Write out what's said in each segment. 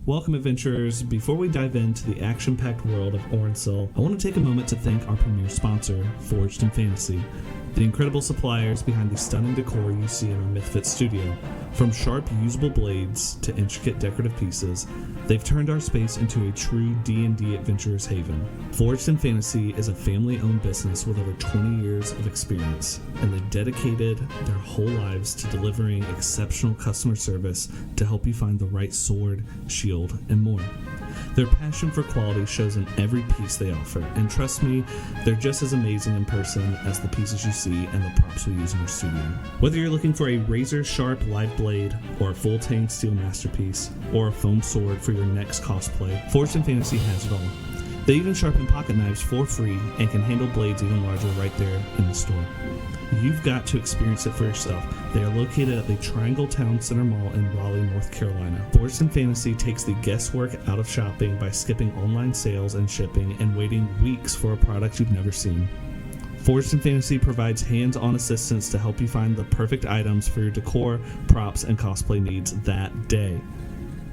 Welcome, adventurers. Before we dive into the action-packed world of Orensil, I want to take a moment to thank our premier sponsor, Forged in Fantasy, the incredible suppliers behind the stunning decor you see in our MythFits studio. From sharp, usable blades to intricate decorative pieces, they've turned our space into a true D&D adventurer's haven. Forged in Fantasy is a family-owned business with over 20 years of experience, and they've dedicated their whole lives to delivering exceptional customer service to help you find the right sword, shield, and more. Their passion for quality shows in every piece they offer, and trust me, they're just as amazing in person as the pieces you see and the props we use in our studio. Whether you're looking for a razor-sharp live blade, or a full-tang steel masterpiece, or a foam sword for your next cosplay, Forged in Fantasy has it all. They even sharpen pocket knives for free and can handle blades even larger right there in the store. You've got to experience it for yourself. They are located at the Triangle Town Center Mall in Raleigh, North Carolina. Forged in Fantasy takes the guesswork out of shopping by skipping online sales and shipping and waiting weeks for a product you've never seen. Forged in Fantasy provides hands-on assistance to help you find the perfect items for your decor, props, and cosplay needs that day.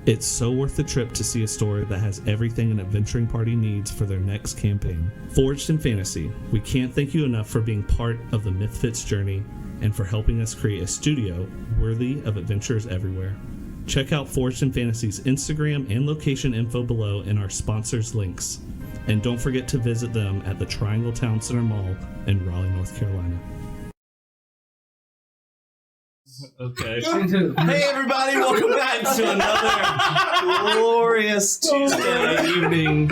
It's so worth the trip to see a store that has everything an adventuring party needs for their next campaign. Forged in Fantasy, we can't thank you enough for being part of the MythFits journey and for helping us create a studio worthy of adventurers everywhere. Check out Forged in Fantasy's Instagram and location info below in our sponsors' links. And don't forget to visit them at the Triangle Town Center Mall in Raleigh, North Carolina. Okay. Hey everybody, welcome back to another glorious Tuesday evening.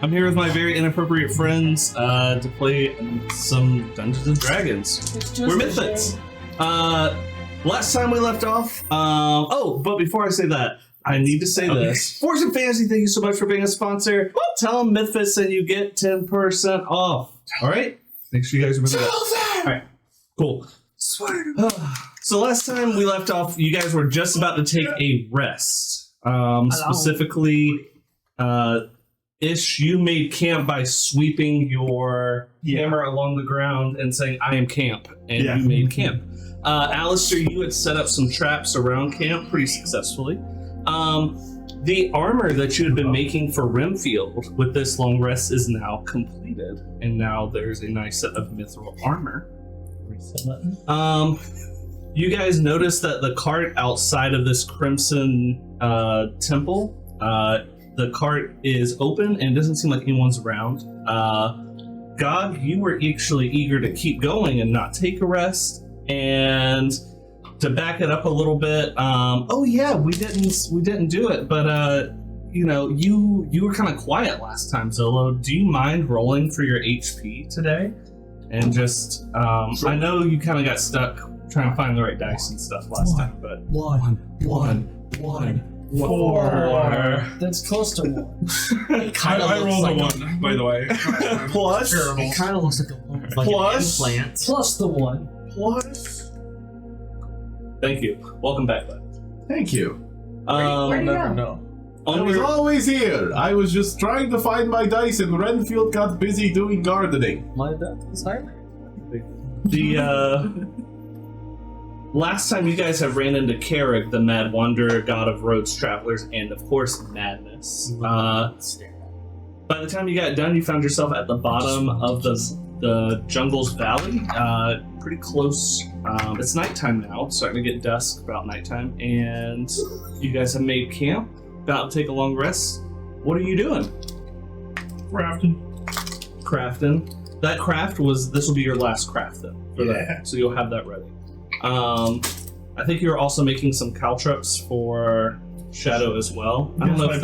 I'm here with my very inappropriate friends to play some Dungeons and Dragons. We're Mephit. Last time we left off, but before I say that, I need to say this. Forged in Fantasy, thank you so much for being a sponsor. Tell them MythFits and you get 10% off. All right? Make sure you guys remember that. All right. Cool. So last time we left off, you guys were just about to take a rest. Specifically, Ish, you made camp by sweeping your hammer along the ground and saying, I am camp. And you made camp. Alister, you had set up some traps around camp pretty successfully. The armor that you had been making for Rimfield with this long rest is now completed. And now there's a nice set of mithril armor. You guys notice that the cart outside of this Crimson temple, the cart is open and it doesn't seem like anyone's around. God, you were actually eager to keep going and not take a rest. And to back it up a little bit, we didn't do it, but you were kind of quiet last time, Zolo. Do you mind rolling for your HP today? And just, I know you kind of got stuck trying to find the right dice and stuff last time, but... One, 4. That's close to 1. I rolled like a 1, by the way. Plus? It kind of looks like a 1. Like plus? An implant. Plus the 1. Plus? Thank you. Welcome back, bud. Thank you. Where do you go? I was always here. I was just trying to find my dice and Renfield got busy doing gardening. My dad is higher. The last time you guys have ran into Carrick, the Mad Wanderer, god of roads, travelers, and of course madness. By the time you got done, you found yourself at the bottom of the jungle's valley, pretty close. It's nighttime now. It's starting to get dusk about nighttime, and you guys have made camp. About to take a long rest. What are you doing? Crafting. This will be your last craft then. For that. So you'll have that ready. I think you're also making some caltrops for Shadow as well. I don't know if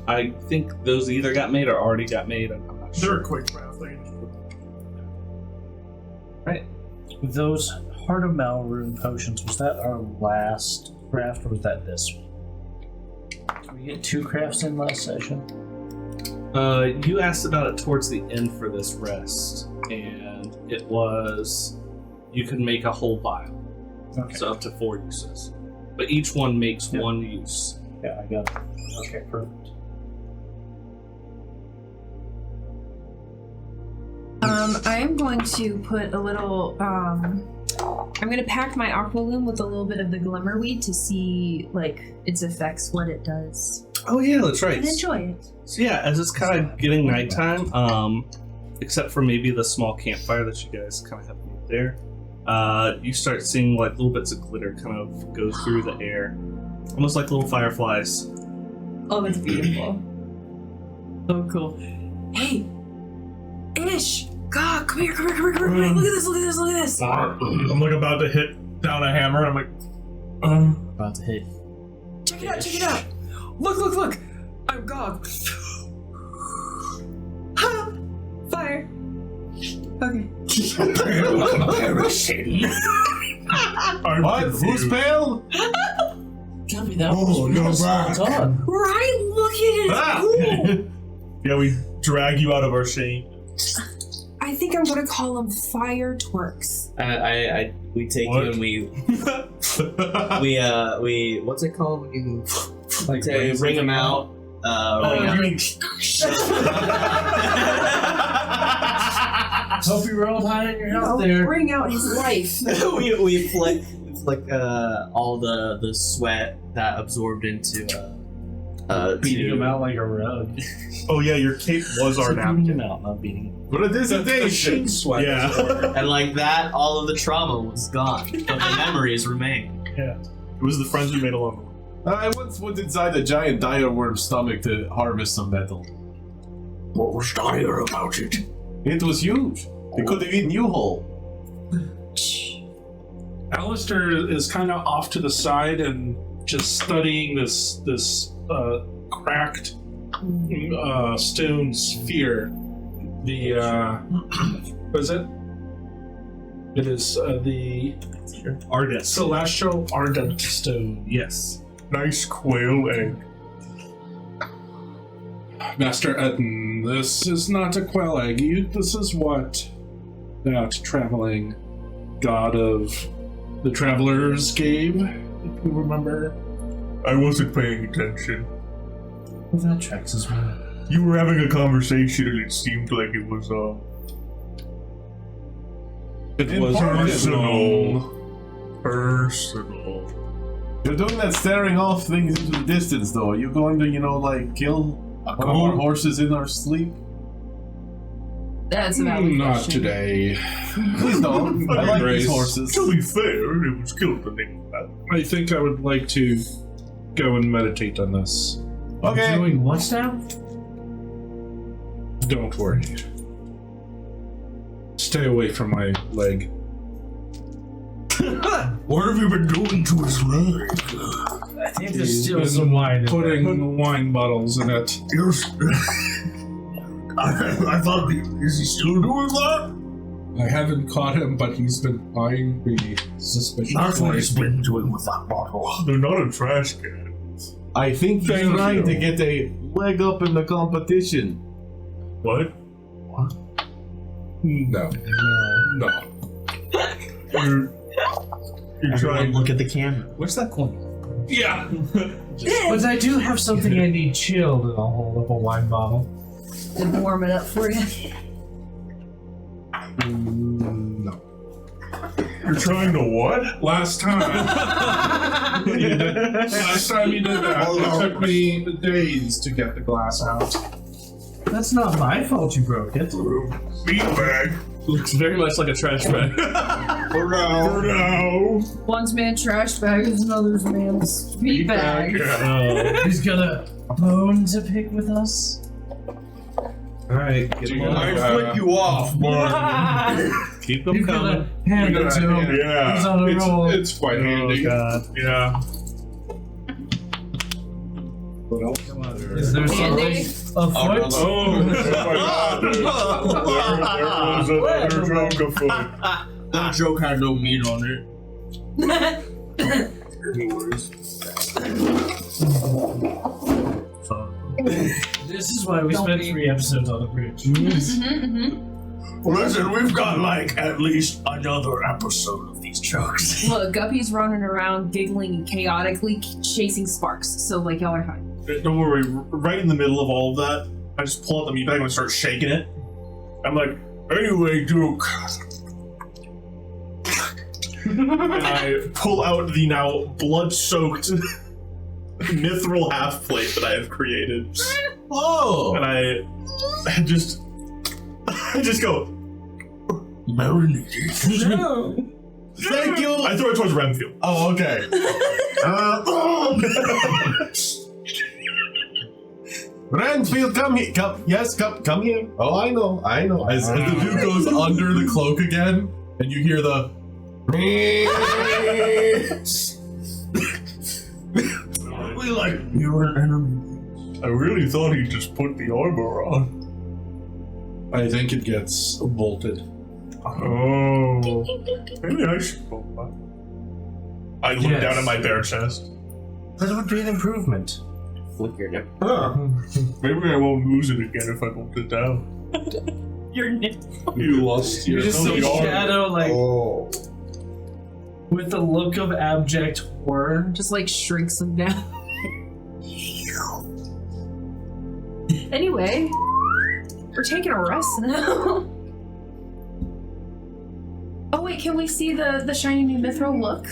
I think those either got made or already got made. I'm not sure. They're a quick craft. Right. Those Heart of Malrune potions, was that our last craft or was that this one? Did we get 2 crafts in last session? You asked about it towards the end for this rest, and it was you could make a whole vial. Okay. So up to 4 uses. But each one makes 1 use. Yeah, I got it. Okay, perfect. I am going to put a little I'm gonna pack my aqualoom with a little bit of the glimmerweed to see like its effects, what it does, Oh yeah, that's right. and enjoy it. So yeah, as it's kind of getting nighttime, except for maybe the small campfire that you guys kind of have made there, you start seeing like little bits of glitter kind of go through the air, almost like little fireflies. Oh, that's beautiful. Oh, cool. Hey, Ish! God, come here, come here, come here, come here. Look at this, look at this, look at this. I'm like about to hit down a hammer. I'm like, About to hit. Check it out, check it out. Look, look, look. I'm Gog. Fire. Okay. What? Who's pale? Can't be that Oh, much. no, It's back. on. Right, look at it. It's Ah. cool. yeah, we drag you out of our shame. I think I'm gonna call them fire twerks. We take What? you and we what's it called when you Like ring them out? Ring out. Hope you rolled high in your health there. Bring out his life. we flick all the sweat that absorbed into Beating him out like a rug. Oh yeah, your cape was our Beating napkin. him out, not beating him. What a dissertation! Sweat. and like that, all of the trauma was gone, but the memories remain. It was the friends we made along the way. I once went inside a giant dire worm's stomach to harvest some metal. What was dire about it? It was huge. It could have eaten you whole. Alister is kind of off to the side and just studying this cracked stone sphere. The what is it? It is the Ardent. celestial ardent stone. Yes, Nice quail egg. Master Auden, this is not a quail egg. This is what that traveling god of the travelers gave. If you remember. I wasn't paying attention. Well, that tracks as well. You were having a conversation and it seemed like it was It was personal. You're doing that staring off thing into the distance, though. Are you going to, like, kill a couple of horses in our sleep? That's a valid not question. today. Please don't. I like these horses. To be fair, it was killed in the name of that. I think I would like to go and meditate on this. Okay. Doing what now? Don't worry. Stay away from my leg. What have you been doing to his leg? I think there's He's still been some wine in there. Putting wine bottles in it. I thought, is he still doing that? I haven't caught him, but he's been eyeing me suspiciously. That's what he's been doing with that bottle. They're not a trash can. I think he's Thank trying you. to get a leg up in the competition. What? No. No. You're trying. Look at the camera. Where's that coin? Yeah. But I do have something I need chilled, and I'll hold up a wine bottle. And warm it up for you. No. You're trying to what? Last time. Last time you did that, it took me days to get the glass out. That's not my fault you broke it. Beanbag. Looks very much like a trash bag. For now. One's man trash bag is another's man's meat bag. He's got a bone to pick with us. Alright, get them on. I flick you off, Martin. Keep them You've got coming. to hand it to him. Yeah. He's on a roll. It's quite Oh handy. god. Yeah. What else? Is there Band-Aid? something afoot? Oh my god. There was another joke afoot. That joke had no meat on it. This is why we Don't spent be. 3 episodes on the bridge. Listen, we've got like at least another episode of these jokes. Look, Guppy's running around giggling and chaotically chasing sparks, so like y'all are fine. Don't worry, right in the middle of all of that, I just pull out the meat bag and start shaking it. I'm like, anyway, Duke. and I pull out the now blood-soaked mithril half plate that I have created. Oh! And I just go, Marinated. No. Thank you! I throw it towards Renfield. Oh, okay. Renfield, come here. Come here. Oh, I know. As the dude goes under the cloak again, and you hear the. We like you're an enemy. I really thought he just put the armor on. I think it gets bolted. Oh, maybe I should go back. I look down at my bare chest. That would be an improvement. Flick your nip. Maybe I won't lose it again if I bolt it down. Your nip. You lost You your just see armor. Shadow like Oh. with the look of abject horror. Just like shrinks them down. Anyway, we're taking a rest now. Oh wait, can we see the shiny new mithril look?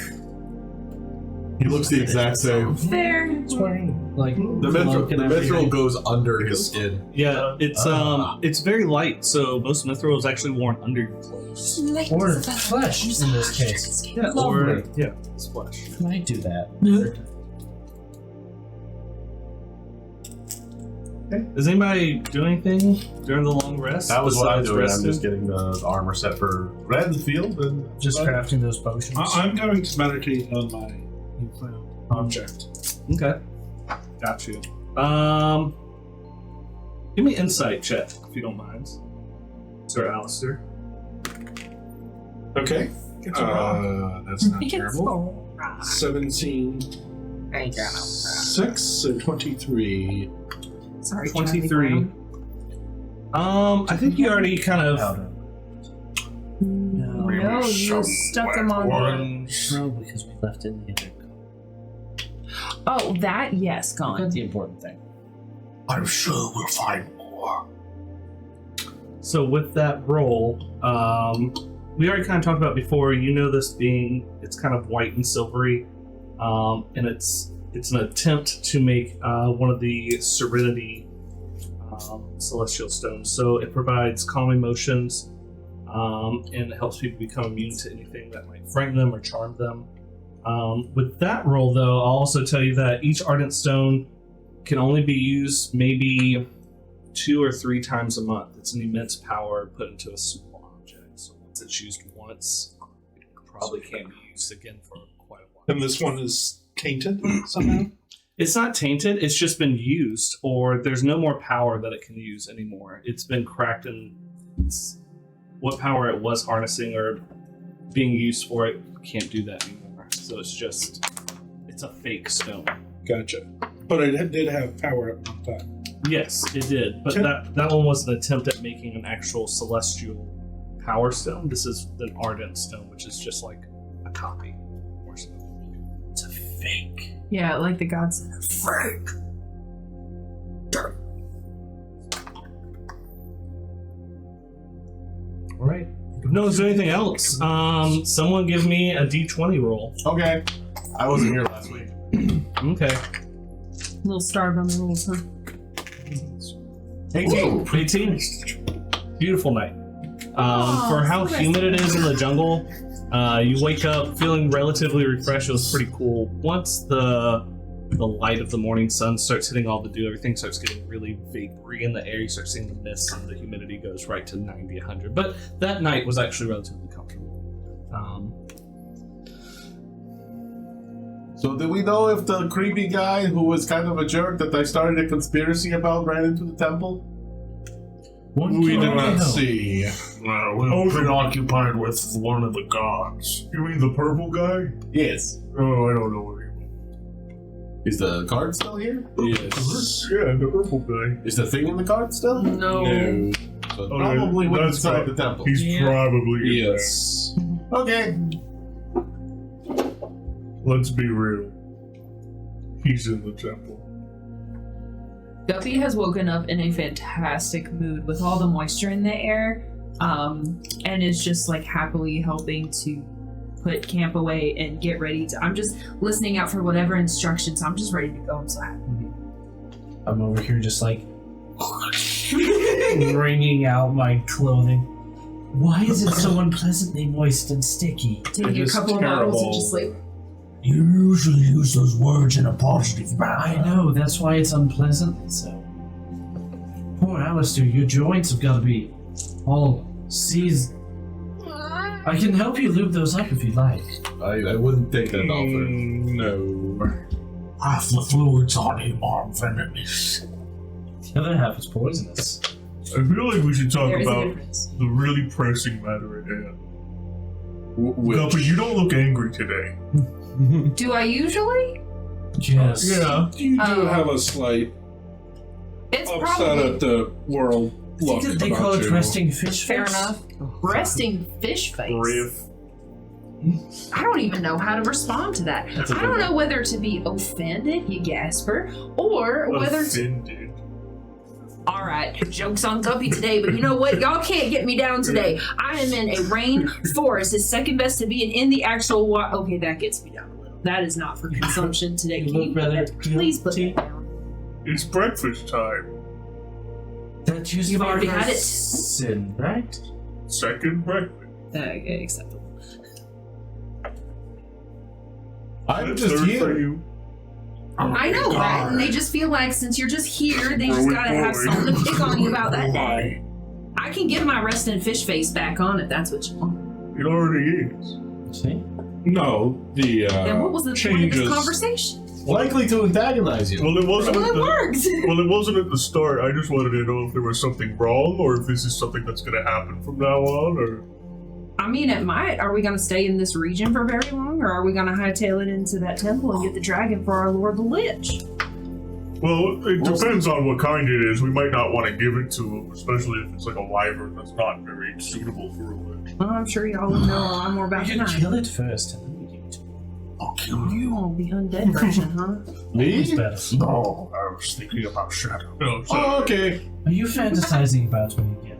He looks the exact same. There. It's wearing like The mithril goes under his skin. Yeah, it's very light, so most mithril is actually worn under your clothes. or flesh in this case. Yeah, Lovely. it's flesh. Can I do that? Does anybody do anything during the long rest? That was what I'm besides doing. I'm resting? just getting the armor set for Renfield and Just crafting those potions. I'm going to meditate on my newfound object. Okay. Got you. Give me insight check, if you don't mind. Sir Alister. Okay. That's not It's terrible. alright. 17. 6, so 23. Sorry, 23. I think you already kind of... Powder. No, you stuck them on. No, because we left in the other. Oh, that yes, Got gone. the important thing. I'm sure we'll find more. So with that roll, we already kind of talked about before, you know this being, it's kind of white and silvery, and it's an attempt to make one of the Serenity celestial stones. So it provides calm emotions, and it helps people become immune to anything that might frighten them or charm them. With that roll, though, I'll also tell you that each Ardent Stone can only be used maybe 2 or 3 times a month. It's an immense power put into a small object. So once it's used once, it probably can't be used again for quite a while. And this one is tainted somehow? It's not tainted, it's just been used, or there's no more power that it can use anymore. It's been cracked, and what power it was harnessing or being used for, it can't do that anymore. So it's a fake stone. Gotcha. But it did have power at one time. Yes, it did, but Okay. that one was an attempt at making an actual celestial power stone. This is an Ardent Stone, which is just like a copy. Or something. It's a fake. Yeah, like the gods. Fake. All right. If no one's doing anything else, someone give me a d20 roll. Okay. I wasn't here last week. Okay. Little starved on the rules, huh? 18. 18. Beautiful night. For how so humid it is in the jungle, you wake up feeling relatively refreshed. It was pretty cool. Once the light of the morning sun starts hitting all the dew, everything starts getting really vapory in the air. You start seeing the mist, and the humidity goes right to 90, 100. But that night was actually relatively comfortable. So do we know if the creepy guy who was kind of a jerk that I started a conspiracy about ran into the temple? One We can did only not hope. see. We were preoccupied with one of the gods. You mean the purple guy? Yes. Oh, I don't know what he Is the card still here? Yes. Yeah, the purple guy. Is the thing in the card still? No. No. So Oh, probably went that's inside prob- the temple. He's Yeah. probably in there. Yes. Okay. Let's be real. He's in the temple. Guppy has woken up in a fantastic mood with all the moisture in the air, and is just like happily helping to put camp away and get ready to. I'm just listening out for whatever instructions. I'm just ready to go. I'm so happy. I'm over here just like wringing out my clothing. Why is it so unpleasantly moist and sticky? Taking a couple of bottles and just like. You usually use those words in a positive manner. I know, that's why it's unpleasant. So, poor Alister, your joints have got to be all seized. I can help you lube those up if you like. I wouldn't take that offer. No. Half the fluids on him are venomous. The other half is poisonous. I feel like we should talk There is a about difference. the really pressing matter at hand. Which? But you don't look angry today. Do I usually? Yes. Yeah. You do have a slight It's upset probably at the world I look think that they about call it you. resting fish fair face. enough. Resting fish face. Riff. I don't even know how to respond to that. That's a I good don't one. know whether to be offended, you Gasper, or whether to. Offended. All right, joke's on Guppy today, but you know what? Y'all can't get me down today. I am in a rain forest. It's second best to being in the actual water. Okay, that gets me down a little. That is not for consumption today. You Can look you put rather that, please put guilty. that down? It's breakfast time. That used You've to be already your had it. sin, right? Second breakfast. Okay, acceptable. I'm That's just third for here. you. I know, right? And they just feel like since you're just here, they just gotta have something to pick on you about that day. I can get my resting fish face back on if that's what you want. It already is. See? No, the Then what was the point of changes. this conversation? Likely to antagonize you. Well, it wasn't. Well, at it the, worked. well, it wasn't at the start. I just wanted to know if there was something wrong, or if this is something that's going to happen from now on, or. I mean, it might. Are we going to stay in this region for very long, or are we going to hightail it into that temple and get the dragon for our Lord the Lich? Well, it depends on what kind it is. We might not want to give it to him, especially if it's like a wyvern that's not very suitable for a lich. Well, I'm sure y'all would know a lot more about You than can I. kill it first, and then we give it to you. I'll kill you. Oh, the undead version, huh? Always Me? better. No, I was thinking about Shadow. No, so Oh, okay. Are you fantasizing about me again?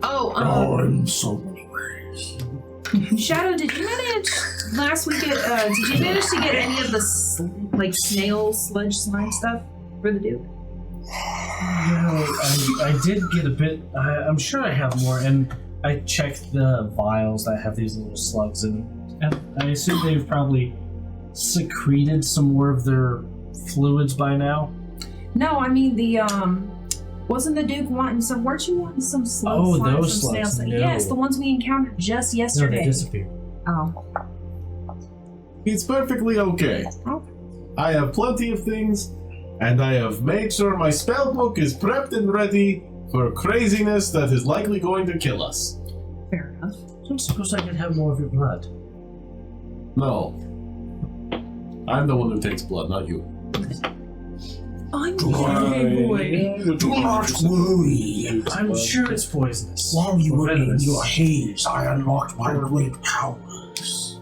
Oh, Oh, in so many ways. Shadow, did you manage last week? Did you manage to get any of the snail sludge slime stuff for the Duke? I did get a bit. I'm sure I have more, and I checked the vials that have these little slugs in them, and I assume they've probably secreted some more of their fluids by now. No, I mean the wasn't the Duke wanting some? Weren't you wanting some slug Oh, slime, those some snail slugs, slime? no. Yes, the ones we encountered just No, yesterday. they disappeared. Oh, It's perfectly okay. Okay. I have plenty of things, and I have made sure my spell book is prepped and ready for craziness that is likely going to kill us. fair enough. Don't suppose I could have more of your blood. No. I'm the one who takes blood, not you. I'm Do not worry. I'm sure it's poisonous. While you Or were in venomous. your haze, I unlocked my great powers.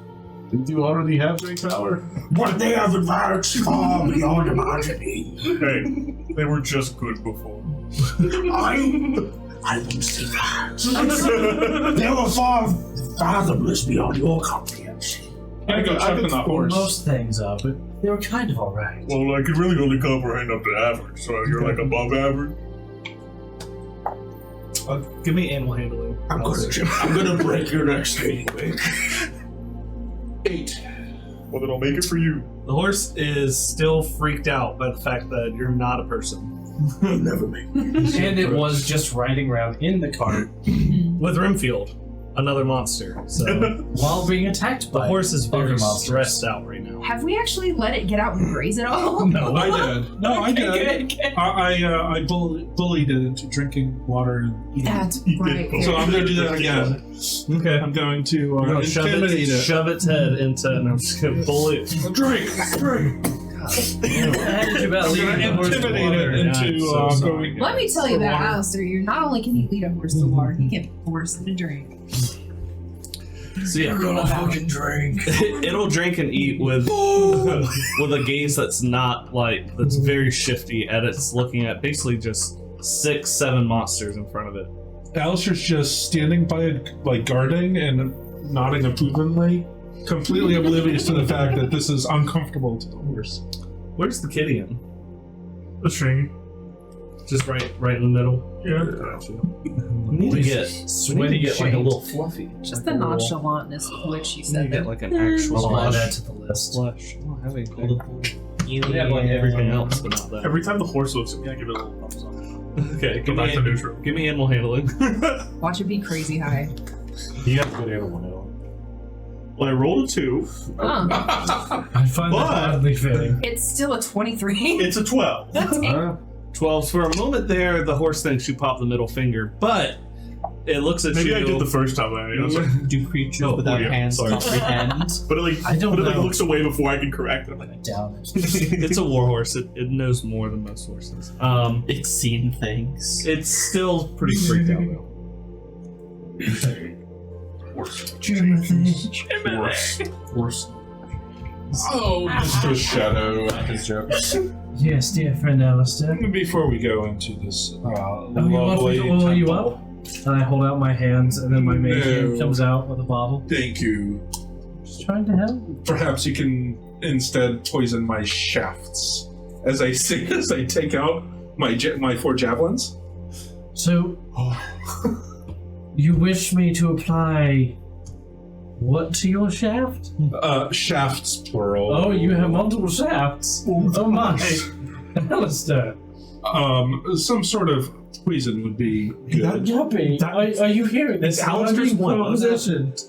Didn't you already have great power? But they have advanced far beyond imagining. hey, they were just good before. I wouldn't say that. They were far fathomless beyond your comprehension. I go check on the horse. Most things are, but they were kind of alright. Well, I can really only comprehend up to average, so you're like above average. Give me animal handling. I'm gonna break your next anyway. 8. Well, then I'll make it for you. The horse is still freaked out by the fact that you're not a person. You'll never make me. And it was just riding around in the cart With Rimfield, another monster. So while being attacked the by horse is other very monsters. stressed out right now. Have we actually let it get out and graze at all? No, I did. No, I did. Good. I bullied it into drinking water and eating. That's You right. did. So I'm going to do that again. Okay. I'm going to You're gonna intimidate it. shove its head into, and I'm just gonna bully it. Drink. Adage about I'm leading going the to horse to intimidate water. it into I'm so sorry. going. Let me tell you for about water. Alister. You not only can he lead a horse to water, he can force it to drink. So yeah, Gonna fucking drink. it'll drink and eat with with a gaze that's not like that's very shifty, and it's looking at basically just 6-7 monsters in front of it. Alister's just standing by, like guarding and nodding approvingly. completely oblivious to the fact that this is uncomfortable to the horse. Where's the kitty in? The string. Just right in the middle. Yeah. We need to get like a little fluffy. Just the nonchalantness with which you We need said to get that. like an actual I'll add that slush. to the list. Slush. I don't have anything. We have like everything else, but not that. Every time the horse looks at me, I give it a little thumbs up. Okay, Go back to neutral. give me animal handling. Watch it be crazy high. You have good animal handling. Well, I rolled a 2. Huh. I find that oddly fitting. It's still a 23. It's a 12. 12. For a moment there, the horse thinks you pop the middle finger, but it looks at Maybe you. I did the first time. I was like, Do creatures Oh, without yeah, hands sorry. comprehend? but it like, I don't but it like know. looks away before I can correct it. I'm like, I doubt it. It's a war horse. It knows more than most horses. It's seen things. It's still pretty freaked out though. horse. Horse. Oh, Mr. Shadow. His joke. Yes, dear friend Alister. Before we go into this Oh, you want me lovely to oil you temple- up? And I hold out my hands, and then my mage hand No. comes out with a bottle. Thank you. Just trying to help. Perhaps you can instead poison my shafts as I take out my 4 javelins. So, you wish me to apply what to your shaft? Shafts plural. Oh, you have multiple shafts. Oh my. Alister. Some sort of poison would be good. Guppy, are you hearing this? It's Alister's one. Positioned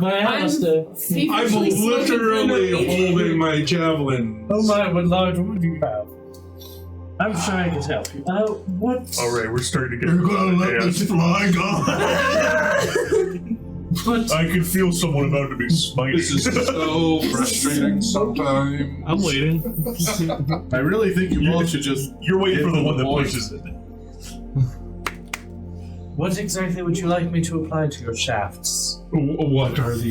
by Alister. I'm Feverishly literally smoking holding my javelin. Oh my, what large would you have? I'm sure I can help you. What? Alright, we're starting to get You're gonna let this fly go. But I can feel someone about to be smited. This is so frustrating sometimes. I'm waiting. I really think you all should just. You're waiting for the Give one that the voice. pushes it. what exactly would you like me to apply to your shafts? What are the...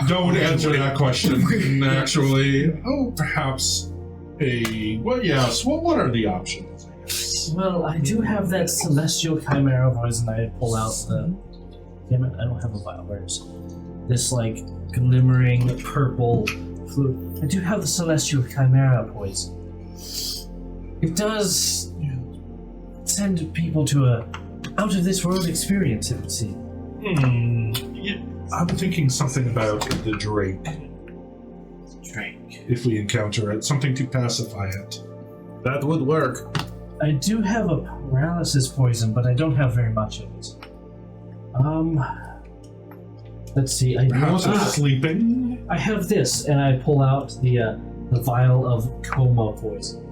Don't answer that question, actually. Oh, perhaps a... Well, yes, what are the options, I guess? Well, I do have that celestial chimera poison. I pull out the... Damn it, I don't have a vial. Where's this, like, glimmering purple fluid? I do have the celestial chimera poison. It does send people to a out-of-this-world experience, it would seem. Yeah, I'm thinking something about the drake. Drake. If we encounter it, something to pacify it. That would work. I do have a paralysis poison, but I don't have very much of it. Let's see. Perhaps it's sleeping? I have this, and I pull out the vial of coma poison.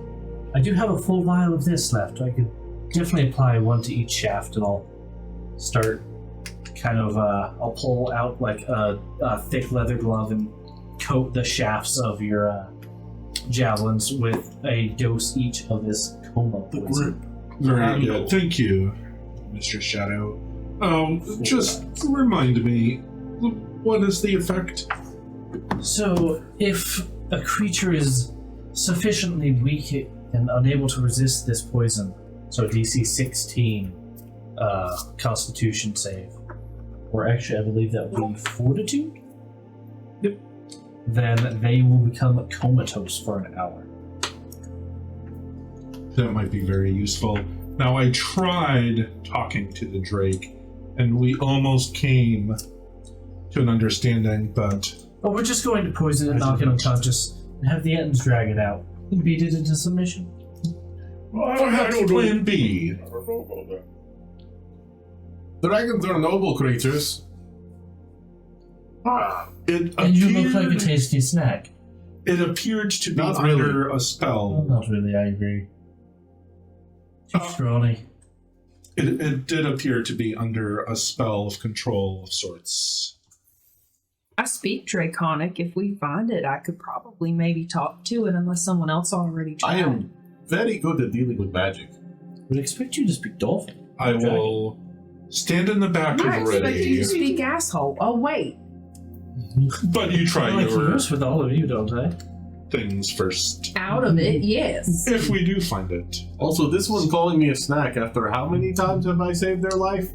I do have a full vial of this left. I could definitely apply one to each shaft, and I'll start kind of. I'll pull out like a thick leather glove and coat the shafts of your javelins with a dose each of this coma poison. Very good. Thank you, Mr. Shadow. Just remind me, what is the effect? So, if a creature is sufficiently weak and unable to resist this poison, so DC 16 Constitution save, or actually I believe that would be Fortitude? Yep. Then they will become comatose for an hour. That might be very useful. Now, I tried talking to the Drake, and we almost came to an understanding, but... But we're just going to poison it, knock it unconscious, and have the Ettins drag it out, and beat it into submission. Perhaps Plan B. Dragons are noble creatures. It And you look like a appeared, tasty snack. it appeared to be Not under really. a spell. Not really, I agree. Too scrawny. It did appear to be under a spell of control of sorts. I speak Draconic. If we find it, I could probably maybe talk to it unless someone else already tried. I am very good at dealing with magic. Would expect you to speak dolphin. I will stand in the back I of expect you ready, to speak asshole. Oh, wait. but you try I like your converse with all of you, don't I? things first. Out of it, yes. If we do find it. Also, this one calling me a snack after how many times have I saved their life?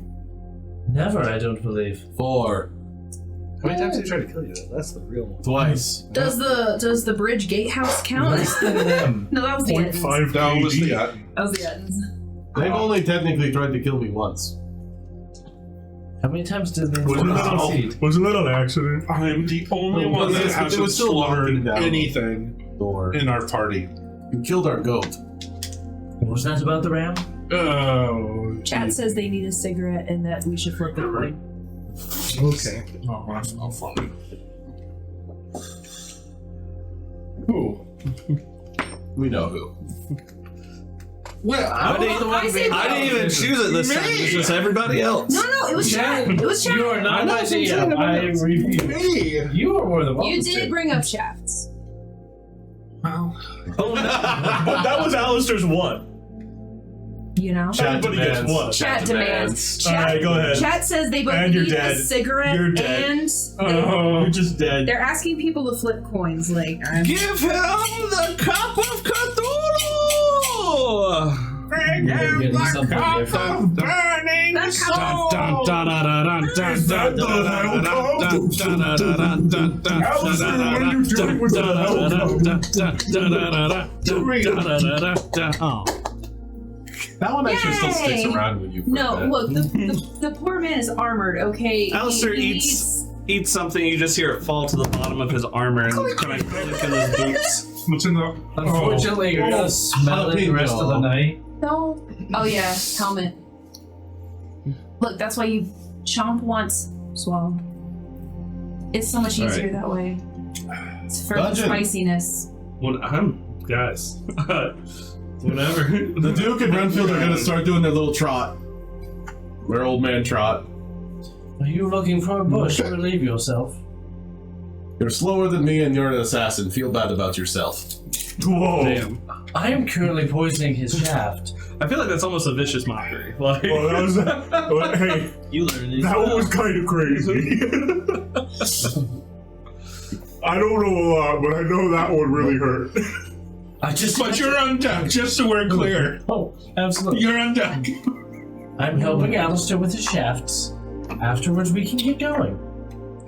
Never, I don't believe. 4. How many times did he try to kill you? That's the real one. Twice. Does the bridge gatehouse count? No, that was the Edens. 0.5 That was the KD. That was the Edens. They've only technically tried to kill me once. How many times did they Wasn't that, succeed? wasn't that an accident? I'm the only No, one but that it hasn't was still locking slaughtered down. anything Or in our party. you killed our goat. Was that about the ram? Oh. Chat says they need a cigarette and that we should flip the coin. Okay. Oh, I'll follow. Who? We know who. Well, I didn't even choose it this time. It's just everybody else. No, it was Chat. It was Chat. You are not my DM. I refuse. me. You are more than welcome You to. did bring up shafts. Well, But that was Alister's one. You know? Everybody gets one. Chat demands. Alright, go ahead. Chat says they both And you're need a dead. cigarette You're dead. and You're just dead. they're asking people to flip coins. Like, Give him the cup of Cthulhu! You're getting something different. burning That's soul. Oh. That one actually still sticks Yay! around with you. For a no, bit. look, the poor man is armored. Okay, Alister he eats something, you just hear it fall to the bottom of his armor and kind of click in his boots. What's in the? Unfortunately, you're gonna smell it the rest of the night. No. Oh yeah, helmet. Look, that's why you chomp once, swallow. It's so much easier that way. It's for the Dungeon. spiciness. Well, guys. Whatever. The Duke and Renfield are gonna start doing their little trot. Their old man trot. Are you looking for a bush? Relieve yourself. You're slower than me and you're an assassin. Feel bad about yourself. Whoa. Damn. I am currently poisoning his shaft. I feel like that's almost a vicious mockery. Like, Well, that was. Hey, You learn these. that one was kind of crazy. I don't know a lot, but I know that one really hurt. But you're on deck, just so we're clear. Oh, absolutely. You're on deck. I'm helping Alister with his shafts. Afterwards, we can get going.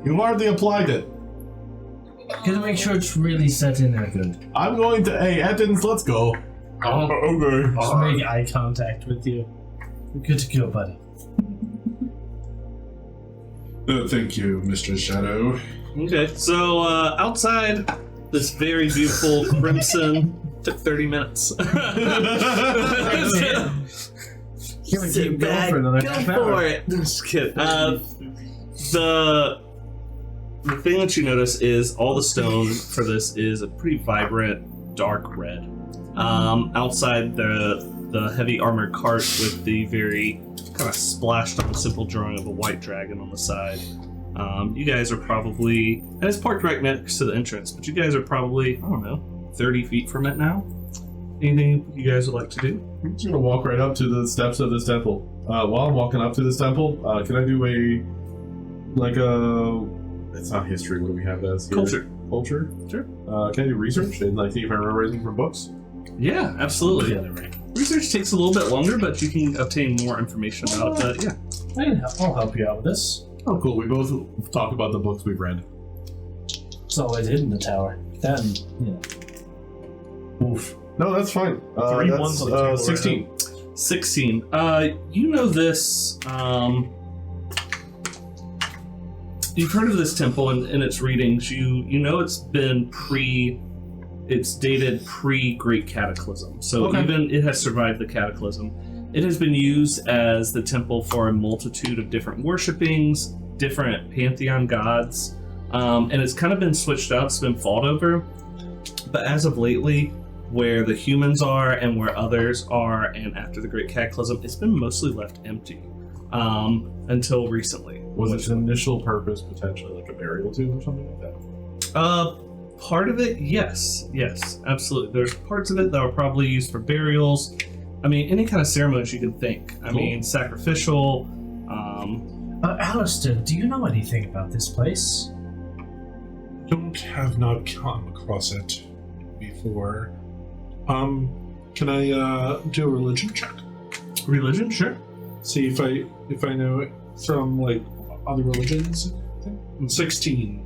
You hardly applied it. Gotta make sure it's really set in there good. I'm going to. Hey, Edens, let's go. Okay. Just make eye contact with you. You're good to go, buddy. Thank you, Mr. Shadow. okay, so outside this very beautiful crimson took 30 minutes. Here we Sit keep going back, for another go half for hour. it. Just kidding. The thing that you notice is all the stone for this is a pretty vibrant dark red. Outside the heavy armored cart with the very kind of splashed on simple drawing of a white dragon on the side. You guys are probably, and it's parked right next to the entrance, but you guys are probably, I don't know, 30 feet from it now. Anything you guys would like to do? I'm just gonna walk right up to the steps of this temple. While I'm walking up to this temple, can I do it's not history, what do we have as here? Culture? Sure. Can I do research and see if I remember anything from books? Yeah, absolutely. Research takes a little bit longer, but you can obtain more information about it. Yeah. I'll help you out with this. Oh, cool. We both talk about the books we've read. It's always hidden in the tower. That and, Oof. No, that's fine. Three That's ones on the table 16. 16. You know this. You've heard of this temple and its readings. You know it's been it's dated pre-Great Cataclysm. So Okay. even it has survived the Cataclysm. It has been used as the temple for a multitude of different worshipings, different pantheon gods, and it's kind of been switched out. It's been fought over. But as of lately, where the humans are and where others are, and after the Great Cataclysm, it's been mostly left empty until recently. Was its initial purpose potentially like a burial tomb or something like that? Part of it, yes, absolutely. There's parts of it that were probably used for burials. I mean, any kind of ceremonies you can think. I mean, sacrificial. Alister, do you know anything about this place? Have not come across it before. Can I do a religion check? Religion, sure. See if I know it from like other religions. 16.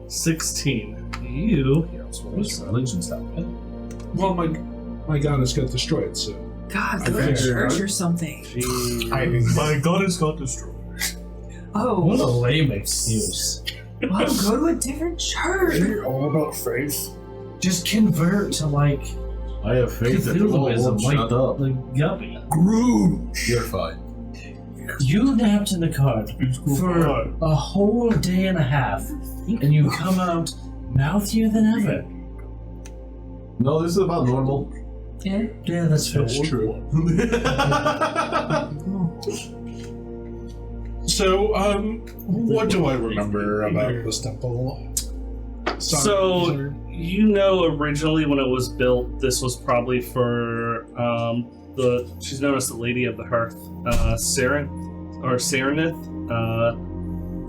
16. You. What's religion stuff? Well, my goddess got destroyed, so. God, I go to figured- church or something. My goddess got destroyed. What a Oh, lame excuse. well, go to a different church. All about faith. Just convert to like I have faith that you all Cthulhuism, won't like shut up. the guppy. You're fine. You napped in the cart for a whole day and a half, and you come out mouthier than ever. No, this is about normal. Yeah, that's fair. That's true. So, what do I remember about this temple? So, you know, originally when it was built, this was probably for she's known as the Lady of the Hearth, Serenith,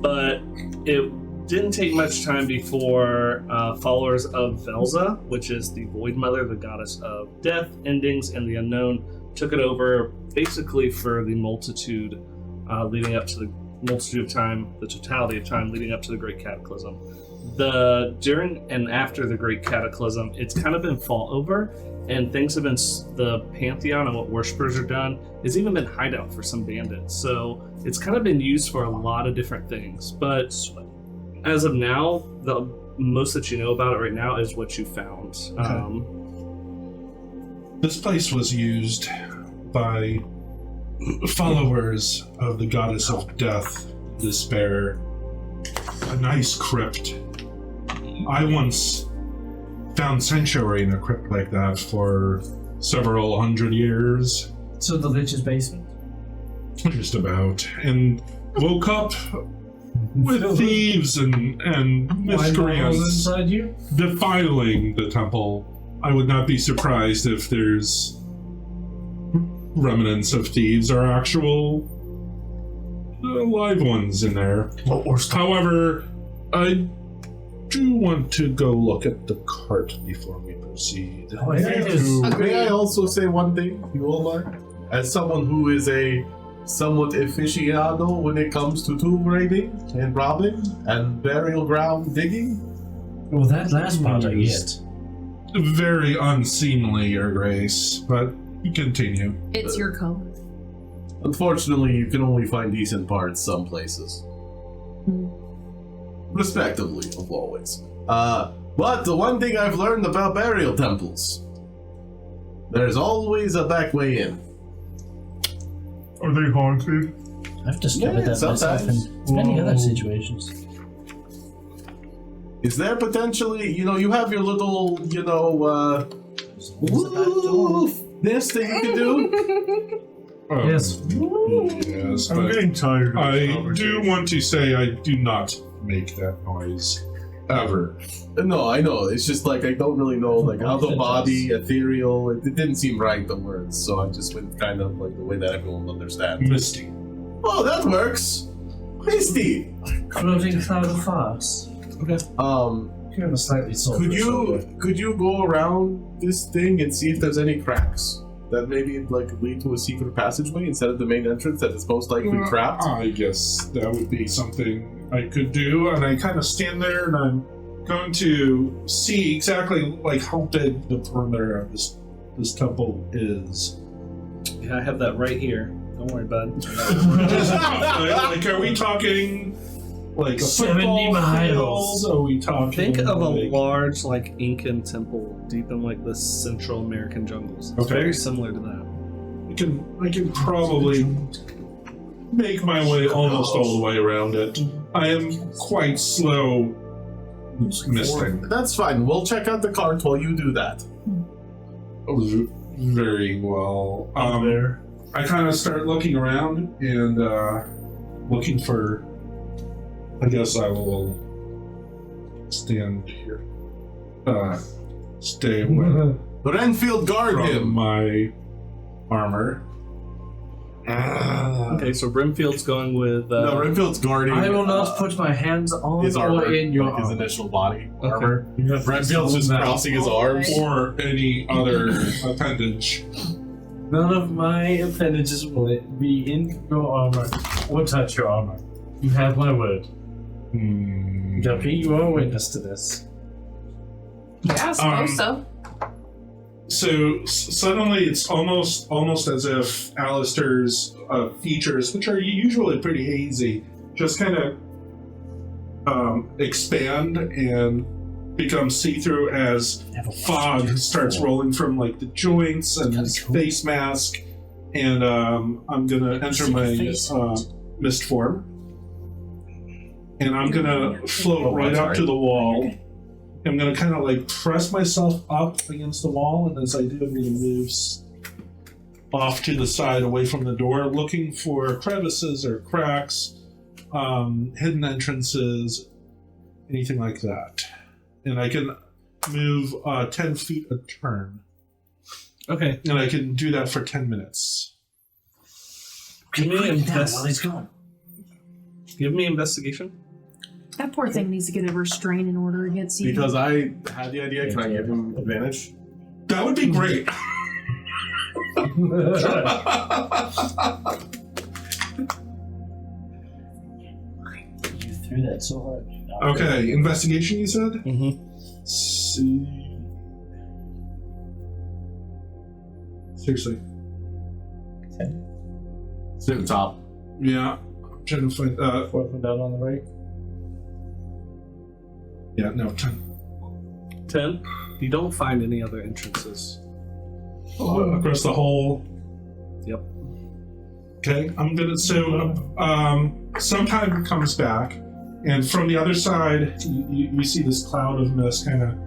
but it didn't take much time before followers of Velza, which is the Void Mother, the goddess of death, endings, and the unknown, took it over basically for the multitude leading up to the multitude of time, the totality of time leading up to the Great Cataclysm. During and after the Great Cataclysm, it's kind of been fought over, and things have been, the pantheon and what worshippers are done has even been hideout for some bandits. So it's kind of been used for a lot of different things. But as of now, the most that you know about it right now is what you found. Okay. This place was used by followers of the goddess of death, despair. A nice crypt. I once found sanctuary in a crypt like that for several hundred years. So the Lich's basement? Just about. And woke up with thieves and miscreants inside you? defiling the temple. I would not be surprised if there's remnants of thieves or actual live ones in there. However, I do want to go look at the cart before we proceed. Oh, I think there's... May I also say one thing, you all mind? As someone who is a somewhat aficionado when it comes to tomb raiding and robbing and burial ground digging. Well, that last part I get. Very unseemly, Your Grace, but continue. It's your color. Unfortunately, you can only find decent parts some places. Respectively, of always. But the one thing I've learned about burial temples, there's always a back way in. Are they haunted? I've discovered that myself sometimes. in many other situations. Is there potentially, you have your little, this thing you can do? Yes. Yes, I'm but getting tired of this I do conversation. want to say I do not make that noise. Ever. No, I know. It's just like I don't really know how the body, ethereal. It didn't seem right, the words, so I just went kind of like the way that everyone will understand. Misty. Oh, that works. Misty. Floating cloud of farce. Okay. You have a slightly sore. Could you go around this thing and see if there's any cracks that maybe lead to a secret passageway instead of the main entrance that is most likely trapped? I guess that would be something I could do, and I kind of stand there and I'm going to see exactly how big the perimeter of this temple is. Yeah, I have that right here. Don't worry, bud. Are we talking a 70 football miles? field? Are we talking? Think of a large, Incan temple deep in the Central American jungles. It's Okay. very similar to that. I can probably make my way almost all the way around it. I am quite slow misting. That's fine. We'll check out the cart while you do that. Very well. I kind of start looking around and looking for. I guess I will stand here. Stay away Renfield, guard from him. my armor. Okay, so Brimfield's going with. No, Renfield's guarding. I will not put my hands on his armor, or in your his armor. initial body Okay. armor. Renfield's just crossing his arms. Or any other appendage. None of my appendages will be in your armor or touch your armor. You have my word. Guppy, you are a witness to this. Yeah, I suppose so. So suddenly it's almost as if Alister's features, which are usually pretty hazy, just kind of expand and become see-through as fog starts rolling from like the joints and his face mask. And I'm gonna enter my mist form, and I'm gonna float right up to the wall. I'm gonna kind of like press myself up against the wall, and as I do, I'm gonna move off to the side, away from the door, looking for crevices or cracks, hidden entrances, anything like that. And I can move 10 feet a turn. Okay. And I can do that for 10 minutes. Give me investigation. That poor thing needs to get a restraint in order against you. Because I had the idea, can I give him advantage? That would be great. You threw that so hard. Okay, investigation, you said? Mm-hmm. See. Seriously. It's at the top. Yeah. I'm trying to find. Fourth one down on the right. Yeah, no, 10. 10. You don't find any other entrances. Across the whole. Yep. Okay, I'm gonna. So, sometime it comes back, and from the other side, you see this cloud of mist kind of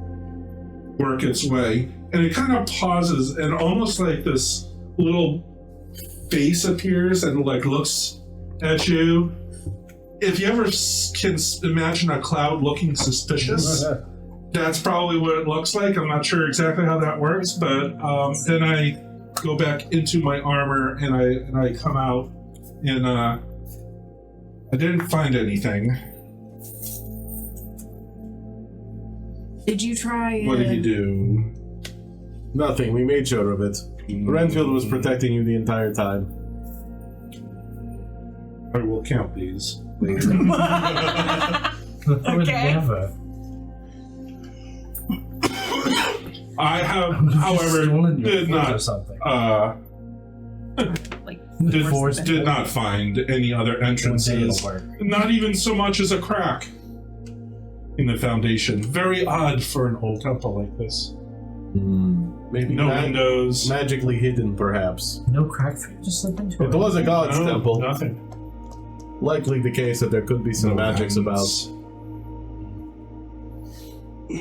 work its way, and it kind of pauses, and almost like this little face appears and like looks at you. If you ever can imagine a cloud looking suspicious, that's probably what it looks like. I'm not sure exactly how that works, but then I go back into my armor and I come out, and I didn't find anything. Did you try? What did you do? Nothing, we made sure of it. Renfield was protecting you the entire time. I will count these later. I would never. I have, however, did not did not find any other entrances. Not even so much as a crack in the foundation. Very odd for an old temple like this. Maybe No windows. magically hidden, perhaps. No crack for you. Just slip into It was a god's No, temple. nothing. Likely the case that there could be some No magics about. hands.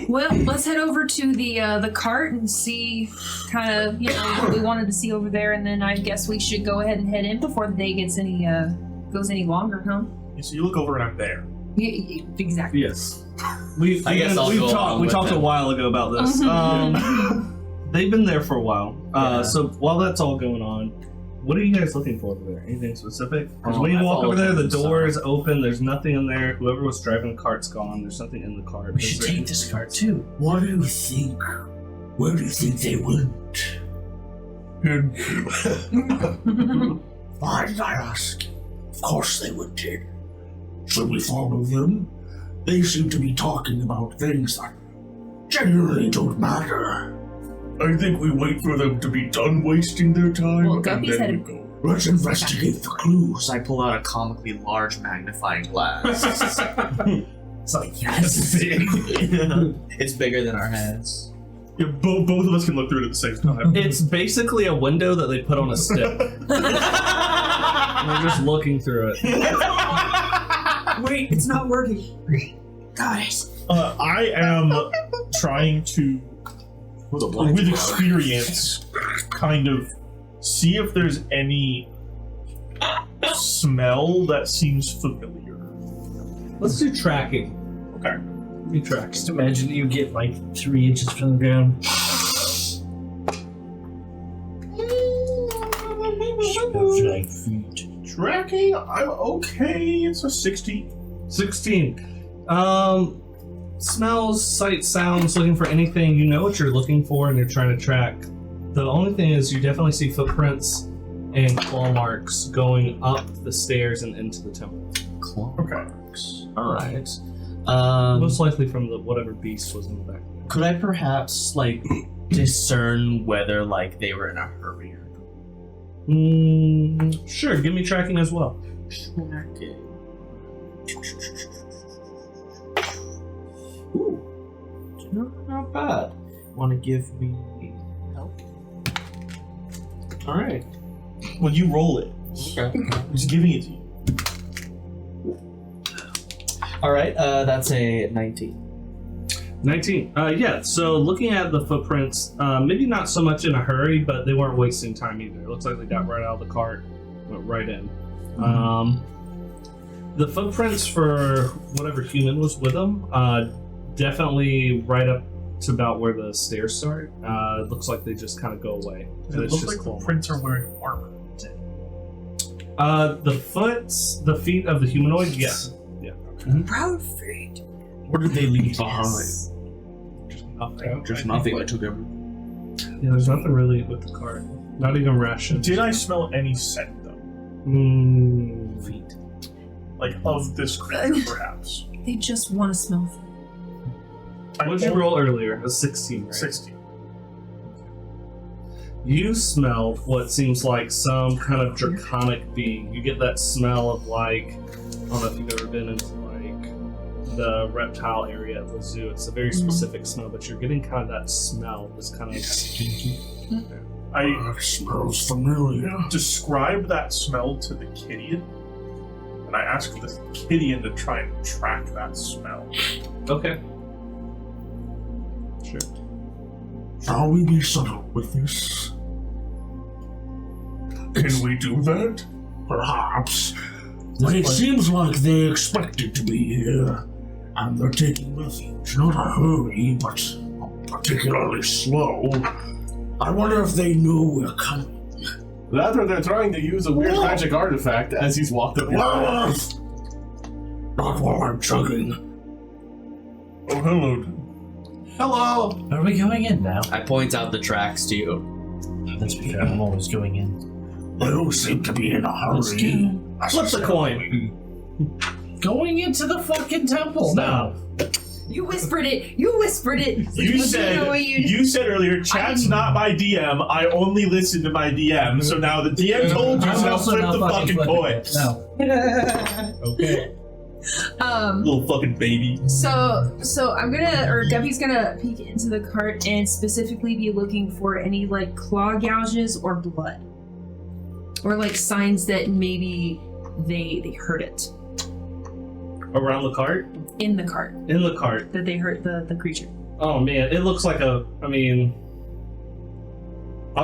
Well, let's head over to the cart and see kind of what we wanted to see over there, and then I guess we should go ahead and head in before the day gets goes any longer, huh? So you look over and I'm there. Yeah, exactly. Yes. We along with talked it. a while ago about this. They've been there for a while. So while that's all going on, what are you guys looking for over there? Anything specific? Because when you walk over there, the door is open. There's nothing in there. Whoever was driving the cart's gone. There's nothing in the cart. We should take this cart too. What do you think? Where do you think they went? Why did I ask? Of course they went in. Should we follow them? They seem to be talking about things that generally don't matter. I think we wait for them to be done wasting their time, Well, and Guppy's then we had go. Let's investigate the clues. I pull out a comically large magnifying glass. It's like, yes. It's bigger than our heads. Yeah, both of us can look through it at the same time. It's basically a window that they put on a stick. And they're just looking through it. Wait, it's not working. Guys. I am trying to, with experience, kind of see if there's any smell that seems familiar. Let's do tracking. Okay. You track. Just imagine you get like 3 inches from the ground. Like feet. Tracking, I'm okay. It's a 60. 16. Smells, sight, sounds, looking for anything. You know what you're looking for and you're trying to track. The only thing is you definitely see footprints and claw marks going up the stairs and into the temple. Claw Okay. marks. All right. Most likely from the whatever beast was in the back. Could I perhaps like discern whether like they were in a hurry or not? Sure. Give me tracking as well. Okay. Ooh, not bad. Want to give me help? All right. When you roll it, Okay. I'm just giving it to you. All right. That's a 19. 19. Yeah, so looking at the footprints, maybe not so much in a hurry, but they weren't wasting time either. It looks like they got right out of the cart, went right in. The footprints for whatever human was with them, definitely right up to about where the stairs start. It looks like they just kind of go away. Does And it it's look just like the cool. prints are wearing armor? The feet of the humanoid, yeah. Proud feet. What did they leave behind? Nothing. Just nothing. I took everything. Yeah, there's nothing really with the cart. Not even rations. Did I smell any scent though? Feet. Like of this creature, perhaps? They just want to smell food. What did you roll earlier? A 16, right? 16. You smelled what seems like some kind of draconic being. You get that smell of like, I don't know if you've ever been into like the reptile area of the zoo. It's a very specific smell, but you're getting kind of that smell, this kind of stinky. I That smells familiar. describe that smell to the Kidian, and I asked the Kidian to try and track that smell. Okay. Sure. Shall we be subtle with this? Can we do that? Perhaps. But it seems like they expected to be here, and they're taking refuge. Not a hurry, but particularly slow. I wonder if they know we're coming. That or they're trying to use a weird magic artifact as he's walked up. Not while I'm chugging. Oh, hello. Hello! Are we going in now? I point out the tracks to you. That's fair. I'm always going in. They don't seem to be in a hurry. Flip the coin. Going into the fucking temple now. You whispered it. You whispered it. You know said what you earlier, chat's not my DM. I only listen to my DM. So now the DM told you, I'm so now also flip not the fucking coin. it. No. Okay. Little fucking baby. So I'm gonna, or Guppy's gonna peek into the cart and specifically be looking for any like claw gouges or blood, or like signs that maybe they hurt it Around the cart? in the cart, In the cart. that they hurt the creature. Oh man, it looks like I'll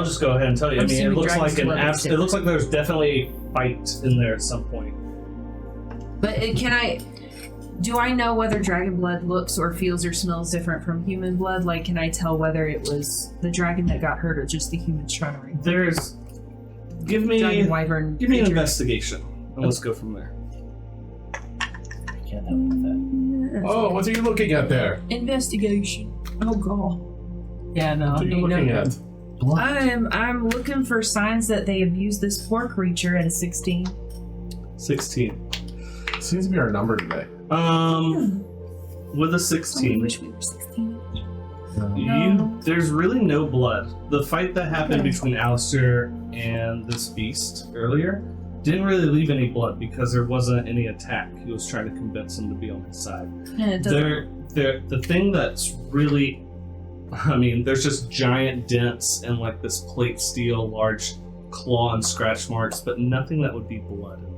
just go ahead and tell you. I'm I mean, it assuming looks like dragons it looks like there's definitely a fight in there at some point. But do I know whether dragon blood looks or feels or smells different from human blood? Like, can I tell whether it was the dragon that got hurt or just the humans trying to ring? Give me Dragon wyvern. an creature. investigation, and let's go from there. Can't help with that. Oh, what are you looking at there? Investigation. Oh god. Yeah, no. What are you looking at? I'm looking for signs that they abused this poor creature at a 16. 16. Seems to be our number today. With a I 16, wish we were 16. there's really no blood. The fight that happened between Alister and this beast earlier didn't really leave any blood because there wasn't any attack. He was trying to convince him to be on his side. And it doesn't. The thing that's really, I mean, there's just giant dents and like this plate steel, large claw and scratch marks, but nothing that would be blood in there.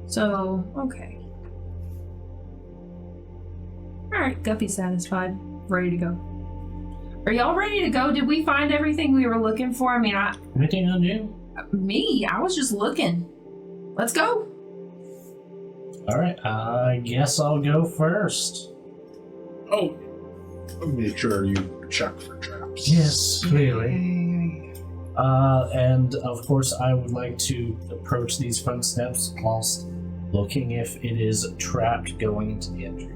So, okay. Alright, Guppy's satisfied. Ready to go. Are y'all ready to go? Did we find everything we were looking for? I mean, Anything on you? I was just looking. Let's go. Alright, I guess I'll go first. Oh, make sure you check for traps. Yes, clearly. And of course, I would like to approach these front steps whilst looking if it is trapped going into the entryway.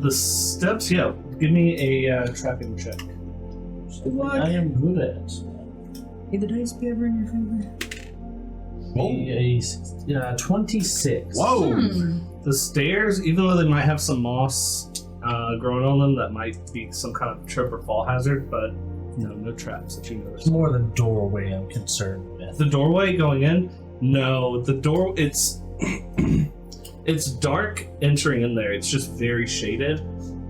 The steps, yeah. Give me a trapping check. I am good at. May the dice be ever in your favor. be a 26. Whoa! The stairs, even though they might have some moss growing on them, that might be some kind of trip or fall hazard, but no traps that you notice. It's more the doorway I'm concerned with. The doorway going in? No, the door, it's it's dark entering in there. It's just very shaded,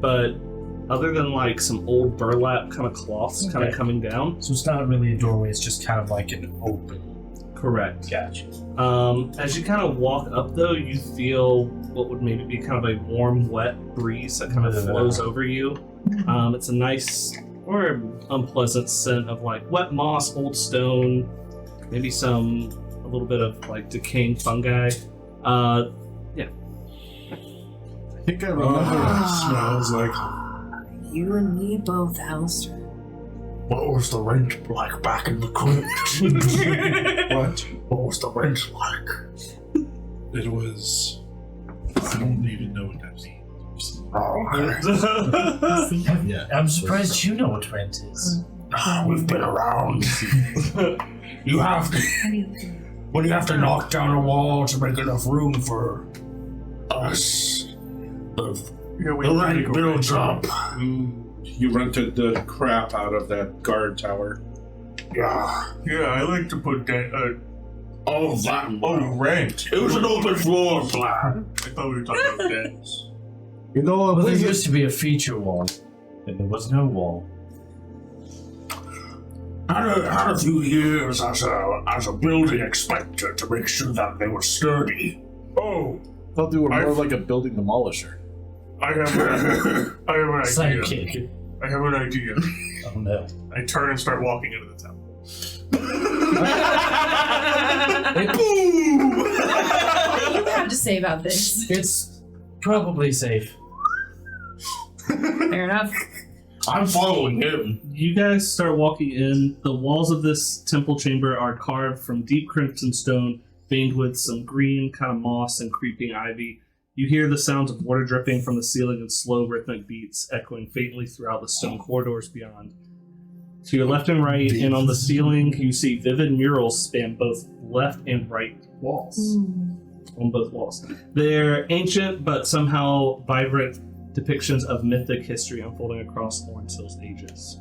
but other than like some old burlap kind of cloths kind of coming down. So it's not really a doorway, it's just kind of like an open. Correct. Gotcha. As you kind of walk up though, you feel what would maybe be kind of a warm, wet breeze that kind of flows over you. It's a nice or unpleasant scent of like wet moss, old stone, maybe a little bit of like decaying fungi. I think I remember. Smells like. You and me both, Alister. What was the rent like back in the crypt? What? What was the rent like? It was. I don't even know what that means. Oh, okay. I'm surprised you know what rent is. We've been around. You have to. When you have to knock down a wall to make enough room for us, the rent builds up. You rented the crap out of that guard tower. Yeah. Yeah, I like to put that. All of that. Rent. It was an open floor plan. I thought we were talking about dens. You know, Well, there used to be a feature wall, and there was no wall. Had a few years as a building inspector to make sure that they were sturdy. Oh, I thought they were more like a building demolisher. I have an idea. Sidekick. I have an idea. Oh no. I turn and start walking into the temple. What do you have to say about this? It's probably safe. Fair enough. I'm following him. You guys start walking in. The walls of this temple chamber are carved from deep crimson stone, veined with some green kind of moss and creeping ivy. You hear the sounds of water dripping from the ceiling and slow rhythmic beats echoing faintly throughout the stone corridors beyond. To your left and right, and on the ceiling, you see vivid murals span both left and right walls. On both walls. They're ancient, but somehow vibrant depictions of mythic history unfolding across Ornsill's ages.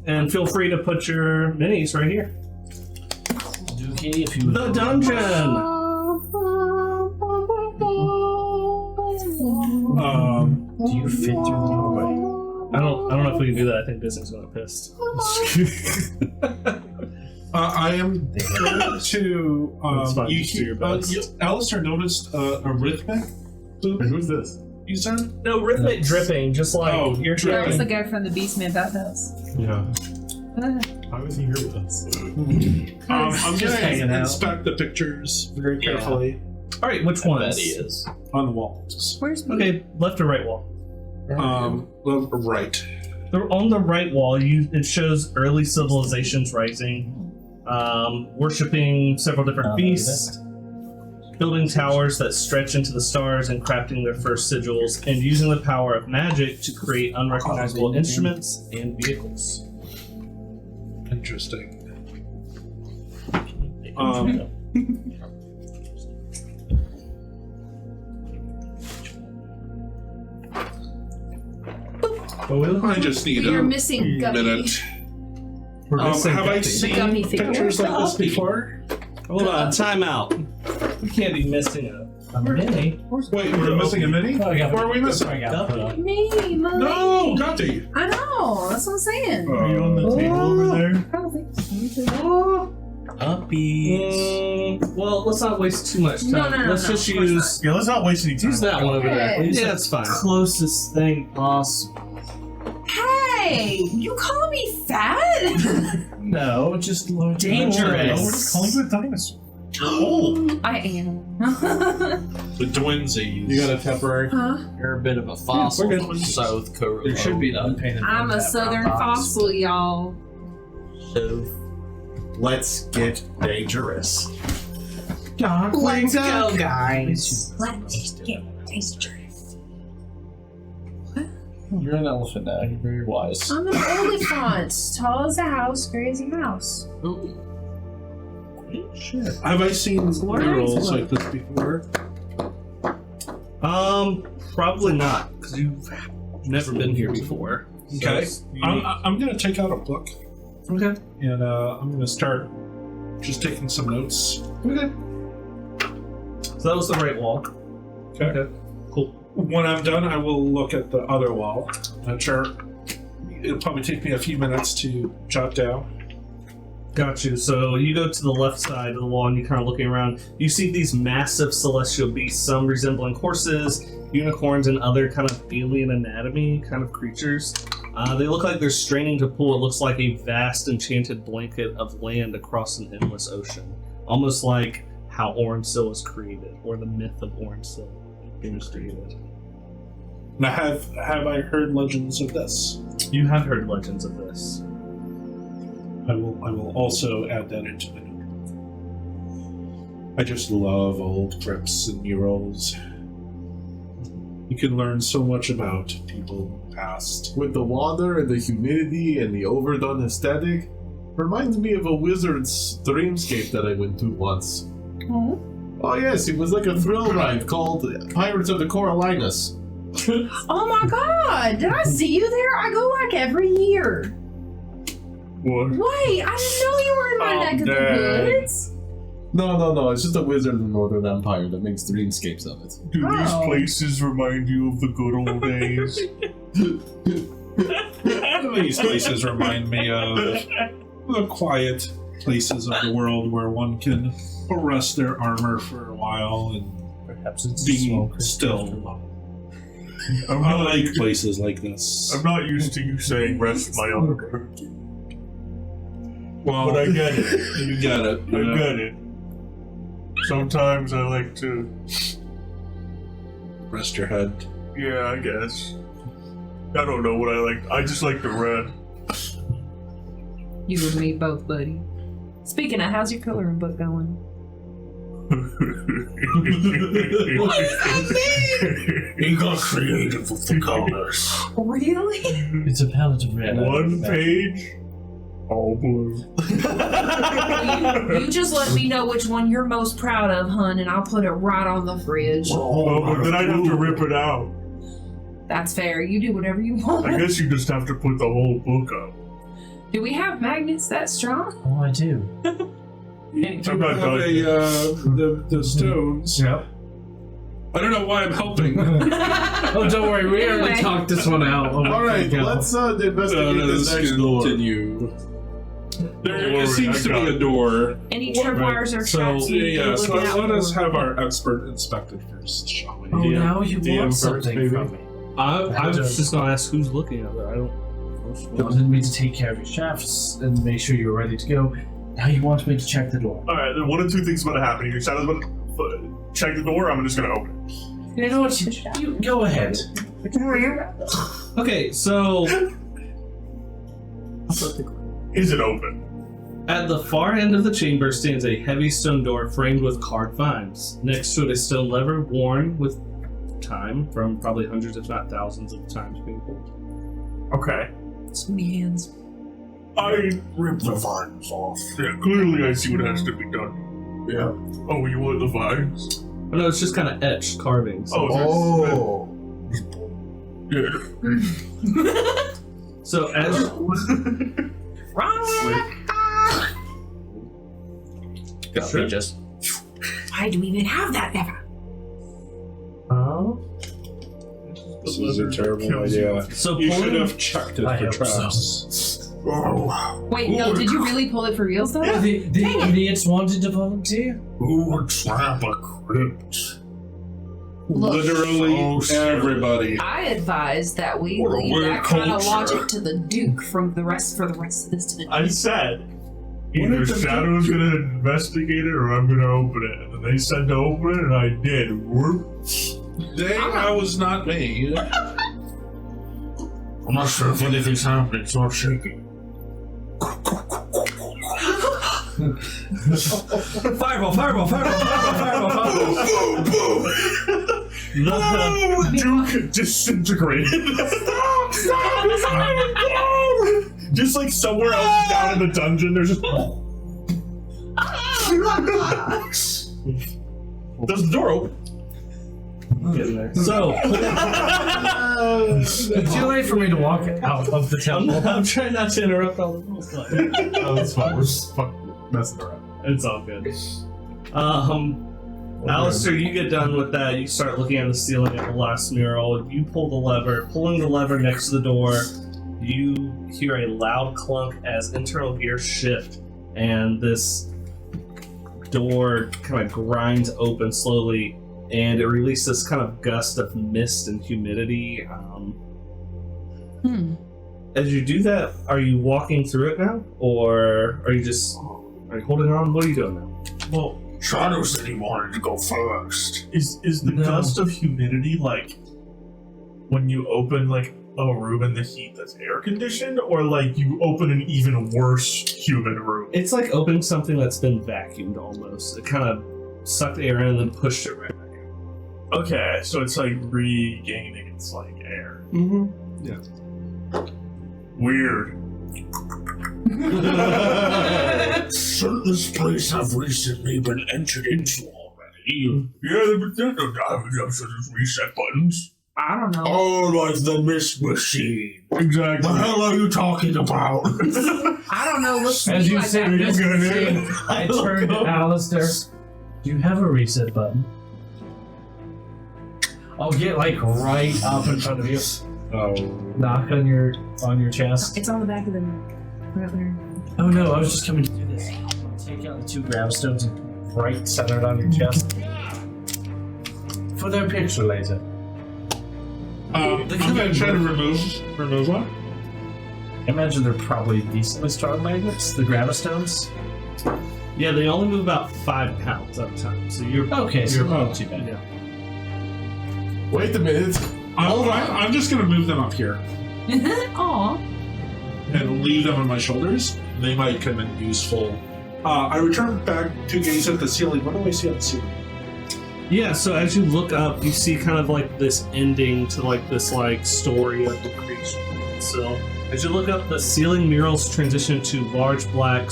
And feel free to put your minis right here. Dookie, if you The dungeon! do you fit through the doorway? I don't know if we can do that. I think Bising's gonna be pissed. I am going to. It's fine, just do your best. Alister noticed a rhythmic. Who's this? You said? No, rhythmic dripping, just like you're That was the dripping. guy from the Beastman Bathhouse. Yeah. Why was he here with us? I'm Just going hanging to out. inspect the pictures very carefully Alright, which I bet ones? he is. on the walls. Where's me? Okay, left or right wall? Right. They're on the right wall, it shows early civilizations rising, worshipping several different beasts, building towers that stretch into the stars and crafting their first sigils, and using the power of magic to create unrecognizable instruments and vehicles. Interesting. I just need You're a missing Guppy. minute. missing Have I Guppy. seen Guppy figure. pictures like this before? Hold on, time out. We can't be missing A mini? Wait, we're missing a mini? Oh, yeah. Or are we missing? I got put up. Me, Mummy. No, Gutty. I know. That's what I'm saying. Are you on the table over there? I don't think so. Uppies. Well, let's not waste too much time. No, let's just of course use Yeah, let's not waste any time. that one over there. Okay. Yeah, that's fine. Closest thing possible. Hey, you call me fat? No, just Dangerous. Calling you a dinosaur. I am. The twinsies. You got a temporary? Huh? You're a bit of a fossil we're good. from South Korea. There should be an unpainted. I'm a southern fossil, y'all. So, Let's get dangerous. Let's go, guys. Let's get dangerous. You're an elephant now. You're very wise. I'm an elephant. Tall as a house, gray as a mouse. Shit. Have I seen What? murals like this before? Probably not, because you've never been here before. Okay. So I'm going to take out a book okay. and I'm going to start just taking some notes. Okay. So that was the right wall. Okay. Cool. When I'm done, I will look at the other wall. Not sure. It'll probably take me a few minutes to jot down. Got you. So you go to the left side of the wall and you're kind of looking around. You see these massive celestial beasts, some resembling horses, unicorns, and other kind of alien anatomy kind of creatures. They look like they're straining to pull. It looks like a vast enchanted blanket of land across an endless ocean. Almost like how Orensil was created, or the myth of Orensil was created. Now, have I heard legends of this? You have heard legends of this. I will also add that into the note. I just love old crypts and murals. You can learn so much about people past. With the water and the humidity and the overdone aesthetic, reminds me of a wizard's dreamscape that I went to once. Oh yes, it was like a thrill ride called Pirates of the Coriolanus. Oh my god! Did I see you there? I go like every year. What? Wait, I didn't know you were in my neck of the woods. No, it's just a wizard in the Northern Empire that makes dreamscapes of it. Do these Oh. places remind you of the good old days? These places remind me of the quiet places of the world where one can rest their armor for a while and Perhaps it's be still. I like places like this. I'm not used to you saying rest my armor. Well, But I get it. you get it. I get it. Sometimes I like to, Rest your head. yeah, I guess. I don't know what I like. I just like to run. You and me both, buddy. Speaking of, how's your coloring book going? He got creative with the colors. Really? It's a palette of red. One page, all blue. You just let me know which one you're most proud of, hun, and I'll put it right on the fridge. Oh, but then I'd have to rip it out. That's fair. You do whatever you want. I guess you just have to put the whole book up. Do we have magnets that strong? Oh, I do. I'm not Have done. the stones. Yep. I don't know why I'm helping. Oh, don't worry. We already Anyway. talked this one out. Alright, let's investigate this next door. continue. There Don't worry, seems I to got be a it. door. Any tripwires or So, traps you need to Yes, look out let us for? have our expert inspected first, shall we? Oh, now you DM want first, something baby. from me. I was just gonna ask who's looking at it. I don't. You wanted me to take care of your shafts and make sure you're ready to go. Now you want me to check the door. Alright, then one of two things is going to happen. Either Shadow's going to check the door, or I'm just going to open it. You know what? You go ahead. Okay, so Is it open? at the far end of the chamber stands a heavy stone door framed with carved vines. Next to it, a stone lever worn with time from probably hundreds, if not thousands, of times being pulled. Okay. So many hands. I Rip the vines off. Yeah, clearly I see what has to be done. Yeah. Oh, you want the vines? Oh, no, it's just kind of etched carvings. Oh. Yeah. So as Sure. Just Why do we even have that ever? Oh? This is a terrible Kills idea. so You should pulling, have checked it I for hope traps. Oh, Wait, no, did you really pull it for reals though? The idiots wanted to volunteer? who would trap a crypt? Look, Literally Oh, shit. everybody. I advise that we What a leave weird that kind of culture. logic to the Duke for the rest of this to the I said What either if the Shadow's Duke- going to investigate it, or I'm going to open it. And then they said to open it, and I did. Whoop. Dang, that was not me. I'm not sure if anything's happening. It's all shaking. fireball, fireball, fireball, fireball, fireball, fireball. Duke disintegrated. Just like somewhere else down in the dungeon, there's just. Does the door open? So, It's too late for me to walk out of the temple. I'm trying not to interrupt all the rules. Oh, that's fine. We're just fucking messing around. It's all good. Alister, you get done with that. You start looking at the ceiling at the last mural. You pull the lever. Pulling the lever next to the door, you hear a loud clunk as internal gears shift, and this door kind of grinds open slowly, and it releases this kind of gust of mist and humidity. As you do that, are you walking through it now, or are you holding on? What are you doing now? Well, Shadow said he wanted to go first. is the gust of humidity like when you open like a room in the heat that's air conditioned, or like you open an even worse humid room? It's like opening something that's been vacuumed almost. It kind of sucked air in and then pushed it right back out. Okay, so it's like regaining its like air. Mm-hmm. Weird. Shouldn't this place have recently been entered into already? Yeah, but there's no damage up to these reset buttons. I don't know. Oh, like the mist machine. Exactly. The hell are you talking about? I don't know. Looks to As me you like say, that. this machine, I turn to Alister. Do you have a reset button? I'll get like right up in front of you. Oh. Knock on your chest. It's on the back of the right there. Oh no, I was just coming to do this. I'll take out the 2 gravestones and right centered on your chest. For their picture later. I'm gonna try to remove one. I imagine they're probably decently strong magnets, the gravestones. Yeah, they only move about 5 pounds at a time, so you're Okay, so you're not too bad. Yeah. Wait a minute. I'm just gonna move them up here Aw. and leave them on my shoulders. They might come in useful. I return back to gaze at the ceiling. What do I see on the ceiling? Yeah, so as you look up, you see kind of like this ending to like this like story of the creation. So as you look up, the ceiling murals transition to a large black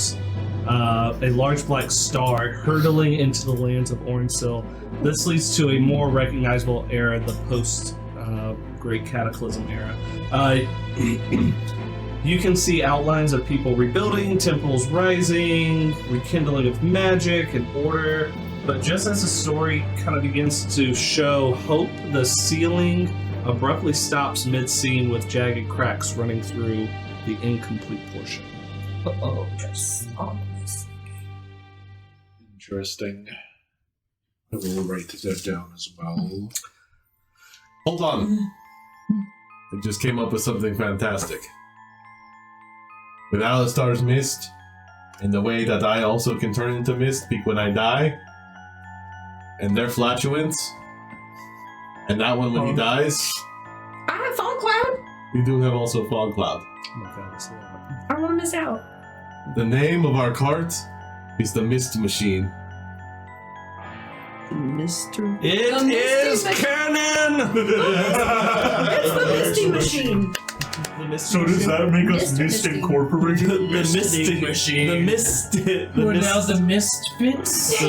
star hurtling into the lands of Orensil. This leads to a more recognizable era, the post Great Cataclysm era. You can see outlines of people rebuilding, temples rising, rekindling of magic and order. But just as the story kind of begins to show hope, the ceiling abruptly stops mid-scene with jagged cracks running through the incomplete portion. Interesting. I will write that down as well. Hold on. I just came up with something fantastic. With Alister's mist, and the way that I also can turn into mist when I die, and their flatulence, and that one when he dies, I have Fog Cloud. we do have also Fog Cloud. Oh my god, I see that. I don't want to miss out. The name of our cart is the Mist Machine. Mr. It The Misty is Machine. canon! It's the Misty Machine. So does that make us Mr. Mist Misty. Incorporated? The Mystic Machine. The Mystic. We're now the Misfits.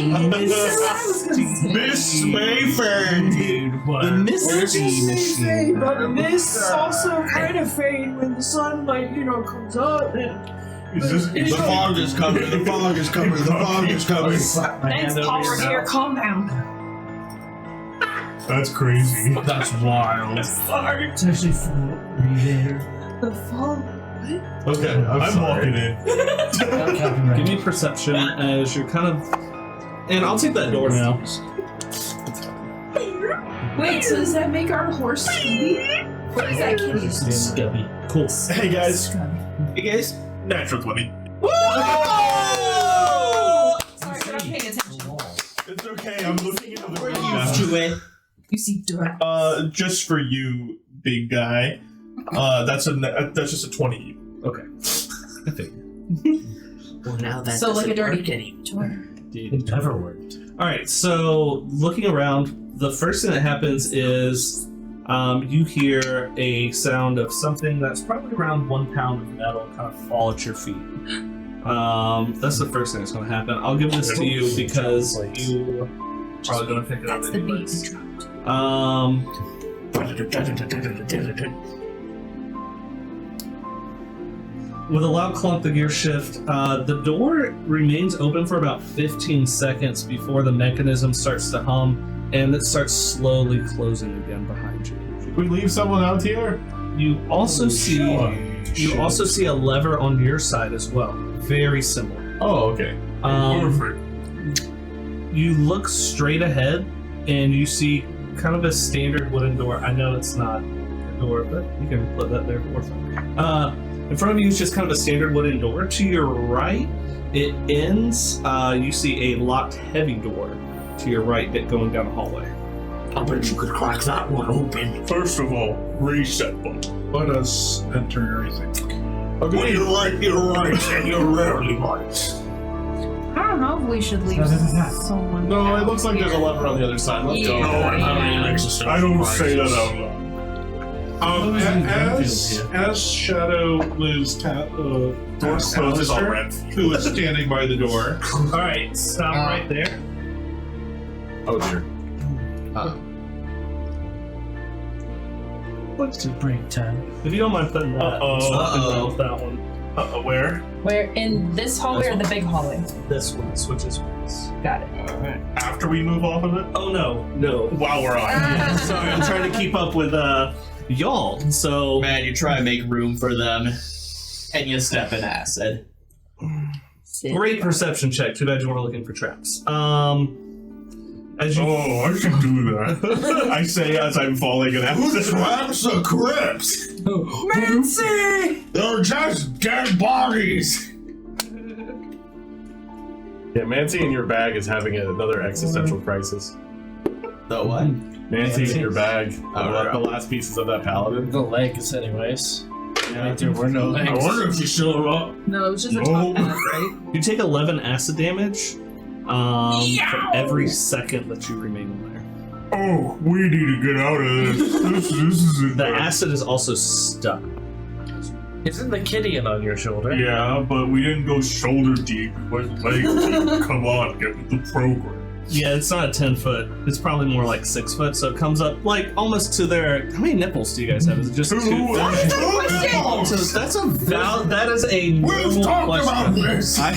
Miss Mayfair! Dude, what? The Misty Machine. But the mists also kind of fade when the sunlight, comes up. Is this The fog is coming, the fog is coming, the fog is coming. Slap my Thanks, hand over your Power. Here, mouth. calm down. That's crazy. That's wild. Sorry. It's actually full there. The fog. Okay, I'm walking in. Give me perception as you're kind of. And I'll take that door now. Wait, so does that make our horse speedy? What is that, kitty? Scubby. Cool. Hey guys. Hey guys. Natural 20. Sorry, we're not paying attention. It's okay, I'm looking into the room Used to it. You see dirt. just for you, big guy. That's just a 20. Okay. I think. Well, now that So like a doesn't dirty work kitty. It never worked. Alright, so looking around, the first thing that happens is you hear a sound of something that's probably around 1 pound of metal kind of fall at your feet. That's the first thing that's going to happen. I'll give this to you because you probably going to pick it up That's the beat anyways. you dropped. With a loud clunk, the gear shift. The door remains open for about 15 seconds before the mechanism starts to hum, and it starts slowly closing again behind you. Should we leave someone out here? You also see a lever on your side as well, very similar. Oh, okay. Perfect. You look straight ahead, and you see kind of a standard wooden door. I know it's not a door, but you can put that there for fun. In front of you is just kind of a standard wooden door. To your right, it ends. You see a locked heavy door to your right going down a hallway. I bet you could crack that one open. First of all, reset button. Let us enter everything. When you're right, and you're rarely right. I don't know if we should leave someone. No, it out looks like there's a here. lever on the other side. Let's go. Yeah. No, I'm having an existential I don't crisis. say that out loud. As Shadow moves towards Closes on Tabzster, red. who is standing by the door. All right, stop right there. Oh dear. What's the break time? If you don't mind putting that, Uh-oh. that one. Where? Where in this hallway or the big hallway? This one switches ways. Got it. After we move off of it? Oh no. While we're on. Sorry, I'm trying to keep up with y'all. So Man, you try to make room for them, and you step in acid. great perception check. Too bad you weren't looking for traps. As you Oh, I should do that. I say as I'm falling in Who acid. traps the crypts? Nancy! They're just dead bodies. Yeah, Mancy in your bag is having another existential crisis. The what? Nancy in your bag. right. The last pieces of that paladin. The legs, anyways. Yeah, there were no legs. I wonder if she's still up. No, it was just a No. top half, right? you take 11 acid damage for every second that you remain in there. Oh, we need to get out of this. This isn't The good. acid is also stuck. Isn't the Gideon on your shoulder? Yeah, but we didn't go shoulder deep. But leg deep. Come on, get with the program. Yeah, it's not a 10 foot. It's probably more like 6 foot. So it comes up like almost to their. How many nipples do you guys have? Is it just two? So that's a that is a We've normal talked question. about this. I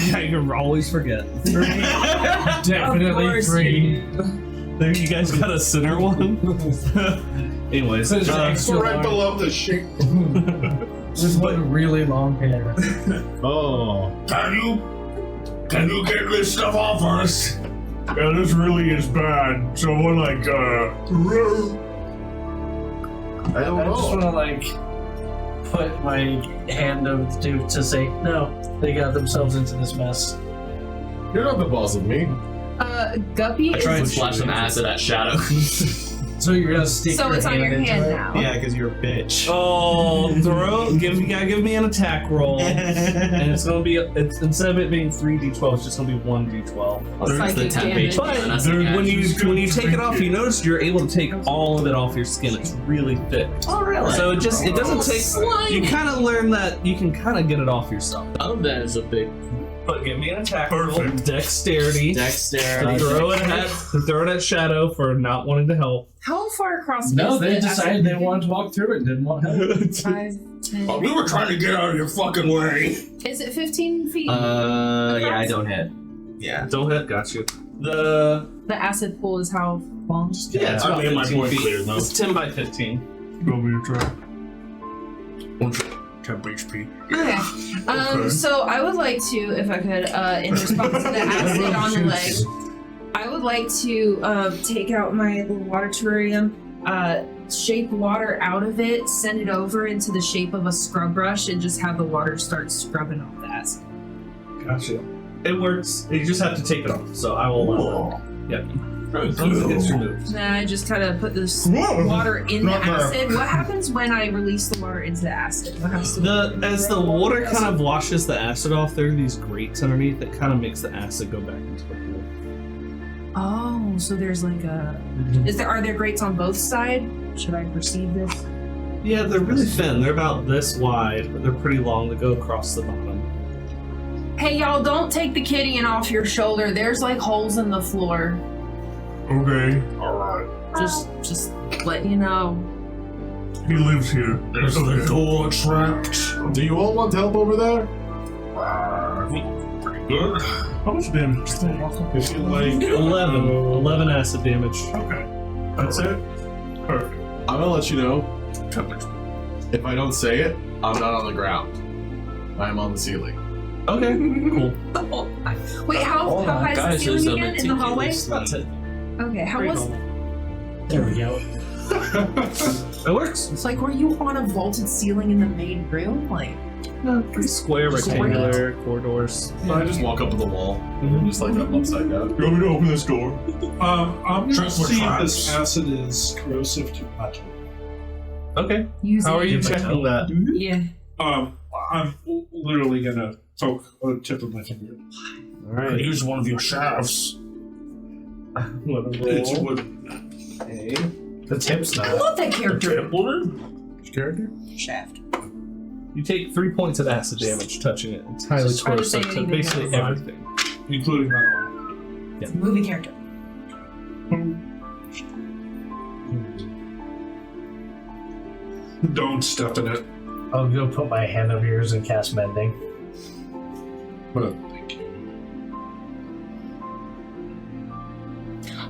always forget. Definitely three. There, you guys got a center one. Anyways, There's extra Right long. below the shape. There's one really long hair. Oh. Can you get this stuff off us? Yeah, this really is bad. Someone like, I don't I just know. want to like put my hand up to say no. They got themselves into this mess. You're not the boss of me. Guppy I try and is. splash some acid at Shadow. So you're gonna stick So your it's on your into hand it? now. Yeah, because you're a bitch. oh, you gotta give me an attack roll, and it's gonna be instead of it being 3d12, it's just gonna be 1d12. There's the Psychic temp damage. HP. and that's the When acid. you take it off, you notice you're able to take all of it off your skin. It's really thick. Oh, really? So it doesn't take. Slime. You kind of learn that you can kind of get it off yourself. Auden is a big But give me an attack roll. Perfect. Dexterity. dexterity. Throw it at Shadow for not wanting to help. How far across? No, is they the decided they acid? wanted to walk through it and didn't want help. 5, 10. Oh, we were trying to get out of your fucking way. Is it 15 feet? Yeah, I don't hit. Yeah. Don't hit. Got you. The The acid pool is how long? it's I about made my 15 point feet. clear, though. It's 10 by 15. go me to try. 10 HP. Okay. So I would like to, if I could, in response to the acid on the leg, I would like to take out my little water terrarium, shape water out of it, send it over into the shape of a scrub brush, and just have the water start scrubbing off the acid. Gotcha. It works. You just have to take it off. So I will allow that. Yep. As long as it gets removed. Then I just kind of put this water in the acid. What happens when I release the water into the acid? What happens to As the water kind of washes the acid off, there are these grates underneath that kind of makes the acid go back into the pool. Oh, so there's like a. Are there grates on both sides? Should I perceive this? Yeah, they're really thin. They're about this wide, but they're pretty long to go across the bottom. Hey, y'all, don't take the kitty in off your shoulder. There's like holes in the floor. Okay. Alright. Just let you know. He lives here. Is the door trapped? Do you all want help over there? Pretty good. How much damage is that? If you like 11 acid damage. Okay. That's it? Perfect. I'm gonna let you know. If I don't say it, I'm not on the ground. I'm on the ceiling. Okay, cool. Wait, how high is the ceiling again in the hallway? That's it. Okay, how was? There we go. It works. It's like, were you on a vaulted ceiling in the main room? Like, No, pretty square, rectangular corridors. So I just walk up to the wall and just like I'm upside down. You want me to open this door? I'm gonna Check for see if traps. this acid is corrosive to metal. Okay. use How it. are you checking that? Yeah. I'm literally gonna poke a tip of my finger. All I could right. use one of your shafts. It's wooden. Okay. The tip's I not. love that character. Which character? Shaft. You take 3 points of acid damage touching it. It's highly Just try to say corrosive to anything basically else. everything. Including metal. It's a movie character. Don't step in it. I'll go put my hand over yours and cast mending. But thank you.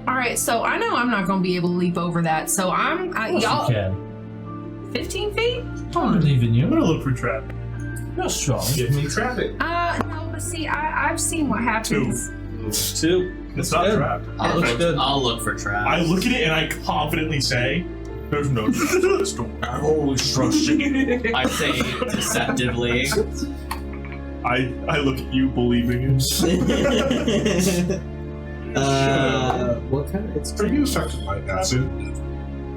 All right, so I know I'm not going to be able to leap over that. So I'm Yes, y'all. you can. 15 feet? I believe in I'm you. gonna look for trap. You're strong. Give me traffic. No, but see, I've seen what happens. 2. It's not good. trapped. I'll look for traps. I look at it and I confidently say, "There's no trap in this door." I've always trusted you. I say deceptively. I look at you believing it. What kind of? It's Are you affected by acid?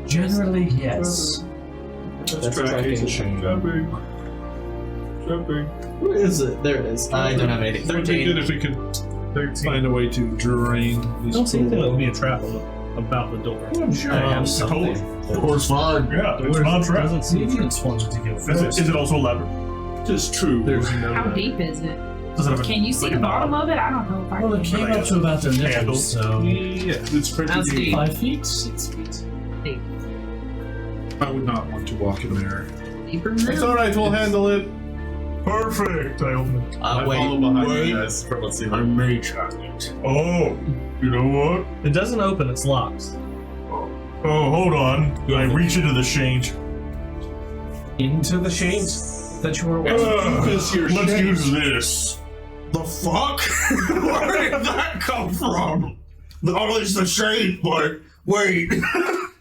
Generally, yes. That's tracking. Jumping. Where is it? There it is. I don't have anything. It would be good 13. if we could find a way to drain I these. don't see anything that would be a trap about the door. I'm sure I have something. Door's fine. Yeah, it's not trapped. Doesn't seem You just wanted to go Is first. it also lever? Just true. There's no. How deep is it? Does it have a, Can you see like the a bottom knob? of it? I don't know if I Well, it can. came up to about their Handle. nipples, so Yeah, it's pretty That's deep. deep. 5 feet. 6 feet. Deep. I would not want to walk in there. Deeper than It's that? alright, we'll handle it. Perfect. I open it. I Wait. follow behind wait. you guys from what's I ceiling. may try it. Oh, you know what? It doesn't open. It's locked. Oh, hold on. I reach into the shank. Into the shades that you were wearing. Because you're Let's shaped. use this. The fuck? Where did that come from? Oh, it's the shape, but wait.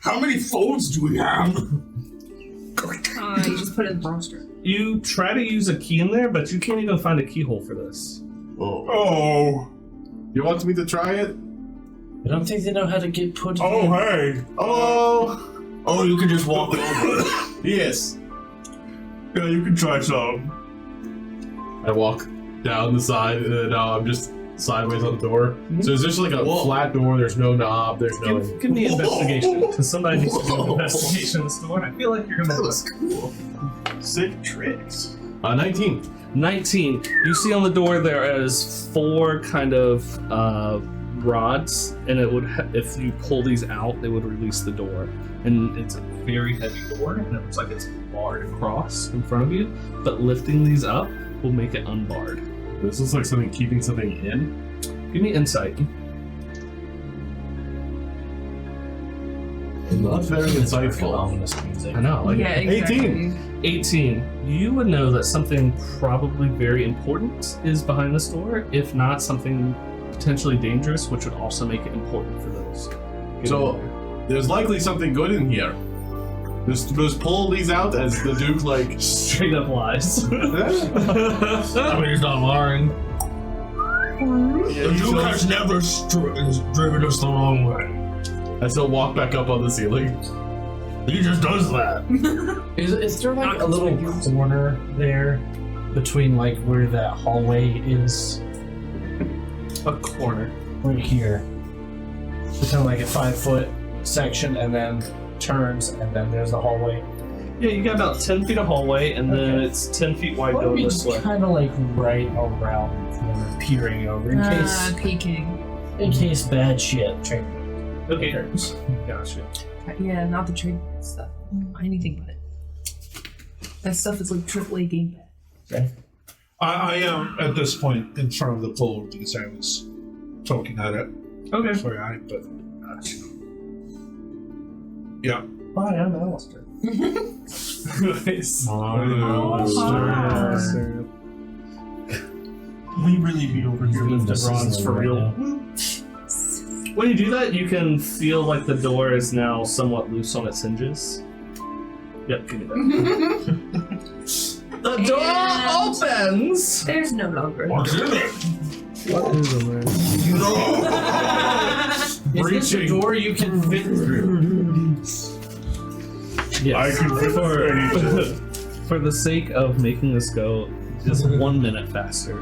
How many folds do we have? You just put it in the roster. You try to use a key in there, but you can't even find a keyhole for this. Oh. You want me to try it? I don't think they know how to get put in. Oh, hey. Oh! Oh, you can just walk over. Yes. Yeah, you can try some. I walk down the side, and then I'm just sideways on the door. So it's just like a flat door, there's no knob, there's no... Give me investigation, because somebody needs to do an investigation in this door. I feel like you're gonna. cool. Sick tricks. 19. 19. You see on the door there is 4 kind of rods, and it would if you pull these out, they would release the door. And it's a very heavy door, and it looks like it's barred across in front of you. But lifting these up will make it unbarred. This looks like something keeping something in. Give me insight. Not very insightful. Ominous music. I know. Like Yeah, exactly. 18. You would know that something probably very important is behind this door, if not something potentially dangerous, which would also make it important for those. So, there's likely something good in here. Just pull these out as the Duke, like... Straight up lies. I mean, he's not lying. The Duke has never driven us the wrong way. I still walk back up on the ceiling. He just does that. Is there like a little corner there between like where that hallway is? A corner. Right here. So kind of like a 5-foot section and then turns, and then there's the hallway. Yeah, you got about 10 feet of hallway, and then Okay. it's 10 feet wide Why going don't we this way. kind of like right around the corner, peering over in case bad shit. Okay. Occurs. Gotcha. Yeah, not the trade stuff. Anything but it. That stuff is like AAA game bad. I am at this point in front of the pool because I was poking at it. Okay. Sorry, yeah. Hi, I'm Alister. Nice. We really be over here lifting rods for real. When you do that, you can feel like the door is now somewhat loose on its hinges. Yep, give me that. The door And- opens! There's no longer. What's in it? What is in there? Is this a door you can fit through? Yes. I can fit for the sake of making this go just 1 minute faster.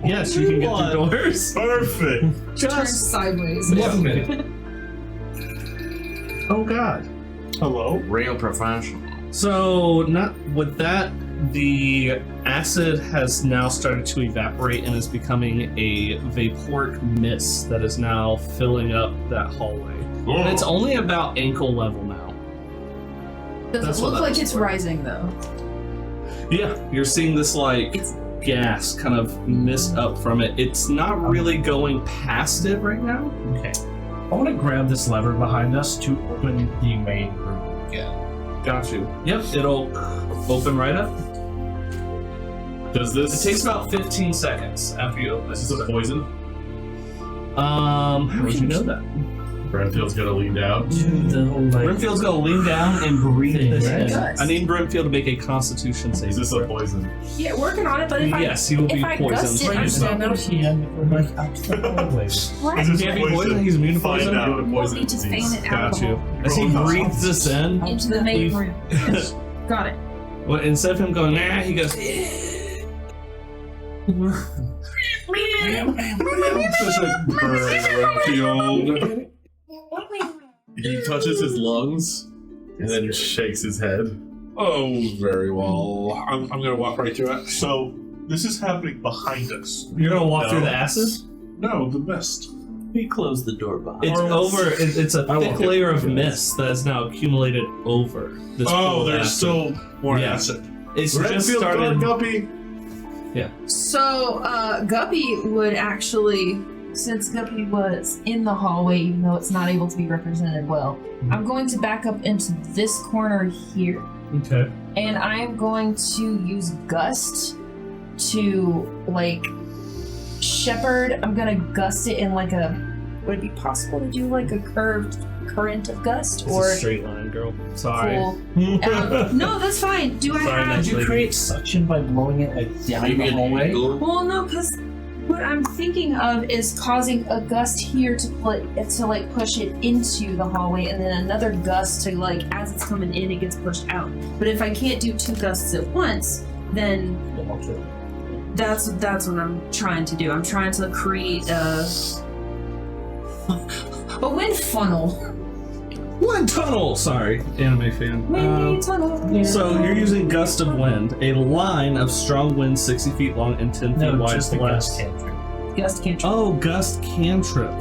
Yes, you can get through doors. Perfect. Turn Just sideways. 1 minute. Oh god. Hello. Real professional. So, not with that, the acid has now started to evaporate and is becoming a vaporic mist that is now filling up that hallway. And it's only about ankle level now. Does That's it what look that like looks it's like. rising though? Yeah, you're seeing this like gas kind of mist up from it. It's not really going past it right now. Okay. I want to grab this lever behind us to open the main room again. Got you. Yep, it'll open right up. Does It this? takes about 15 seconds after you open. Is this a poison? How did you know that? Bradfield's gonna lean down. Brimfield's gonna lean down and breathe this in. Gust. I need Brimfield to make a Constitution save. Is this a poison? Yeah, working on it, but if Yes, he will be if I gust poisoned. it, Try I'm to stand out here and we're like out to the hallway. What? Is He this can't be poisoned. He's immune to Find poison. out. Go to Want poison me to fan disease. it out Got of the you. hole As he Roll breathes this in, into the main Leave. room. Got it. well, instead of him going, nah, he goes, Just like Brimfield. He touches his lungs and then shakes his head. Oh, very well. I'm gonna walk right to it. So this is happening behind us. you're gonna walk No. through the acid? No, the mist. We closed the door behind It's us. over. It's a I thick won't layer get of through mist that has now accumulated over this pool Oh, of there's acid. still more Yeah. acid. It's just Bradfield, started. Guppy. So, Guppy would actually, since Guppy was in the hallway, even though it's not able to be represented well, I'm going to back up into this corner here, Okay. and I'm going to use Gust to, like, shepherd. I'm gonna gust it in like a. Would it be possible to do like a curved current of gust It's or a straight line, girl. Sorry. cool? No, that's fine. Do I Sorry, have? Did you Lady. create suction by blowing it like down Maybe the an hallway? angle. Well, no, because what I'm thinking of is causing a gust here to like push it into the hallway, and then another gust to like as it's coming in, it gets pushed out. But if I can't do two gusts at once, then that's what I'm trying to do. I'm trying to create a wind funnel. Wind tunnel. Sorry, anime fan. Windy tunnel. So you're using gust of wind, a line of strong wind 60 feet long and 10 feet No, wide. just the blast. gust cantrip. Gust can't. Oh, gust cantrip.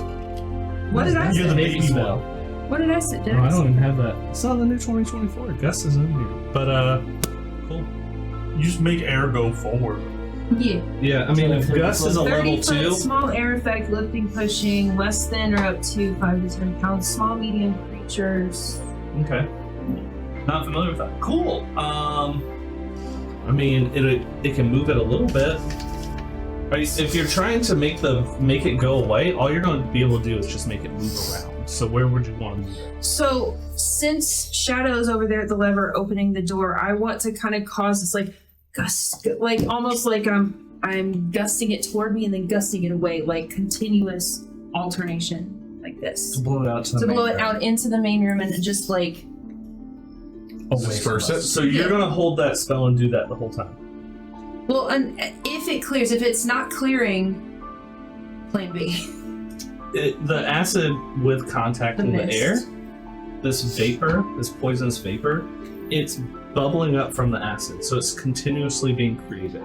What did I You're the say? baby spell. one. What did I say? Did Oh, I I say? don't even have that. It's not the new 2024. Gust is in here. But cool. You just make air go forward. Yeah. Yeah, I mean, if gust is a 30 level foot 2, small air effect, lifting, pushing, less than or up to 5 to 10 pounds. Small, medium creatures. okay. Not familiar with that. Cool. I mean, it can move it a little bit. Right, if you're trying to make it go away, all you're going to be able to do is just make it move around. So where would you want to move it? So, since Shadow's over there at the lever opening the door, I want to kind of cause this like gust, like almost like I'm gusting it toward me and then gusting it away, like continuous alternation, like this. To blow it out to the To main blow it room. out into the main room and just like Away Disperse from it. us. So you're going to hold that spell and do that the whole time. well, and if it clears, if it's not clearing, plan B. The acid with contact The in the mist. air this vapor, this poisonous vapor, it's bubbling up from the acid, so it's continuously being created.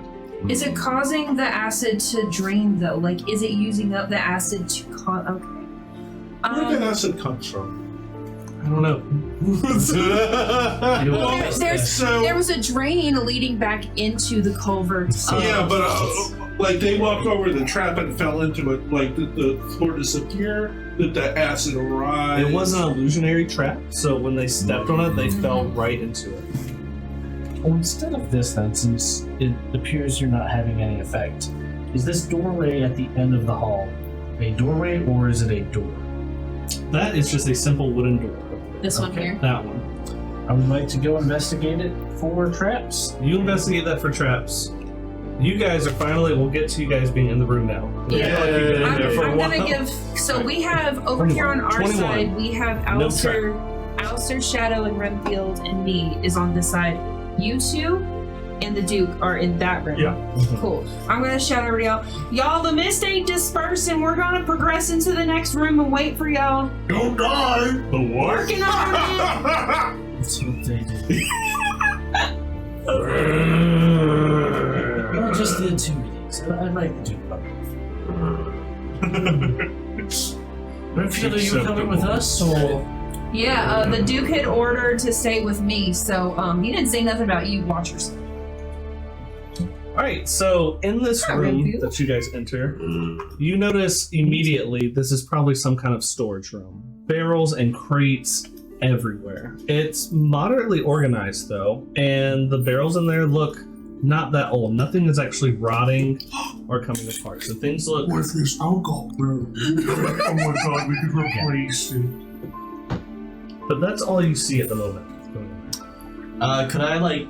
Is it causing the acid to drain though? Like, is it using up the acid to okay. Where did acid come from? I don't know. There was a drain leading back into the culvert. Yeah, but like they walked over the trap and fell into it. Like the floor disappeared. Did the acid arise? It was an illusionary trap, so when they stepped on it, they fell right into it. Well, instead of this, then, since it appears you're not having any effect, is this doorway at the end of the hall a doorway or is it a door? That is just a simple wooden door. This one here. That one. I would like to go investigate it for traps. You investigate that for traps. You guys are finally, we'll get to you guys being in the room now. Yeah. You've been in there for a I'm while. gonna give. So we have over here on our 21. side, we have Alister, Shadow, and Renfield, and me is on this side. You two and the Duke are in that room. Yeah. Cool. I'm gonna shout over to y'all. Y'all, the mist ain't dispersing. We're gonna progress into the next room and wait for y'all. Don't die! The what? Working on it. That's what they do. Well, just the two meetings. I like the Duke. Renfield, are you coming with us or? Yeah, the Duke had ordered to stay with me, so he didn't say nothing about you. Watch yourself. Alright, so in this Hi, room Renfield. that you guys enter, you notice immediately this is probably some kind of storage room. Barrels and crates everywhere. It's moderately organized though, and the barrels in there look not that old. Nothing is actually rotting or coming apart. So things look... With this alcohol, bro. Oh my god, we could replace it. But that's all you see at the moment. Could I like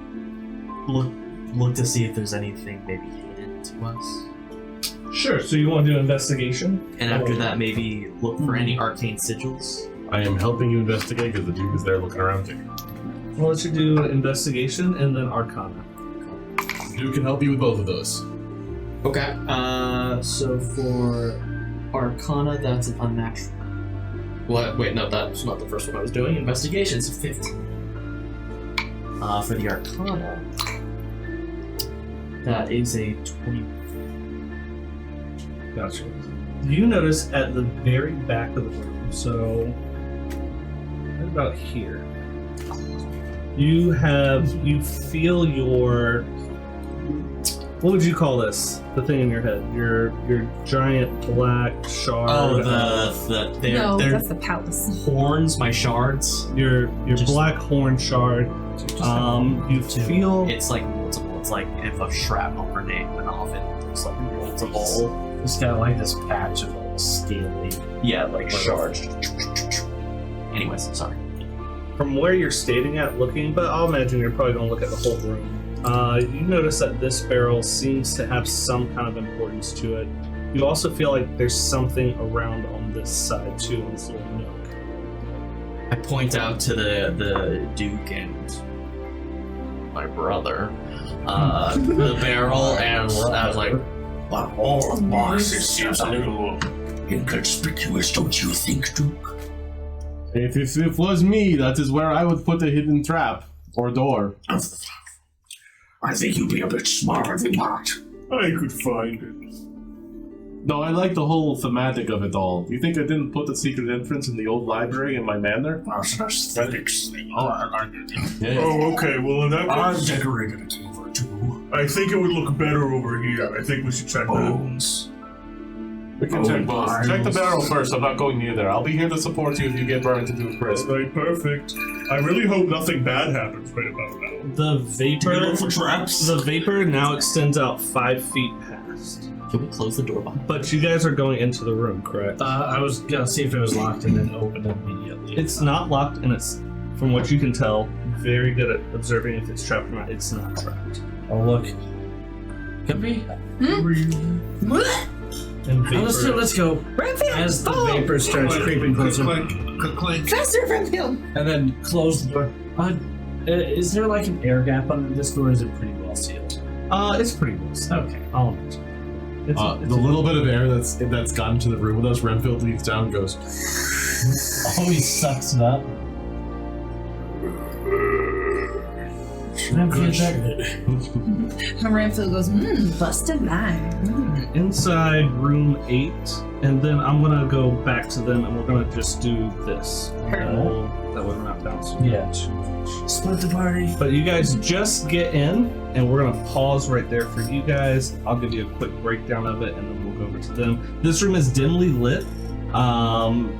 look to see if there's anything maybe hidden to us? Sure, so you want to do investigation? And after that, maybe look for any arcane sigils? I am helping you investigate because the Duke is there looking around too. I'll let you do investigation and then arcana. The Duke can help you with both of those. Okay. So for arcana, that's an unnatural. What? Wait, no, that's not the first one I was doing. Investigation's 15. For the arcana, that is a 20. Gotcha. You notice at the very back of the room, so right about here, you feel your, what would you call this? The thing in your head, your giant black shard. Oh, No, that's the palace. horns, my shards. Your Just- black horn shard. You feel It's like multiple. It's like if a shrapnel grenade went off, it's like multiple. It's got like this patch of like scaly. Yeah, like shards. Anyways, sorry. from where you're standing at looking, but I'll imagine you're probably going to look at the whole room. You notice that this barrel seems to have some kind of importance to it. You also feel like there's something around on this side too, in this little nook. I point out to the Duke and my brother the barrel, and I was like, But all of Mars seems a little inconspicuous, don't you think, Duke? If it was me, that is where I would put a hidden trap or door. I think you'd be a bit smarter than that. I could find it. No, I like the whole thematic of it all. You think I didn't put the secret entrance in the old library in my manor? That's an aesthetics thing. Oh, I like it. Yeah. Oh, okay. Well, in that I've case, decorated a cave or two. I think it would look better over here. I think we should check that. Bones. We can check both. Check the barrel first. I'm not going near there. I'll be here to support you if you get burned into a crisp. Right, perfect. I really hope nothing bad happens right about now. The Do you vapor, look for traps? the vapor now extends out 5 feet past. can we close the door behind? But you guys are going into the room, correct? I was gonna see if it was locked and then open it immediately. It's not locked, and it's, from what you can tell, very good at observing if it's trapped or not. It's not trapped. Oh look. Could be. And Let's go. Renfield, As the follow! vapor starts creeping closer, Clink. Faster, Renfield! and then close the door. Is there like an air gap under this door? Or is it pretty well sealed? it's pretty loose. Okay. I'll imagine. It's, The little bit of air that's gotten to the room with us, Renfield leaves down and goes, Oh, he sucks it up. Ramfield goes, busted line. Inside room 8, and then I'm gonna go back to them, and we're gonna just do this. That way we're not bouncing. Yeah. Split the party. But you guys just get in, and we're gonna pause right there for you guys. I'll give you a quick breakdown of it, and then we'll go over to them. This room is dimly lit.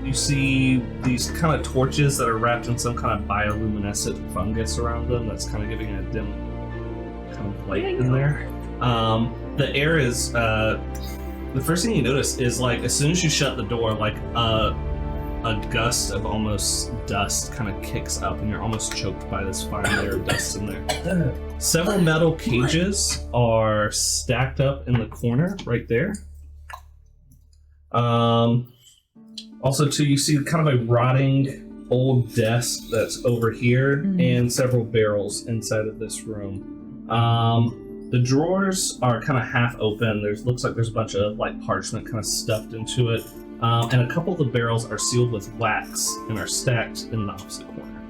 You see these kind of torches that are wrapped in some kind of bioluminescent fungus around them. That's kind of giving it a dim kind of light in there. The air is the first thing you notice is like as soon as you shut the door, like a gust of almost dust kind of kicks up, and you're almost choked by this fine layer of dust in there. Several metal cages are stacked up in the corner right there. Also, too, you see kind of a rotting old desk that's over here, and several barrels inside of this room. The drawers are kind of half open. Looks like there's a bunch of like parchment kind of stuffed into it, and a couple of the barrels are sealed with wax and are stacked in the opposite corner.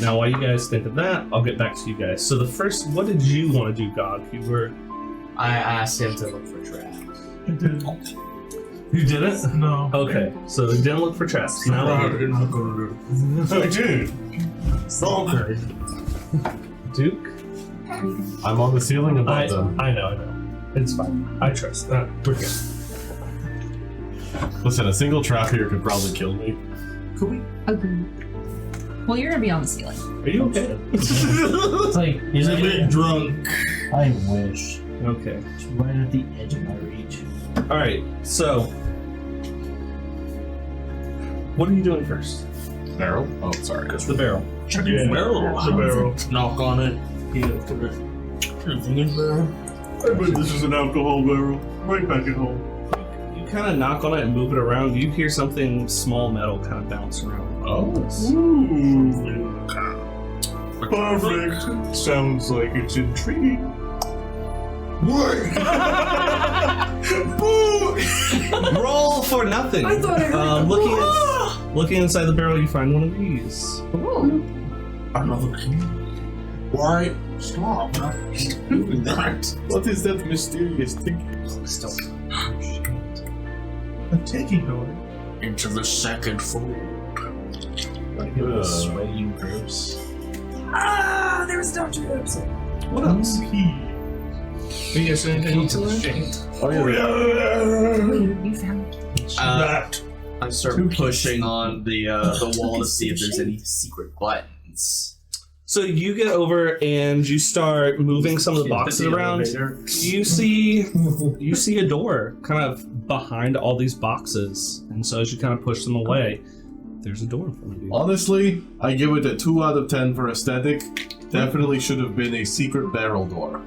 Now, while you guys think of that, I'll get back to you guys. So the first, what did you want to do, Gog? I asked him to look for traps. You didn't? No. Okay, so they didn't look for traps. Now I did. Okay. Duke? I'm on the ceiling above them. I know. It's fine. I trust that. We're good. Listen, a single trap here could probably kill me. Could we? Agreed. Well, you're gonna be on the ceiling. Are you okay? It's like, He's a bit drunk. I wish. Okay. It's right at the edge of my reach. Alright, so. What are you doing first? Barrel? Oh, sorry. It's the barrel. Check the barrel. Knock on it. I bet this is an alcohol barrel. Right back at home. You kind of knock on it and move it around. You hear something small metal kind of bounce around. Oh. Ooh. Perfect. Sounds like it's intriguing. Roll for nothing. I thought I heard looking inside the barrel, you find one of these. Another key. Why? Stop. Doing that. What is that mysterious thing? A taking door. Into the second fold. Sweaty gross. Ah, there was no traps. What else? Are you guys doing anything else in there? Oh, yeah. You found I start pushing on the wall to see if there's any secret buttons. So you get over and you start moving some of the boxes around. You see a door kind of behind all these boxes, and so as you kind of push them away, there's a door in front of you. Honestly, I give it a 2 out of 10 for aesthetic. Definitely should have been a secret barrel door.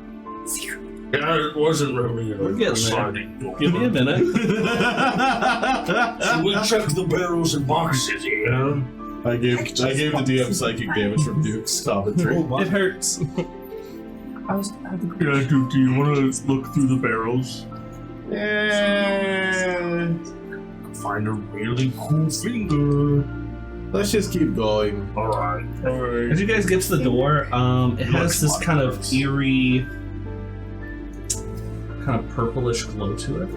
Yeah, it wasn't really We're getting there. sliding door. Give me a minute. So we checked the barrels and boxes, yeah? I gave the DM psychic damage from Duke's commentary. It hurts. Yeah, Duke, do you want to look through the barrels? Yeah. Find a really cool finger. Let's just keep going. Alright. As you guys get to the door, it has this kind of eerie, kind of purplish glow to it.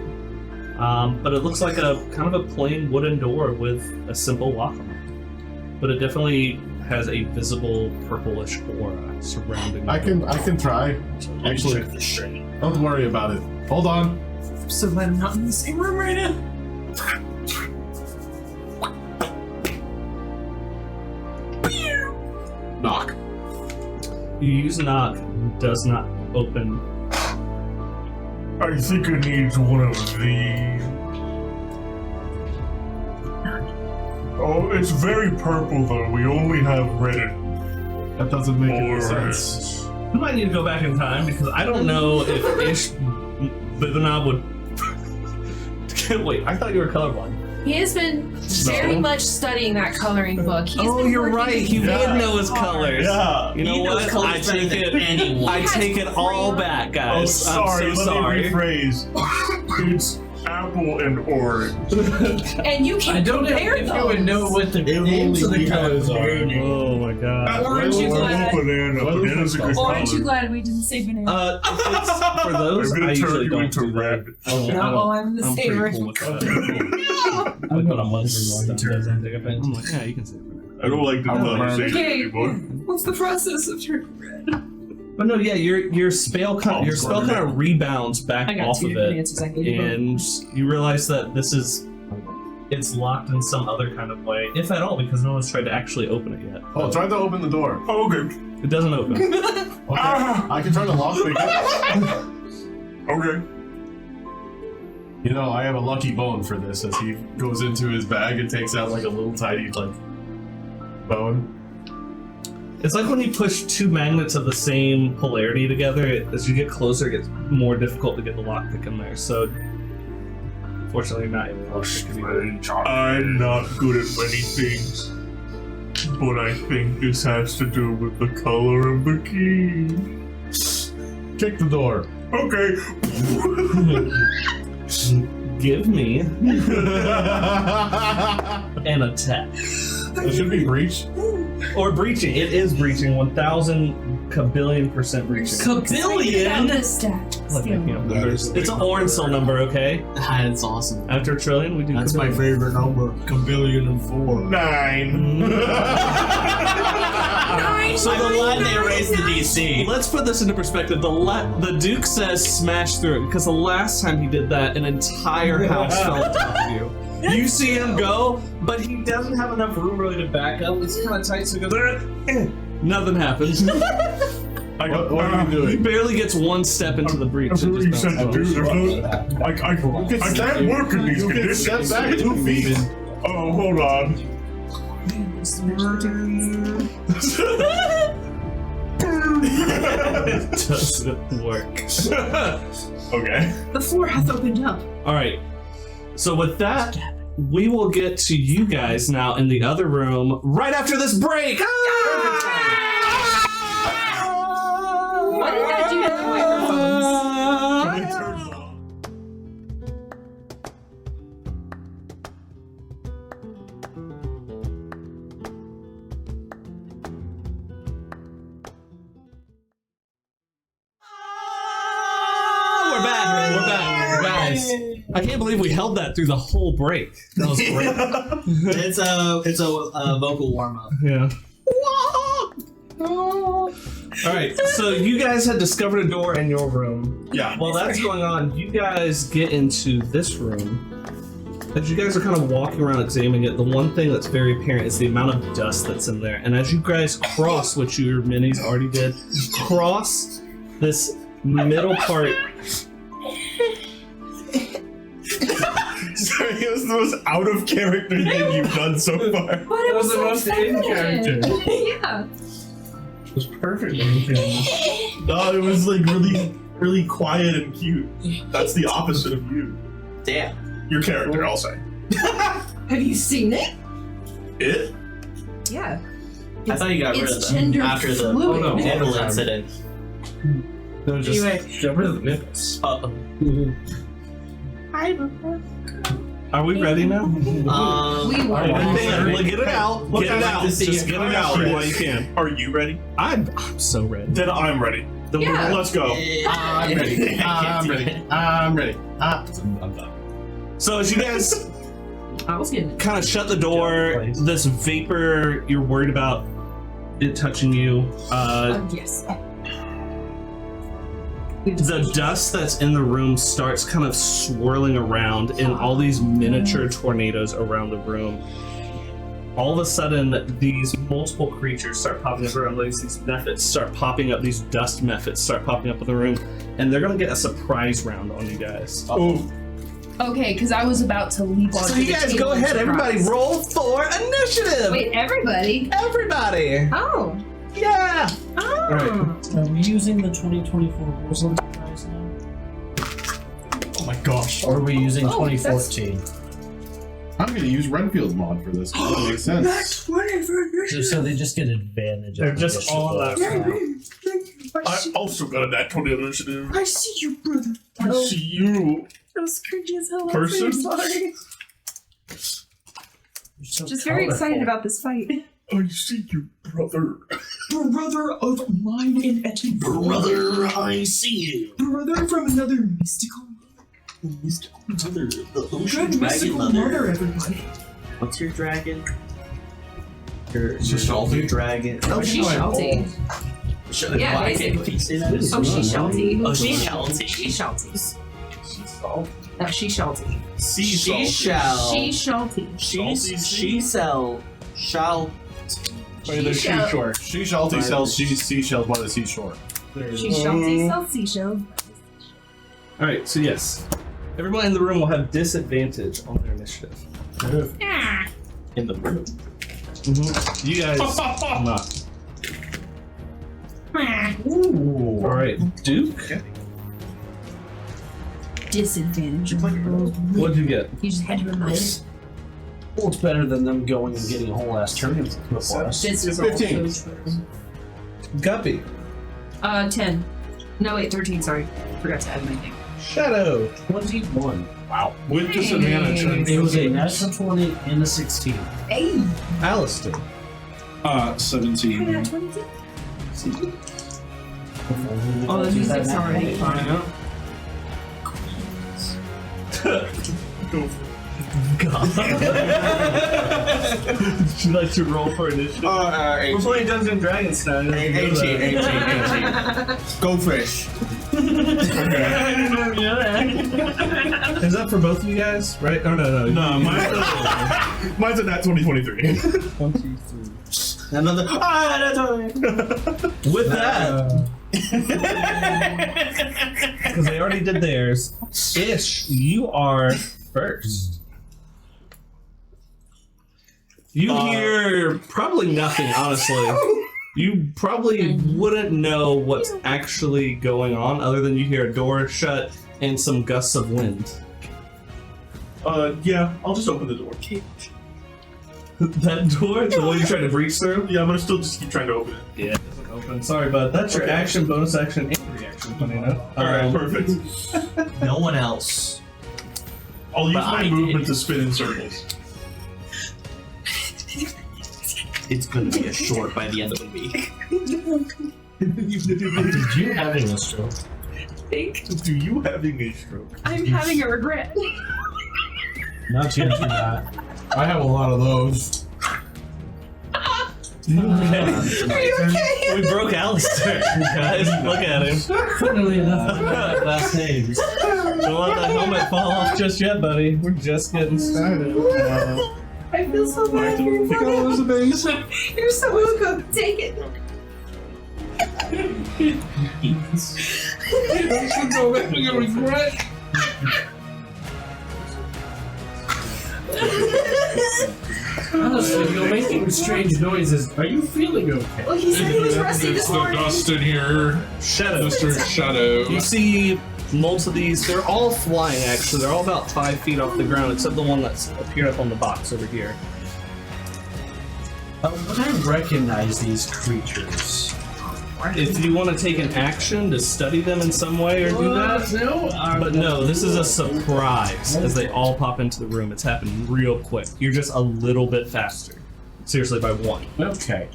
But it looks like a kind of a plain wooden door with a simple lock on it. But it definitely has a visible purplish aura surrounding it. I can try. Actually, Check the shade. don't worry about it. Hold on. I'm so glad I'm not in the same room right now. Knock. You use knock, does not open. I think it needs one of these. Oh, it's very purple though. We only have red and That doesn't make any orange. sense. We might need to go back in time because I don't know if Ish Bibanob would. Wait, I thought you were colorblind. He has been very much studying that coloring book. He's Oh, been you're working right. He Yeah. would know his colors. Yeah. You know He knows what? colors I better take than it. anyone. I take it all back, Oh, guys. sorry. I'm so Let sorry. me rephrase. apple and orange. And you can I don't know compare if those. you would know what the names of the colors are. Oh my god. Aren't you glad? Banana's a good Aren't you color. glad we didn't say banana? For those, I'm I gonna usually turn you don't into do that. red. No, I'm the I'm pretty saver. cool with that. I'm gonna one doesn't take offense. I'm like, yeah, you can say it for now. I don't like the conversation Okay. anymore. What's the process of turning red? But no, yeah, your spell kind of rebounds back I got off two of different it, answers. I gave you both. and you realize that it's locked in some other kind of way, if at all, because no one's tried to actually open it yet. Oh, try to open the door. Oh, okay. It doesn't open. Okay. I can try to lock it. Okay. You know, I have a lucky bone for this as he goes into his bag and takes out like a little tiny bone. It's like when you push two magnets of the same polarity together. As you get closer, it gets more difficult to get the lockpick in there. So, fortunately, you're not able to lockpick it either. I'm not good at many things, but I think this has to do with the color of the key. Kick the door. Okay. Give me an attack. It should be breach. Or breaching. It is breaching. 1,000 kabillion% breaching. Kabillion? The stats. Like making up numbers. It's an Ornsil number, okay? That's awesome. After a trillion, we do That's my kabillion. favorite number. $1,004,000,000. 9. So I'm glad they raised the DC. Let's put this into perspective. The Duke says smash through it because the last time he did that, an entire house fell on top of you. You see him go, but he doesn't have enough room really to back up. It's kind of tight, so he goes, nothing happens. I got, What are you He doing? barely gets one step into the breach. I It really just said to bounces do. off. There's no, I can't work in these You can conditions. step back 2 feet. Oh, hold on. It doesn't work. Okay. The floor hath opened up. All right. So with that, we will get to you guys now in the other room right after this break. What did that do to the microphones? We're back, guys. I can't believe we held that through the whole break. That was great. It's a vocal warm up. Yeah. All right, so you guys had discovered a door in your room. Yeah. While that's going on, you guys get into this room. As you guys are kind of walking around examining it, the one thing that's very apparent is the amount of dust that's in there. And as you guys cross, which your minis already did, cross this middle part. Sorry, it was the most out of character thing you've done so far. But it That was was the so most in character. Yeah. It was perfect. No, it was like really quiet and cute. That's the opposite of you. Damn. Your character, I'll say. Have you seen it? It? Yeah. I thought you got rid of It's them gender after the fluid. Oh, no. nipple incident. No, just Anyway. get rid of the nipples. Are we ready now? We were. Get it out. Get it out. Just get it out while you can. Are you ready? I'm so ready. Then I'm ready. Then Yeah. let's go. I'm ready. I'm ready. I'm ready. I'm done. So as you guys I was getting it. kind of shut the door, this vapor, you're worried about it touching you. Yes. The dust that's in the room starts kind of swirling around in all these miniature tornadoes around the room. All of a sudden, these multiple creatures start popping up around. These Mephits start popping up. These dust Mephits start popping up in the room, and they're gonna get a surprise round on you guys. Oh, Okay, because I was about to leap on. So you guys go ahead. Everybody, roll for initiative. Wait, everybody? Everybody. Oh. Yeah. Oh. Right. Are we using the 2024 rules on guys now? oh my gosh. Or are we using Oh, 2014? I'm going to use Renfield's mod for this. That makes sense. So they just get advantage. They're of just additional all that. rolls. I also got a nat 20 initiative. I see you, brother. I see you. I'm cringy as hell. Person? I'm so sorry. So Just very excited colorful. about this fight. I see you, brother. Brother of mine and Etty. Brother, I see you. Brother from another mystical. Mother, the ocean Good dragon mystical mother. mother, everybody. What's your dragon? Your Shelby? dragon. Oh, she's Shelby. Yeah, Why basically. can't you say that? Oh, she's Shelby. Oh, she's Shelby. She's Shelby. No, she's Shelby. She shall. She's Shelby. She shall. By the shall- seashore. She Shelty sells seashells by the seashore. She's Shelby sells seashells. Alright, so yes. Everyone in the room will have disadvantage on their initiative. In the room. You guys not. Ooh. Alright, Duke, Disadvantage. what'd you get? You just had to remind us. Well, it's better than them going and getting a whole ass turn before us. This is 15. also Guppy, 10. No, wait, 13, sorry. Forgot to add my name. Shadow, 21. Wow. With disadvantage. It was a natural 20 and a 16. Hey! Alister, 17. 22? Oh, the music's already I know. Would you like to roll for initiative? We're playing Dungeons and Dragons now. 18. Go fish. Is that for both of you guys? Right? Oh, no. No, mine's a nat 2023. 23. Another. That's all right. With that, because they already did theirs, Ish, you are first. You hear probably nothing, honestly. You probably wouldn't know what's actually going on other than you hear a door shut and some gusts of wind. Yeah, I'll just open the door. That door? The one you're trying to breach through? Yeah, I'm gonna still just keep trying to open it. Yeah, it doesn't open. Sorry, bud. That's your action, bonus action, and reaction. Funny enough. Alright, perfect. No one else. I'll use But my I movement did. to spin in circles. It's gonna be a short by the end of the week. Did you having a stroke? Do you having a stroke? I'm having a regret. Not changing that. I have a lot of those. Are you okay? We broke Alister, guys. Look at him. Funnily enough, last names. Don't let that helmet fall off just yet, buddy. We're just getting started. I feel so bad for you. You're so welcome. Take it. Honestly, you're making strange noises. Are you feeling okay? Well, he said he was rusty this The morning. dust in here. Shadow. Mr. Shadow. You see most of these, they're all flying actually. They're all about 5 feet off the ground, except the one that's appeared up on the box over here. Would I recognize these creatures? If you want to take an action to study them in some way or do that, but no, this is a surprise as they all pop into the room. It's happening real quick. You're just a little bit faster. Seriously, by 1. Okay.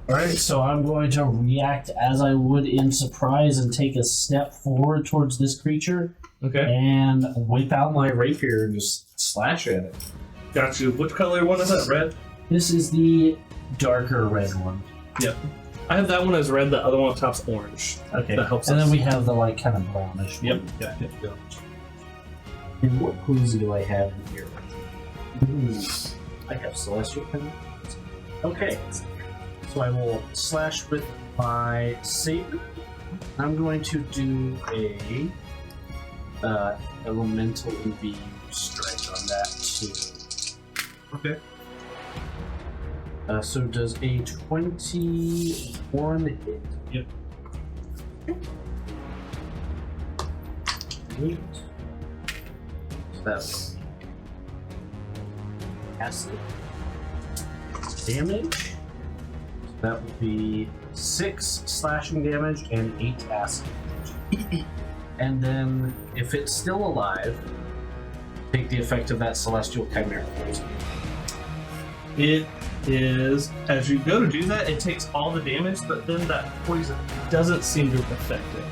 Alright, so I'm going to react as I would in surprise and take a step forward towards this creature Okay. and whip out my rapier and just slash at it. Got you. Which color one is that? Red? This is the darker red one. Yep. I have that one as red, the other one on top's orange. Okay. That helps and us. then we have the like kind of brownish Yep. one. Yeah. And what clues do I have in here? I have celestial pen. Okay. So I will slash with my saber. I'm going to do a elemental envy strike on that too. Okay. So does a 21 hit? Yep. Sweet. So that's acid damage. So that would be 6 slashing damage and 8 acid damage. And then, if it's still alive, take the effect of that celestial chimera poison. It is, as you go to do that, it takes all the damage, but then that poison doesn't seem to affect it.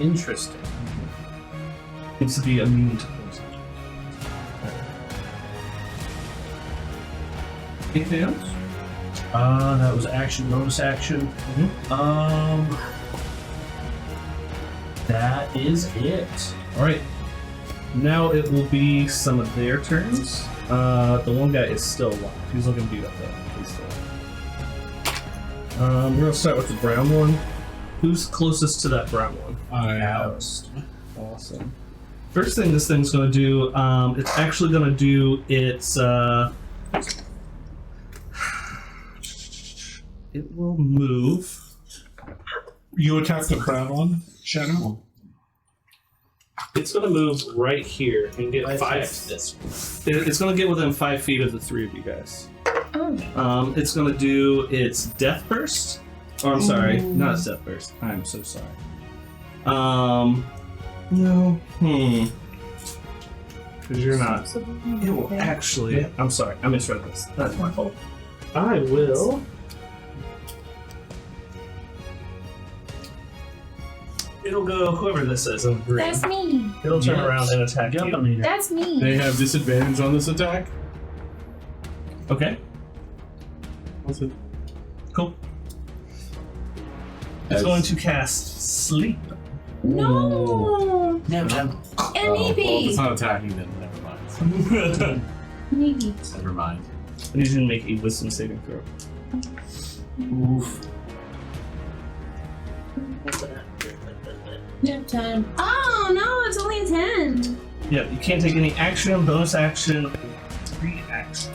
Interesting. Seems to be immune to poison. Anything else? That was action, bonus action. That is it. Alright. Now it will be some of their turns. The one guy is still alive. He's looking beat up though. He's still alive. We're gonna start with the brown one. Who's closest to that brown one? Awesome. First thing this thing's gonna do, it's actually gonna do its it will move. You attack the brown one, Shadow? It's gonna move right here and get 5. It's gonna get within 5 feet of the 3 of you guys. Oh. It's gonna do its death burst. Or I'm sorry, not its death burst. I'm so sorry. No. Because you're not. It will actually. I'm sorry, I misread this. That's my fault. I will. It'll go whoever this is in green. That's me. It'll turn around and attack you. That's me. They have disadvantage on this attack. Okay, What's it? cool. It's going to cast Sleep. No. No. Well, MEB. if it's not attacking, then never mind. Maybe. Never mind. I need you to make a Wisdom saving throw. Oof. Nap time. Oh no, it's only a 10. Yeah, you can't take any action, bonus action, reaction.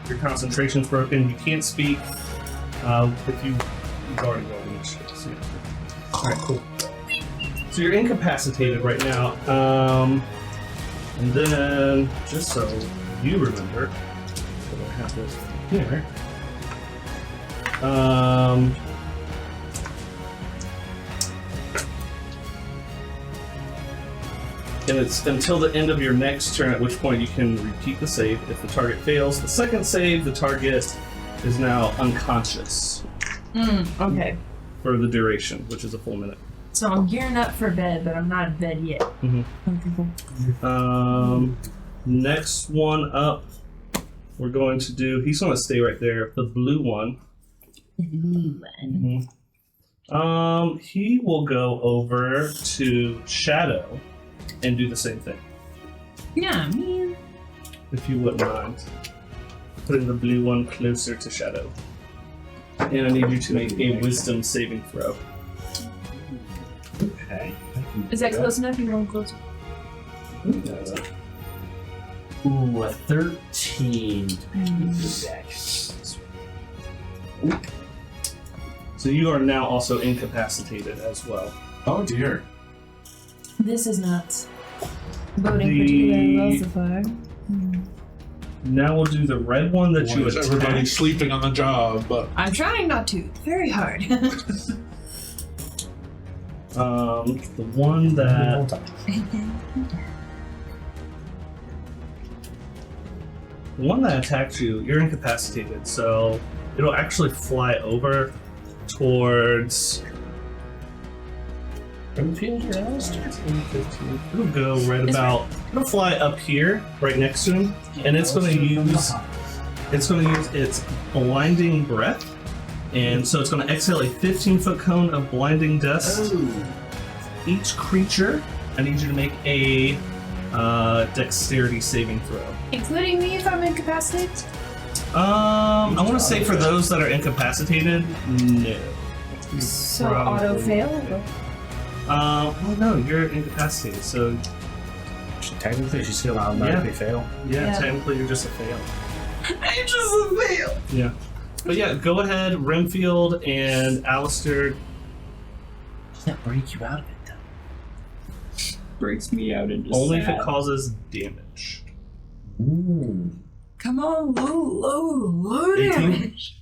Your concentration's broken. You can't speak. If you've already rolled initiative. So yeah. All right, cool. So you're incapacitated right now. And then, just so you remember, so I have this here. And it's until the end of your next turn, at which point you can repeat the save. If the target fails the second save, the target is now unconscious Okay. for the duration, which is a full minute. So I'm gearing up for bed, but I'm not in bed yet. Next one up, we're going to do. He's going to stay right there. The blue one. He will go over to Shadow and do the same thing. Yeah, man. If you wouldn't mind. Putting the blue one closer to Shadow. And I need you to make a Wisdom saving throw. Okay. Is that close enough? You want closer? Ooh, a 13. So you are now also incapacitated as well. Oh dear. This is not boding particularly well so far. Now we'll do the red one that you attacked. Everybody's sleeping on the job, but I'm trying not to. Very hard. The one that attacked you, you're incapacitated, so it'll actually fly over towards Renfield or Alister. 15. It'll go right about. It'll fly up here, right next to him, and it's going to use its blinding breath, and so it's going to exhale a 15-foot cone of blinding dust. Each creature, I need you to make a dexterity saving throw. Including me if I'm incapacitated? I want to say for those that are incapacitated, no. So Probably. auto fail? Well, no, you're incapacitated, so Technically, she's still automatically fail. yeah, technically you're just a fail. I'm just a fail. Yeah. But yeah, go ahead, Renfield and Alister. Does that break you out of it, though? Breaks me out into Only if it sad. causes damage. Ooh. Come on, low 18? damage.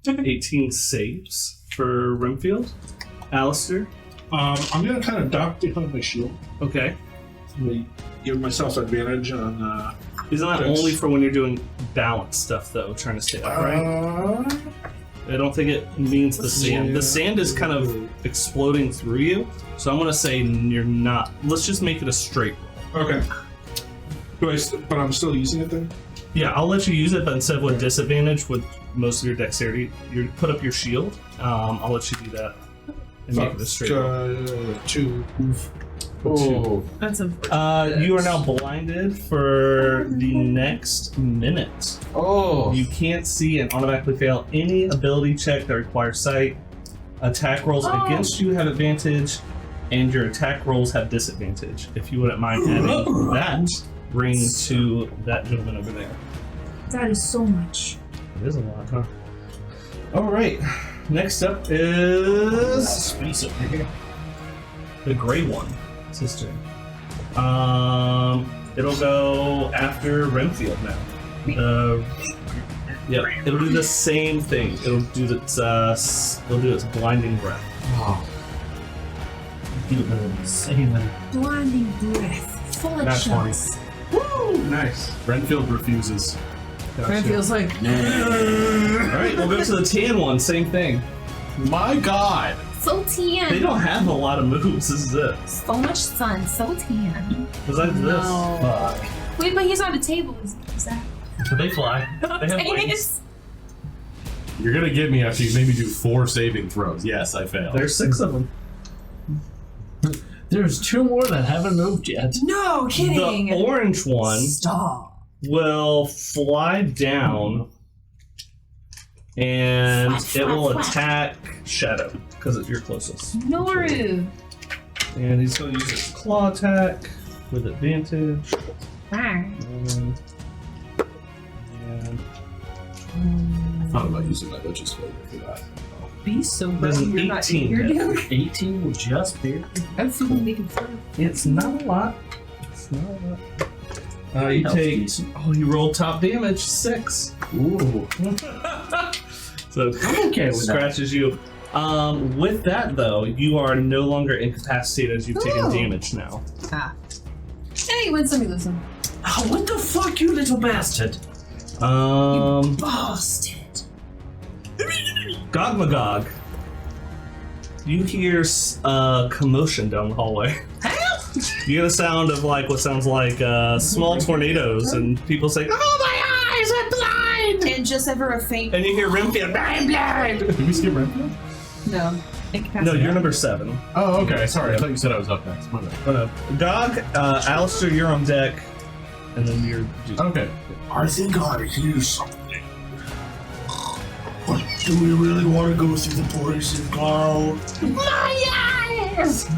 18 saves. for Rimfield. Alister. I'm gonna kind of duck behind my shield. Okay. Give myself advantage on. Isn't that only for when you're doing balance stuff, though, trying to stay upright? I don't think it means the sand. The sand is kind of exploding through you, so I'm going to say you're not. Let's just make it a straight roll. Okay. But I'm still using it then? Yeah, I'll let you use it, but instead of with disadvantage with most of your dexterity, you put up your shield. I'll let you do that and make it a straight roll. 2. Oh, That's a. You are now blinded for the next minute. oh. You can't see and automatically fail any ability check that requires sight. Attack rolls against you have advantage, and your attack rolls have disadvantage. If you wouldn't mind adding that ring to that gentleman over there. That is so much. It is a lot, huh? All right. Next up is Space over here. the gray one. It's his turn. It'll go after Renfield now. Yep, it'll do the same thing. It'll do its blinding breath. Oh. Blinding breath. Full of That's funny. shots. Woo! Nice. Renfield refuses. It feels like. All right, we'll go to the tan one. Same thing. My God. So tan. They don't have a lot of moves. This is it. So much sun. So tan. Besides this. Fuck. Wait, but he's on a table. Is that? They fly. They have wings. Yes. You're gonna get me after you made me do 4 saving throws. Yes, I failed. There's 6 of them. There's 2 more that haven't moved yet. No kidding. The orange one Stop. will fly down and it will attack Shadow because you're closest. Noru. And he's going to use his claw attack with advantage. Wow. And I thought about using my Witch's Flavor for that. Be so There's bad an you're not 18 here, there. dude. 18 will just barely. That's the one making fun. it's not a lot. It's not a lot. You Health take. decent. Oh, you rolled top damage 6. Ooh. So I'm okay with that. scratches you. With that though, you are no longer incapacitated as you've taken damage now. Ah. Hey, win some, you lose some. Oh, what the fuck, you little bastard? Bastard. Gogmagog. You hear commotion down the hallway. You get a sound of like what sounds like small tornadoes and people saying, "Oh, my eyes are blind!" And just ever a faint. And you hear Rimfield, "I'm blind!" Did we skip Renfield? No. No, you're number 7. Oh, okay. Sorry. I thought you said I was up next. My bad. Oh, no. Gog, Alister, you're on deck. And then you're... Okay. I think I hear something. But do we really want to go through the poison cloud? My eyes! I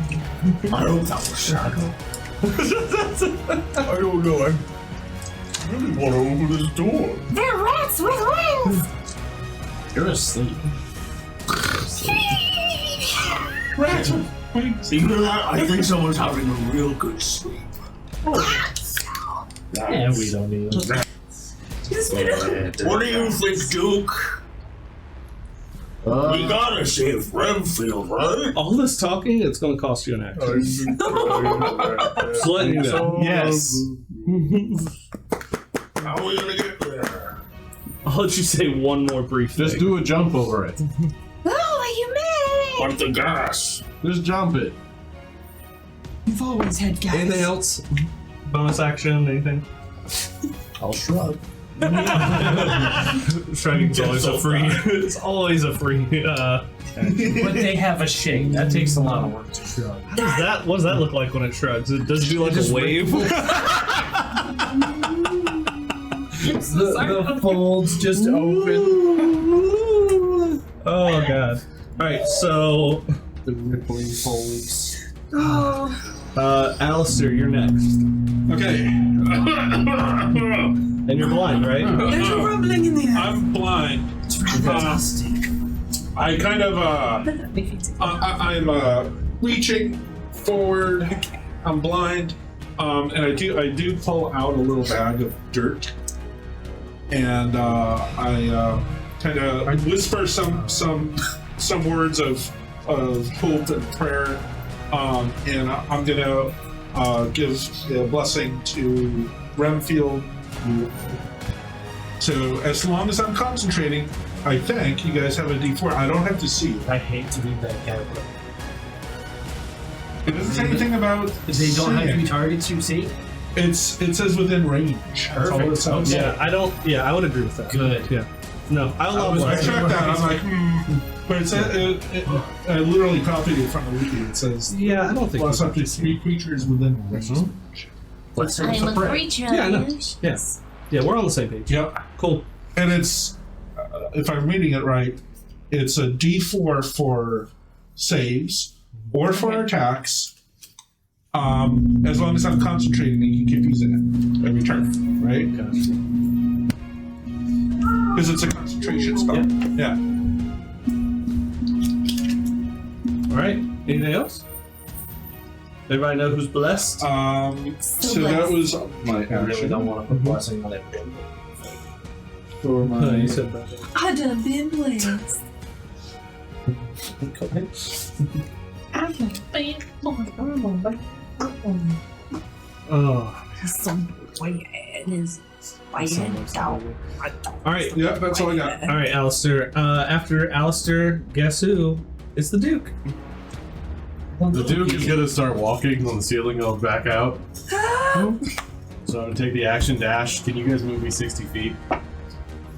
hope that was Shadow. I don't know. I really want to open this door. They're rats with wings! You're asleep. Rats. You know what? I think someone's having a real good sleep. Yeah, we don't need them. What do you think, Duke? We gotta save Renfield, right? All this talking, it's going to cost you an action. Just letting you know. Yes. How are we gonna get there? I'll let you say one more brief Just thing. do a jump over it. Oh, you made Pump the gas. Just jump it. You've always had guys. Anything else? Bonus action? Anything? I'll shrug. Shrugging's always a free. It's always a free. But they have a shape. That takes a lot of work to shrug. What does that look like when it shrugs? Does it do like a wave? The folds just open. Oh god. Alright, so The rippling folds. Oh. Alister, you're next. Okay. And you're blind, right? There's a rumbling in the air. I'm blind. I kind of I'm reaching forward. I'm blind, and I do pull out a little bag of dirt, and I whisper some some words of hope and prayer, and I'm gonna give a blessing to Remfield. So as long as I'm concentrating, I think you guys have a D4. I don't have to see it. I hate to leave that category. It doesn't say anything about. They don't have to be seeing. targets you see? It says within range. That's all it says. Yeah, I don't. Yeah, I would agree with that. Good. Yeah. No, I love I blessing. checked that. I'm like, But it said, I literally copied it from the wiki. It says, Yeah, I don't think. plus up to 3 creatures within range. Let's say I it's am a a prayer. creature. Yeah, I know. Yeah. Yeah, we're on the same page. Yep. Cool. And it's, if I'm reading it right, it's a D4 for saves or for attacks. As long as I'm concentrating, you can keep using it every turn, right? Because it's a concentration spell. Yeah. All right. Anything else? Everybody know who's blessed? So that was my I really action. don't want to put blessing on it. For my, You said that. I done been blessed. I'm a bad boy. Oh. Some way is All right. yeah, that's all I got. All right, Alister. After Alister, guess who? It's the Duke. The Duke is gonna start walking on the ceiling and I'll back out. So I'm gonna take the action dash. Can you guys move me 60 feet?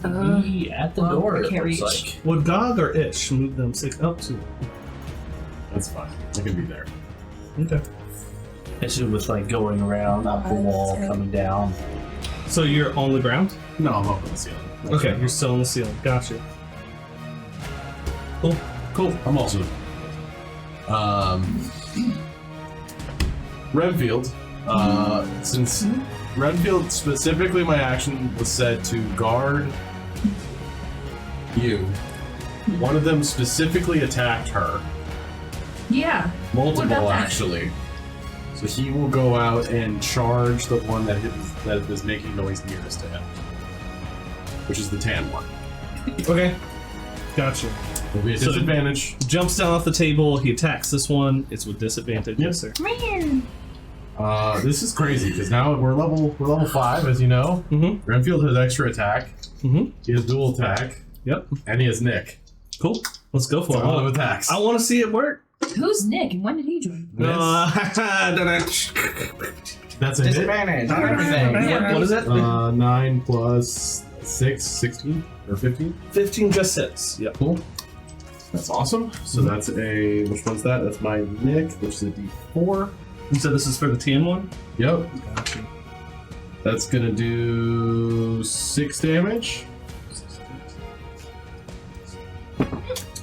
Be at the door, it can't looks reach. like. Would Gog or Ish move them 6 up to? That's fine. I can be there. Okay. Issue with like going around, up the wall, coming down. So you're on the ground? No, I'm up on the ceiling. Okay, you're still on the ceiling. Gotcha. Cool. Cool. I'm also. Renfield. Since Renfield specifically, my action was set to guard you. One of them specifically attacked her. Yeah. What Multiple, about that? actually. So he will go out and charge the one that is making noise nearest to him, which is the tan one. Okay. Gotcha. It'll be a So- disadvantage. Jumps down off the table. He attacks this one. It's with disadvantage. Yes, sir. This is crazy because now we're level 5, as you know. Mm-hmm. Renfield has extra attack. Mm-hmm. He has dual attack, Yep. and he has Nick. Cool. Let's go for A lot of it. attacks. I want to see it work. Who's Nick and when did he join? That's a hit. Disadvantage on everything. What is it? 9 plus 6, 16 or 15. 15 just hits. Yep. Cool. That's awesome. So that's a, which one's that? That's my Nick, which is a D4. You said this is for the tan one? Yep. Gotcha. That's gonna do 6 damage.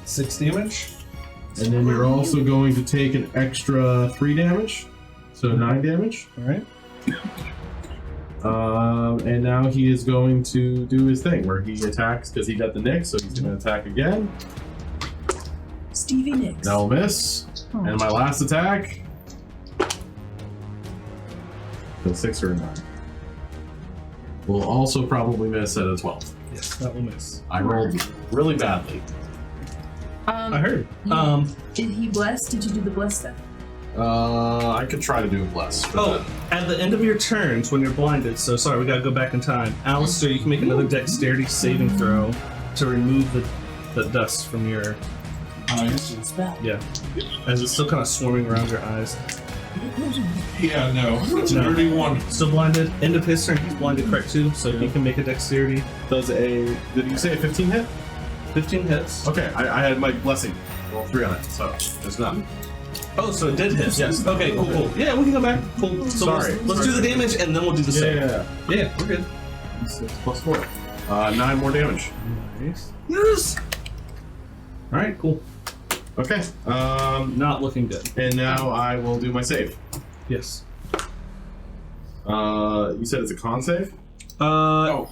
6 damage. And then you're also going to take an extra 3 damage. So 9 damage. Alright. And now he is going to do his thing where he attacks because he got the Nick, so he's going to attack again. Stevie Nicks. That'll miss. And my last attack. So 6 or a 9. Will also probably miss at a 12. Yes, that will miss. I rolled really badly. I heard. Did he bless? Did you do the bless stuff? I could try to do a bless. Oh, at the end of your turns when you're blinded, so sorry, we gotta go back in time. Alister, you can make another dexterity saving throw to remove the dust from your eyes. Yeah. As it's still kind of swarming around your eyes. Yeah, no. It's No. a dirty one. Still blinded. End of his turn, he's blinded correct too, so he can make a dexterity. Does a, did you say a 15 hit? 15 hits. Okay, I had my blessing. Roll 3 on it, so there's none. Oh, so it did hit. Yes. Okay, cool. Yeah, we can go back. Cool. So Sorry. let's do the damage and then we'll do the save. Yeah, we're good. 6 plus 4. 9 more damage. Nice. Yes! Alright, cool. Okay. Not looking good. And now I will do my save. Yes. You said it's a con save?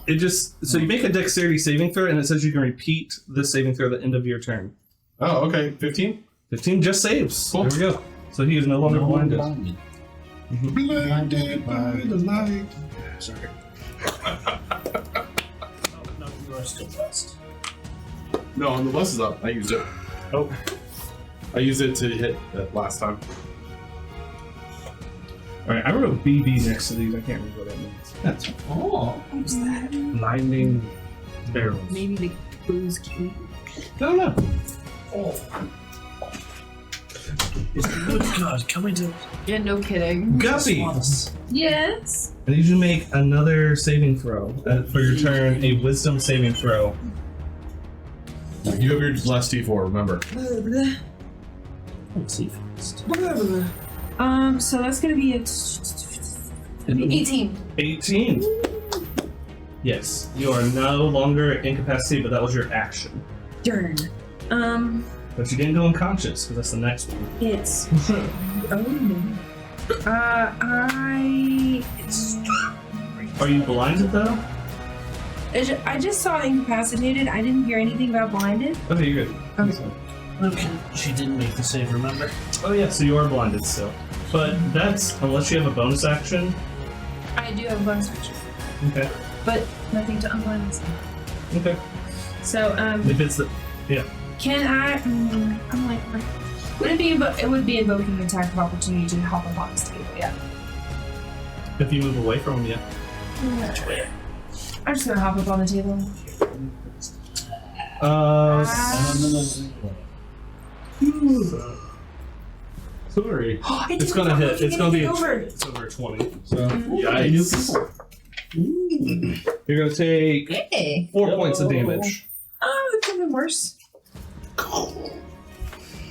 It just, so you make a dexterity saving throw and it says you can repeat this saving throw at the end of your turn. Oh, okay. 15? 15 just saves. Cool. There we go. So he is no longer blinded. Blinded by the light. Sorry. No, you are still blessed. No, the bless is up. I used it. Oh. I used it to hit that last time. Alright, I wrote BB next to these. I can't remember what that means. That's What's that? blinding barrels. Maybe the booze key. No, no. Is the good God coming to Yeah, no kidding. Guppy! us? Yes. I need you to make another saving throw. For your turn, a wisdom saving throw. You have your last D4, remember. Let's see first. So that's gonna be 18. 18. Yes, you are no longer incapacitated, but that was your action. Darn. But you didn't go unconscious, because that's the next one. It's. Oh no. Are you blinded though? I just saw incapacitated. I didn't hear anything about blinded. Okay, you're good. Okay. Okay. She didn't make the save, remember? Oh yeah, so you are blinded still. But that's, unless you have a bonus action. I do have a bonus action, Okay. but nothing to unblind myself. Okay. So, If it's the, can I? I'm like, would it be? It would be invoking attack of opportunity to hop up on this table. Yeah. if you move away from them, yeah. I'm just gonna hop up on the table. Sorry. It's It's gonna hit. It's gonna be over. it's over 20. So Yikes. you're gonna take Hey. 4 points of damage. Oh, it could have been worse.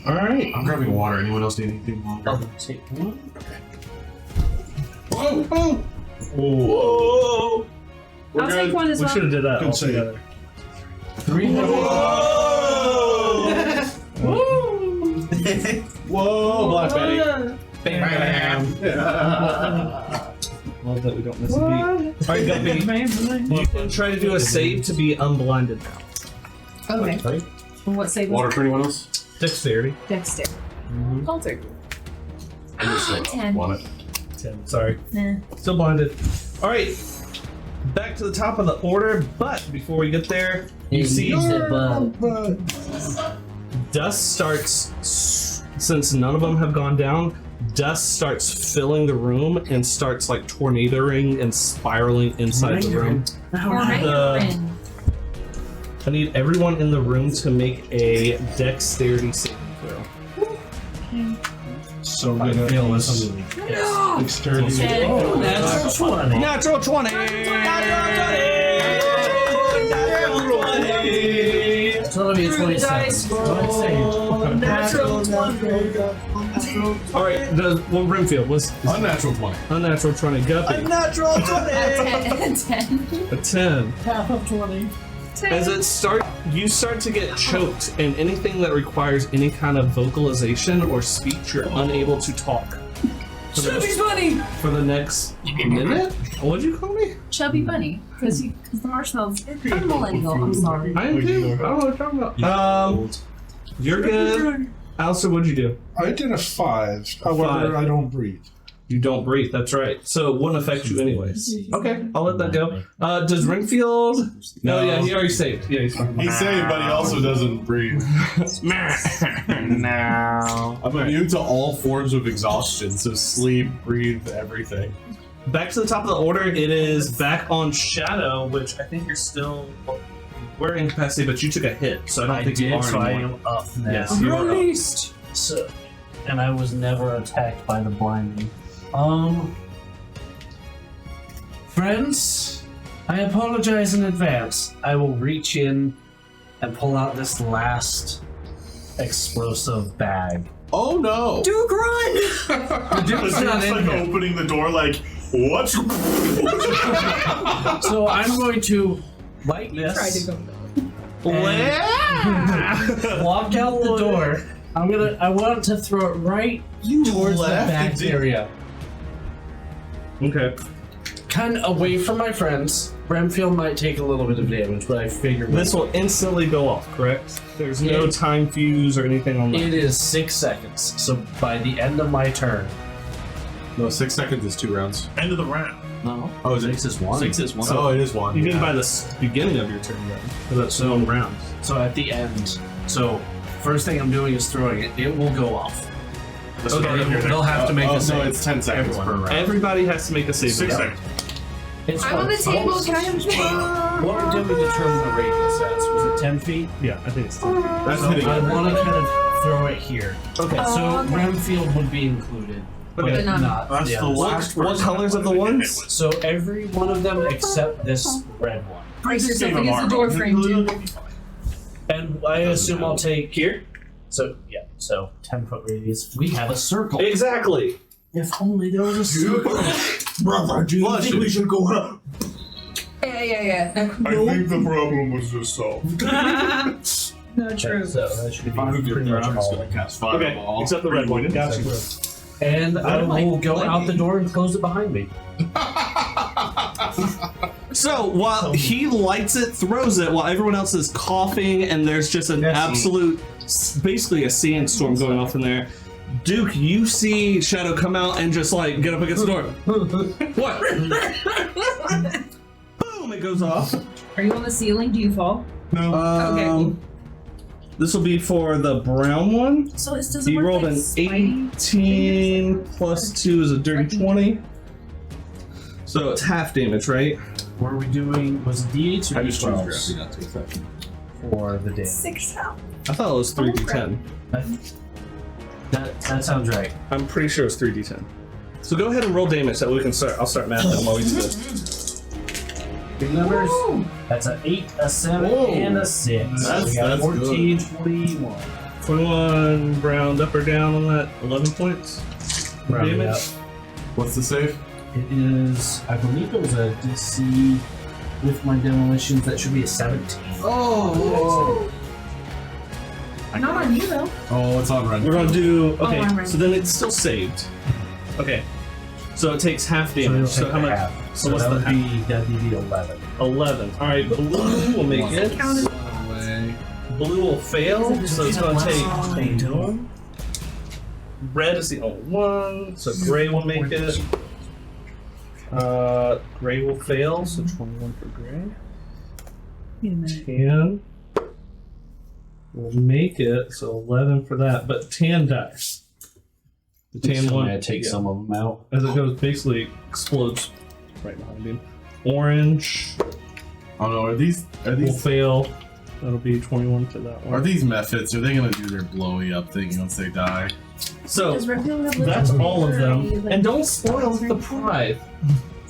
Alright. I'm grabbing water. Anyone else need anything longer? I'll take one. Whoa! Whoa! Whoa! I'll take one as We well. should have did that Good all save. together. 3 Whoa! Black Betty. Bam! Love that we don't miss a beat. Alright, Guppy. You can try to do a save to be unblinded now. Okay. What save was Water for anyone else? Dexterity. Dexter. I'll take it. I just 10. want it. 10. Sorry. Nah. Still blinded. Alright. Back to the top of the order, but before we get there, you see dust starts, since none of them have gone down, dust starts filling the room and starts like tornadoing and spiraling inside the room. I need everyone in the room to make a dexterity saving throw. So good at this. Dexterity. Natural 20. Natural 20! It's gonna be a 27. Natural 20. Alright, what Brimfield was Unnatural 20. unnatural 20. Guppy. Natural 20. 10. A 10. Half of 20. As you start to get choked, and anything that requires any kind of vocalization or speech, you're unable to talk. Shelby's funny. For the next minute? What'd you call me? Chubby bunny, because the marshmallows. I'm a millennial. I'm sorry. I am too. I don't know what you're talking about. You're good. Alister, what'd you do? I did a 5. However, 5. I don't breathe. You don't breathe, that's right. So it wouldn't affect you anyways. Okay, I'll let that go. Does Ringfield? No, yeah, he already saved. Yeah, he's fine. He's saved, but he also doesn't breathe. No. I'm immune to all forms of exhaustion, so sleep, breathe, everything. Back to the top of the order, it is back on Shadow, which I think you're still... We're incapacitated, but you took a hit, so I don't think you are so I anymore. am up now. Yes, you are up. Released. So, and I was never attacked by the blinding. Friends, I apologize in advance. I will reach in and pull out this last explosive bag. Oh no! Duke, run! The Duke's not in like here. opening the door, like, what? So I'm going to light this, walk out the door. I want to throw it right towards the back area. Okay. Kind of away from my friends. Bramfield might take a little bit of damage, but I figure This will instantly go off, correct? There's no Yeah. time fuse or anything on that. It is 6 seconds, so by the end of my turn. No, 6 seconds is 2 rounds. End of the round. No. Oh, is it? 6 is 1. 6 is 1. Oh, it is 1. You mean yeah. by the beginning of your turn, then? Because that's no rounds. So at the end. So First thing I'm doing is throwing it. It will go off. Okay. They'll have to make a no, save. it's 10 seconds per round. Everybody has to make a save. 6 seconds. It's I'm on the fine. table. Can I have What did we determine the radius as? Was it 10 feet? Yeah, I think it's 10. That's So hitting I it. want to kind of throw it here. Okay. So okay. Remfield would be included, but Okay. not That's the the others. last What colors are the ones? So every one of them except this red one. brace yourself Save 'em against the armor. door frame, too? And I assume I'll take here. So yeah, so 10-foot radius. We have a circle. Exactly. If only there was a circle. Brother, do you think we should go up? Yeah. I think the problem was just solved. No, true. So that should be Move your pretty much throne, it's all. gonna cast Okay. fireball. Except the red one. Gotcha. And I will go out the door and close it behind me. So while he lights it, throws it, while everyone else is coughing, and there's just an absolute, basically a sandstorm going off in there. Duke, you see Shadow come out and just like get up against the door. What? Boom! It goes off. Are you on the ceiling? Do you fall? Okay. This will be for the brown one. So this doesn't He work rolled like an Spidey? 18 plus 2 is a dirty 20. So it's half damage, right? What are we doing? Was it D8 or I just chose D12s gravity, not to affect. for the damage? 6 out. I thought it was 3d10. That sounds right. I'm pretty sure it's 3d10. So go ahead and roll damage that we can start. I'll start mathing while we do this. Big numbers. That's an 8, a 7, Whoa. and a 6. That's- We got that's 14, 21. 21, round up or down on that. 11 points. Round it Damage. up. What's the save? It is, I believe it was a DC with my demolitions. That should be a 17. Oh! Not on you, though. Oh, it's on We're red. gonna do. Okay, I'm ready. so then it's still saved. Okay. So it takes half So it'll damage. take So how the much? half. So So what's that the would half? be that'd be the 11. 11. Alright, blue will make it. Counted. Away. Blue will fail, so it's gonna take. take. Red is the only one, so gray will make it. Gray will fail, so 21 for gray. 10 will make it, so 11 for that, but tan dies. The tan one I take yeah, some of them out. as it goes, basically explodes right behind him. Orange Oh no, are these will fail. That'll be 21 for that are one. these Mephits? Are they gonna do their blowy up thing once they die? So Does Redfield have that's all of them, like, and don't spoil the pride.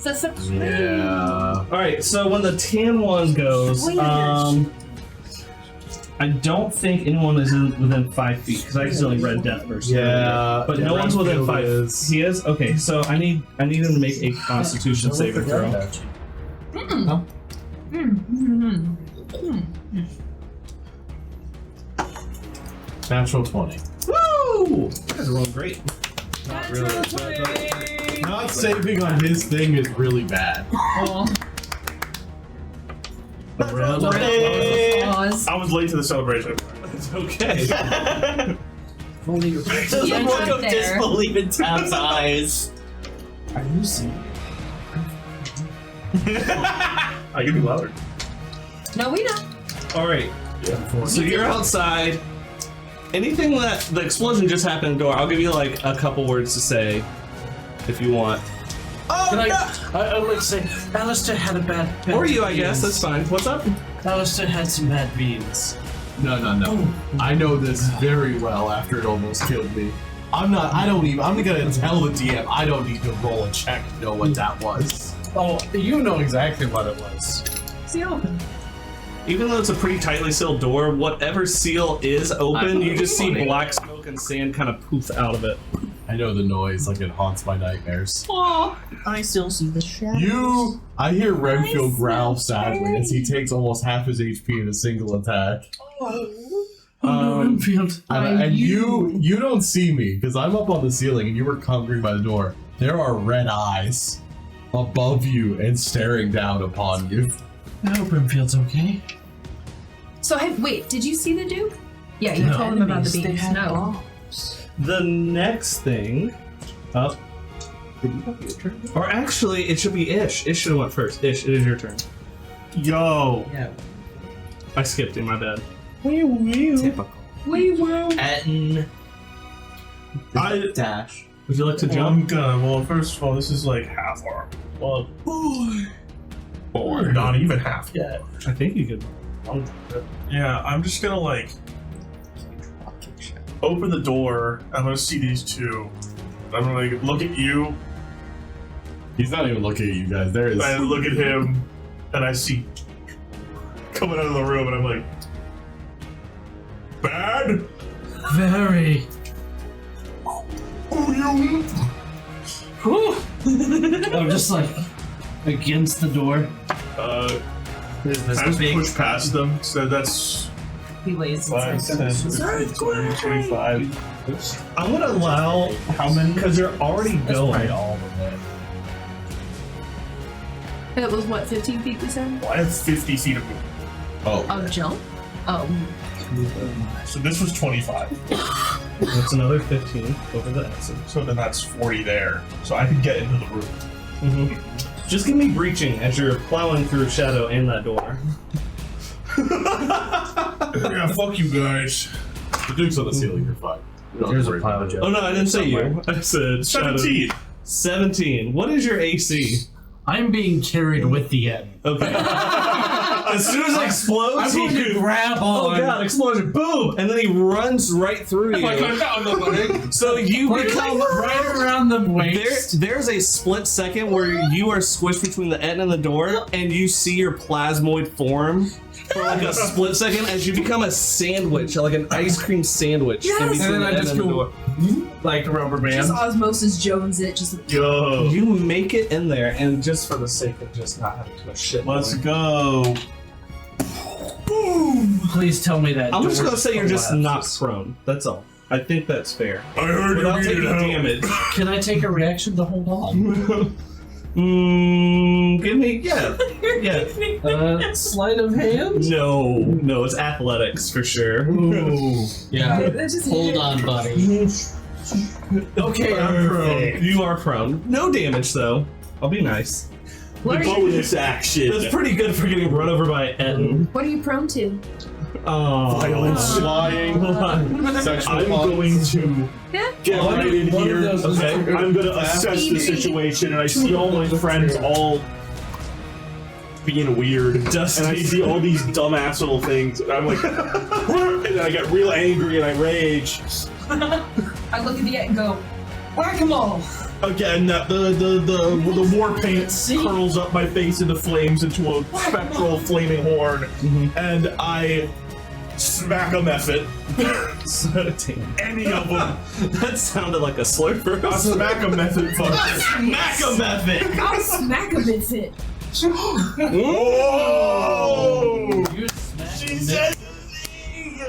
That's a Yeah. All right, so when the tan one goes, I don't think anyone is within 5 feet because I accidentally read Death first. but no one's within 5. He is okay. So I need him to make a Constitution saving throw. Natural 20. Woo! You guys are rolling great. Not really. Not saving on his thing is really bad. Pause. I was late to the celebration. It's okay. Only your Doesn't Yeah, look of there. disbelief in Tab's eyes. Are you seeing? I can be louder. No, we don't. All right. So you're outside. Anything that the explosion just happened in the door, I'll give you like a couple words to say if you want. Can I would like to say, Alister had a bad Or you, I guess. That's fine. What's up? Alister had some bad beans. No. I know this very well after it almost killed me. I'm gonna tell the DM I don't need to roll a check to know what that was. Oh, you know exactly what it was. See open. Even though it's a pretty tightly sealed door, whatever seal is open, you just see black smoke and sand kind of poof out of it. I know the noise, like it haunts my nightmares. I still see the shadow. I hear Renfield growl sadly as he takes almost half his HP in a single attack. Renfield. And you don't see me because I'm up on the ceiling and you were congering by the door. There are red eyes above you and staring down upon you. I hope Renfield's okay. So, wait, did you see the Duke? Yeah, you told him about the beans. No. The next thing up. Did you have your turn? Or actually, it should be Ish. Ish should have went first. Ish, it is your turn. Yo. Yeah. I skipped it, my bad. Typical. We will. Auden. I- Dash. Would you like to Well, jump? I'm gonna. Well, first of all, this is like half arm. Well, or not even half yet. I think you could. Yeah, I'm just gonna like open the door. I'm gonna see these two. I'm gonna like look at you. He's not even looking at you guys. There is. I look at him, and I see coming out of the room, and I'm like, bad. Very. I'm just like against the door. I This just big. push past them. So that's He lays 5, inside. 10, 15, 20, 25. I'm gonna allow How many? because they're already going. all the way. That was what, 15 feet we said? Well, I have 50 feet of movement. Of jump? Oh. So this was 25. That's another 15 over the exit. So then that's 40 there. So I could get into the room. Mm-hmm. Just give me breaching as you're plowing through shadow and that door. Yeah, fuck you guys. The Duke's on the ceiling. You're fine. You don't have There's to a worry pile about of it. junk. Oh no, I didn't say you. I said shadow. 17. 17. What is your AC? I'm being carried with the end. Okay. As soon as it explodes, I'm going to grab oh on. god, explosion, boom! And then he runs right through you. So you become right around the waist. there's a split second where you are squished between the end and the door, and you see your plasmoid form for like a split second as you become a sandwich, like an ice cream sandwich. Yes! In between And then the I end just and the go door. like a rubber band. Just Osmosis Jones it. Just Yo. You make it in there, and just for the sake of just not having too much shit. Let's go. Please tell me that. I'm just gonna doors say you're just not collapses. prone. That's all. I think that's fair. I heard Without you taking needed help. damage. Can I take a reaction to hold on? Give me yeah. Sleight of hand? No, it's athletics for sure. Yeah. That's just Hold on, buddy. Okay, I'm prone. You are prone. No damage though. I'll be nice. What are you, Bonus action. That's pretty good for getting run over by Etten. what are you prone to? Oh, Violence, lying. Sexual I'm going to Yeah. get right in one of here. those is Okay. triggered. I'm gonna assess the situation, and I see all my friends all being weird, and I see all these dumbass little things. And I'm like, and then I get real angry and I rage. I look at the and go, whack-a-mole. Again, the war paint curls up my face into flames into a spectral flaming horn, and I smack a Mephit. Any of them. That sounded like a slur for I us. smack a Mephit. Smack a Mephit. I'll smack a Mephit. Whoa! You smacked She me. said the thing.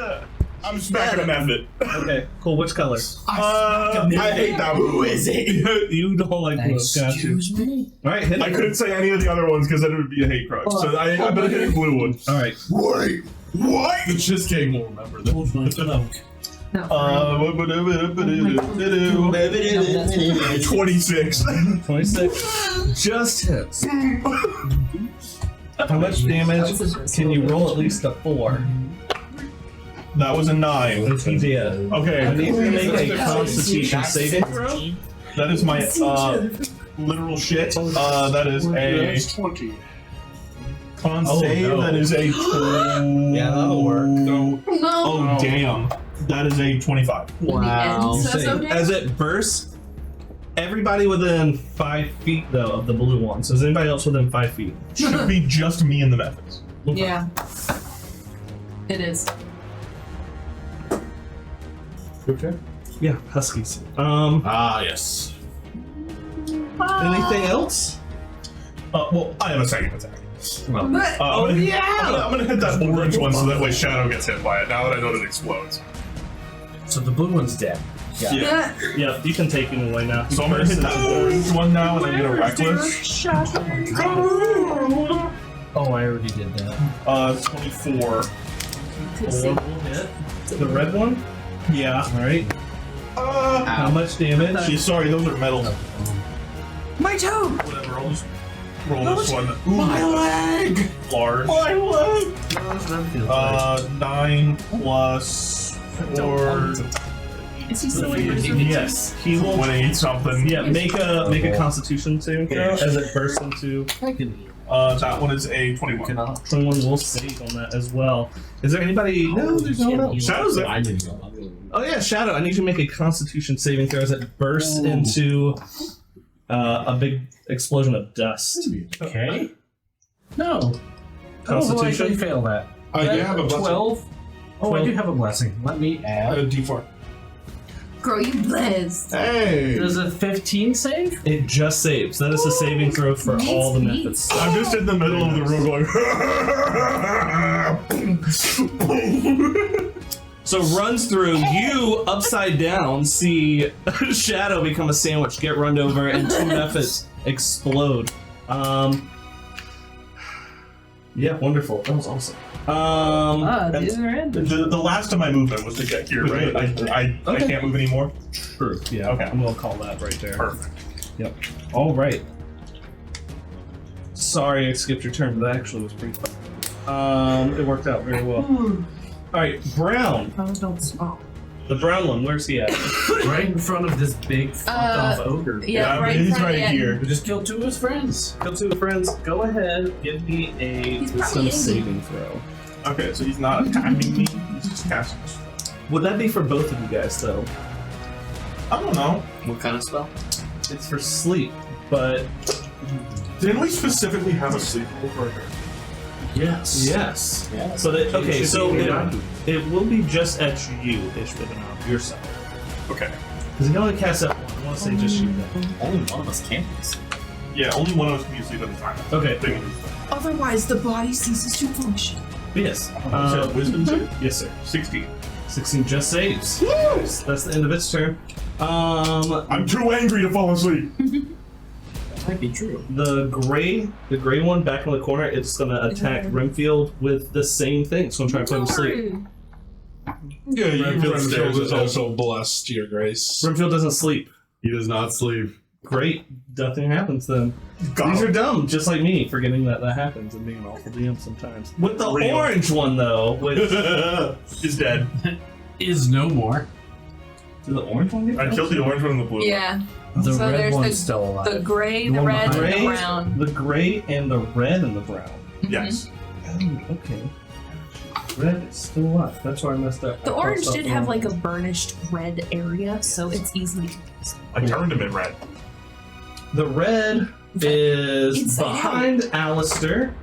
I'm smacking a Mephit. Okay, cool. Which color? I hate that. Who is it? You don't like blue. Got you. Excuse me? All right, hit I it. couldn't say any of the other ones because then it would be a hate crutch. So I'm gonna hit a blue one. All right. Wait, what? The Chiz Gang will remember that. Hold my cloak. No. 26. 26. Just hits. How much damage can you roll? At least a 4. That was a 9. He did. I Okay, need you to make a Constitution saving throw. that is my literal shit. That is a 20. con Oh, save. no. That is a. Yeah, that'll work. No. No. Oh damn. That is a 25. Wow. So Save. As it bursts, everybody within 5 feet though of the blue one. So is anybody else within 5 feet? Should be just me and the methods. Yeah. It is. Okay. Yeah, huskies. Ah, yes. Anything else? Well, I have a second attack. But, I'm gonna hit that orange one so that way Shadow gets hit by it. Now that I know that it explodes. So the blue one's dead. Yeah. Yeah, you can take him away now. So I'm gonna hit that orange one now and then get a reckless. Oh, I already did that. 24. The red one? Yeah. All right. How much damage? Sorry, those are metal. my toe! Whatever. I'll just roll this one. My leg! Large. My leg! 9 plus Or Is he still in yes, he will. When I eat something. Yeah, make a Constitution saving throw as it bursts into. That one is a 21. 21 will save on that as well. Is there anybody? No, there's no one else. Shadow's there. Oh yeah, Shadow. I need you to make a Constitution saving throw as it bursts into a big explosion of dust. Okay. No. Constitution? I fail that. I do have a blessing. 12. Oh, I do have a blessing. Let me add. A D4. Girl, you blessed. Hey! Does a 15 save? It just saves. That is a saving throw for all the Neat. methods. I'm just in the middle of the room going. So runs through. You upside down see Shadow become a sandwich, get run over, and 2 Mephits explode. Yeah, wonderful. That was awesome. These are ended. The last of my movement was to get here, right? I can't move anymore. True. Yeah. Okay. I'm gonna call that right there. Perfect. Yep. All right. Sorry, I skipped your turn, but that actually was pretty fun. It worked out very well. All right, Brown. Oh, don't stop. The brown one. Where's he at? Right in front of this big fucked off ogre. Yeah, right in he's front right of here. We just killed 2 of his friends. Kill 2 friends. Go ahead. Give me a He's wisdom probably saving throw. Okay, so he's not attacking me. He's just casting a spell. Would that be for both of you guys, though? I don't know. What kind of spell? It's for sleep, but Didn't we specifically have a sleep rule for her? Yes. yes. Yeah. So that okay. It should So be it, good. it will be just at you, Ishbibanoff, yourself. Okay. Because he can only cast that one. I want to say just you. Then. Only one of us can be asleep. Yeah, only one of us can use sleep at a time. Okay. They can use Otherwise, the body ceases to function. Yes. wisdom save? Yes, sir. 16. 16 just saves. Yes. That's the end of its turn. I'm too angry to fall asleep. That might be true. The gray one back in the corner, it's gonna attack Rimfield with the same thing. It's gonna try to put him to sleep. Yeah, you Renfield is also blessed, Your Grace. Rimfield doesn't sleep. He does not sleep. Great, nothing happens then. These are dumb, just like me, forgetting that happens and being an awful DM sometimes. With the Real. orange one though, which He's dead. Is no more. did the orange one get I killed the orange one and the blue. Yeah. The So red there's one's the- still alive. The gray, The the one red, and behind the it? brown. the gray and the red and the brown. Yes. Oh, okay. Red is still alive. That's where I messed up. The I orange crossed did off have one. like a burnished red area, so it's easily confused. I turned him in red. The red is Inside behind Alister.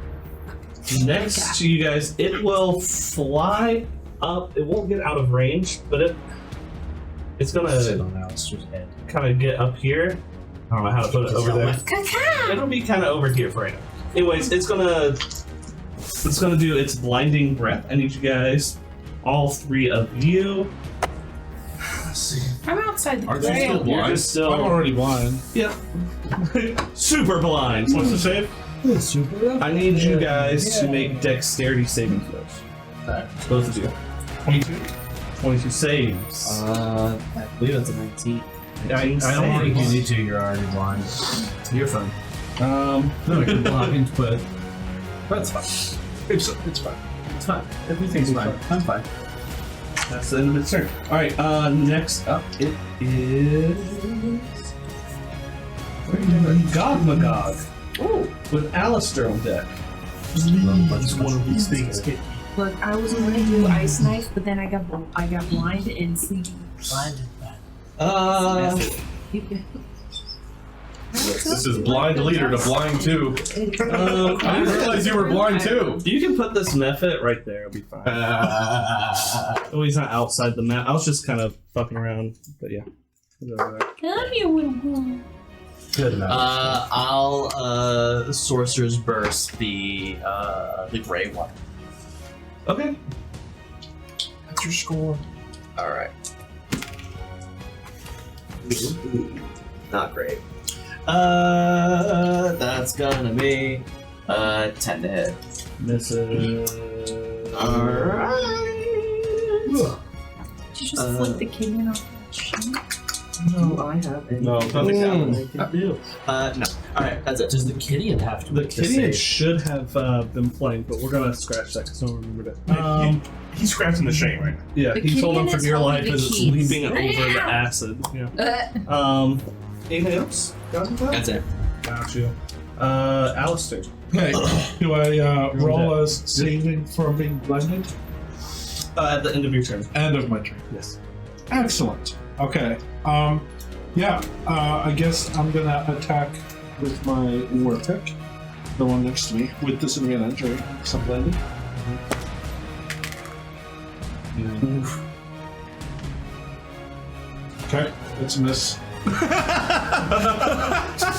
Next to you guys, it will fly up. It won't get out of range, but it's Sit gonna on Alistair's head. kind of get up here. I don't know how to put it over there. It'll be kind of over here for right now. Anyways, it's gonna do its blinding breath. I need you guys, all 3 of you. Let's see. I'm outside the Aren't you gray. still You're blind? just still I'm already blind. Yep. Super blind. What's the save? Super. I need you guys to make dexterity saving throws. Both of you. 22. 22 saves. I believe it's a 19. I don't think you need to. You're already blind. You're fine. No, you're blind, but that's fine. It's fine. It's fine. Everything's fine. I'm fine. That's the end of its turn. Alright, next up it is Gogmagog. Oh, with Alister on deck. One of these things. Look, I was gonna do ice knife, but then I got blind and sleepy. This is blind leader to blind 2. I didn't realize you were blind too. You can put this Mephit right there, it'll be fine. Oh, he's not outside the map. I was just kind of fucking around, but yeah. Put it over there. Come here, little boy. Good enough. I'll Sorcerer's Burst the gray one. Okay. That's your score. Alright. Not great. That's gonna be 10 to hit. Misses. Alright. Did you just flick the king off that shit? Do I have any? No, nothing happened. I can do? No. Alright, that's it. Does the Kidian have to? The make the Kidian save? should have been flamed, but we're gonna scratch that because no one remembered it. He's scratching the shame right now. Yeah, The he told him Kidian for is dear holding life the as it's keys. leaping over the acid. Yeah. Anything else? That's it. Got you. Alister. Okay. Do I roll a saving from being blended? At the end of your turn. End of my turn. Yes. Excellent. Okay. I guess I'm gonna attack with my war pick, the one next to me, with disadvantage, right? Because I'm blended. Okay, that's a miss.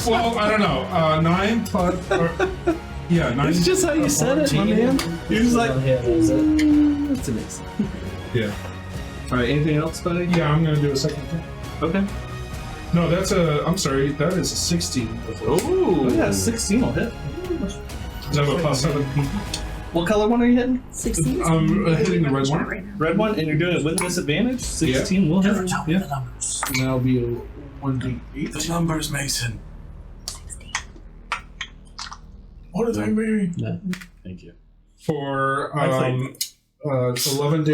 Well, I don't know. 9 plus. Yeah, 9. It's just how you said it, my man. You're just like, That's amazing. Yeah. Alright, anything else, buddy? Yeah, I'm gonna do a second attack. Okay. No, that's a. I'm sorry, that is a 16. Oh, yeah, 16 will hit. Does that have a plus 7? What color one are you hitting? 16. I'm hitting the red one. Red one, and you're doing it with disadvantage? 16 will hit. Yeah. And that'll be a 1d8. The numbers, Mason. What do they mean? Thank you. For 11 damage.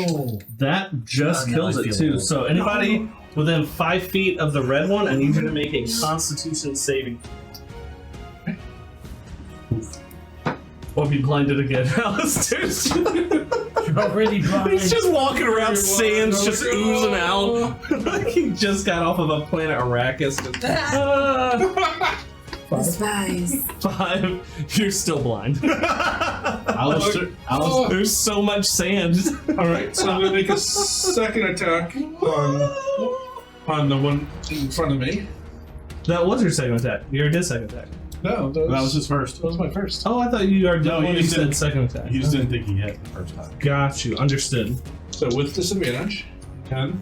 Oh, That just Now kills I it feel too. old. So anybody within 5 feet of the red one, I need you to make a Constitution saving. Or be blinded again. Alister's you're already blind. He's just walking around, sand's just oozing out. Like he just got off of a planet Arrakis. Despise. 5. You're still blind. Alister, There's so much sand. Alright, so I'm gonna make a second attack on the one in front of me. That was your second attack. You already did second attack. No, that was his first. That was my first. Oh, I thought you already No, did you you just said didn't- second attack. He just didn't think he hit the first time. Got you. Understood. So with disadvantage, 10.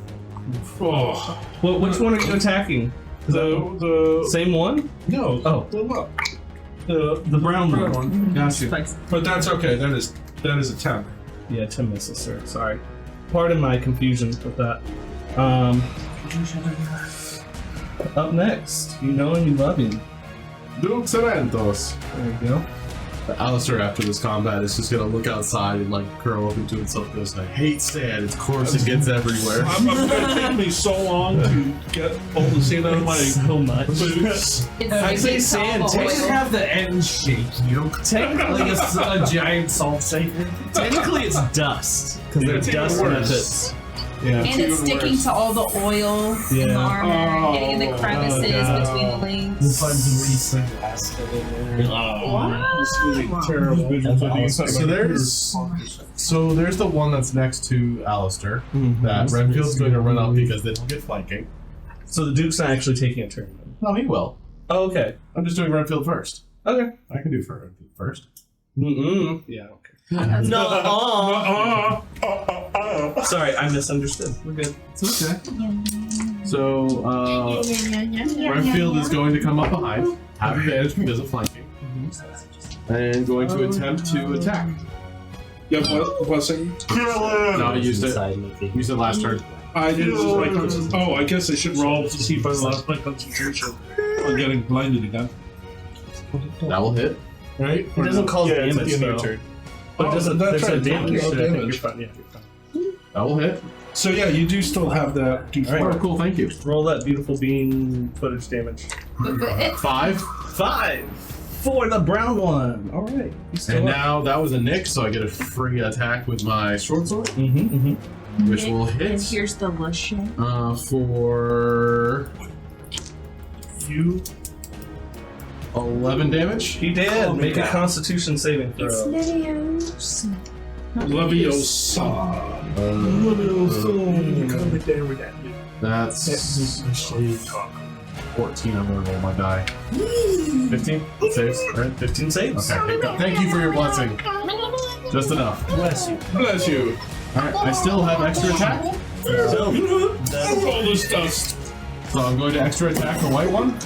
Oh, Which one are you attacking? the Same one? no. Oh. The brown Brown one. one. Got you. But that's okay. That is a 10. Yeah, 10 misses, sir. Sorry. Pardon my confusion with that. Up next, you know and you love him. Duke Serentos. There you go. Alister, after this combat, is just gonna look outside and like curl up into himself and goes, I hate sand. Of course, it gets everywhere. I'm gonna take me so long to get all the sand out of my So much. boots. I say sand. Why does it have the end shape? You don't Technically, like a giant salt shaker. technically it's dust. Because they're It's even dust worse. methods. Yeah. And it's sticking to all the oil in the Yeah. armor, getting in the crevices God. between the links. We'll find some recent plastic in there. This is terrible. So there's the one that's next to Alister. That Renfield's going to run up because then he'll get flanking. So the Duke's not actually taking a turn then. No, he will. Oh, okay. I'm just doing Renfield first. Okay. I can do for Renfield first. Mm-mm. Yeah, okay. No. Sorry, I misunderstood. We're good. It's okay. So Renfield is going to come up behind, have advantage because of flanking, and going to attempt to attack. Yep, blessing. No, I used it. Used it last turn. I did just my concentration. Oh, I guess I should roll to see if I lost my concentration on getting blinded again. That will hit. Right? It doesn't cause Yeah, it's at damage, the end of your though. turn. But it doesn't, that's there's no right. damage. No so I think damage. You're fine. Yeah, you're fine. That will hit. So yeah, you do still have that D4. All right, cool. Thank you. Roll that beautiful bean footage damage. 5. 5 for the brown one. All right. And now that was a nick, so I get a free attack with my short sword, which will And hit here's the lush. for you 11 damage. He did. Make a Constitution saving throw. Leviosa. That's 14. I'm gonna roll my die. 15 saves. All right. 15 saves. Okay. Thank you for your blessing. Just enough. Bless you. Bless you. All right. I still have extra attack, All this dust. so I'm going to extra attack the white one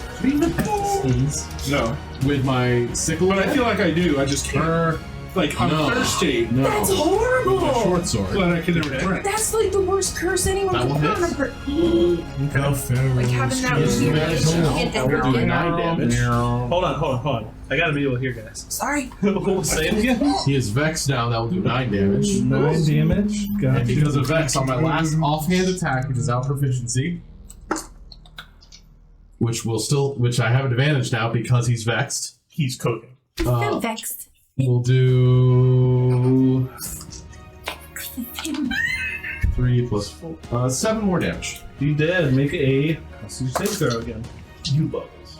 No. with my sickle. But I feel like I do. I just can't. Like, I'm thirsty, No. That's It's a horrible. short sword. but I can never drink. That's like the worst curse anyone That could one put on a hits. Like having that Yes, weird yes, hit yes. that We're doing hurt. 9 damage. Hold on. I gotta be able to hear, guys. Sorry. Say it again. He is vexed now. That will do 9 damage. 9 damage. Got And because of Vex, on my last offhand attack, which is out proficiency, which I have an advantage now because he's vexed. He's cooking. I'm vexed. We'll do 3 plus 4, 7 more damage. You did. Make a save throw again. You bubbles.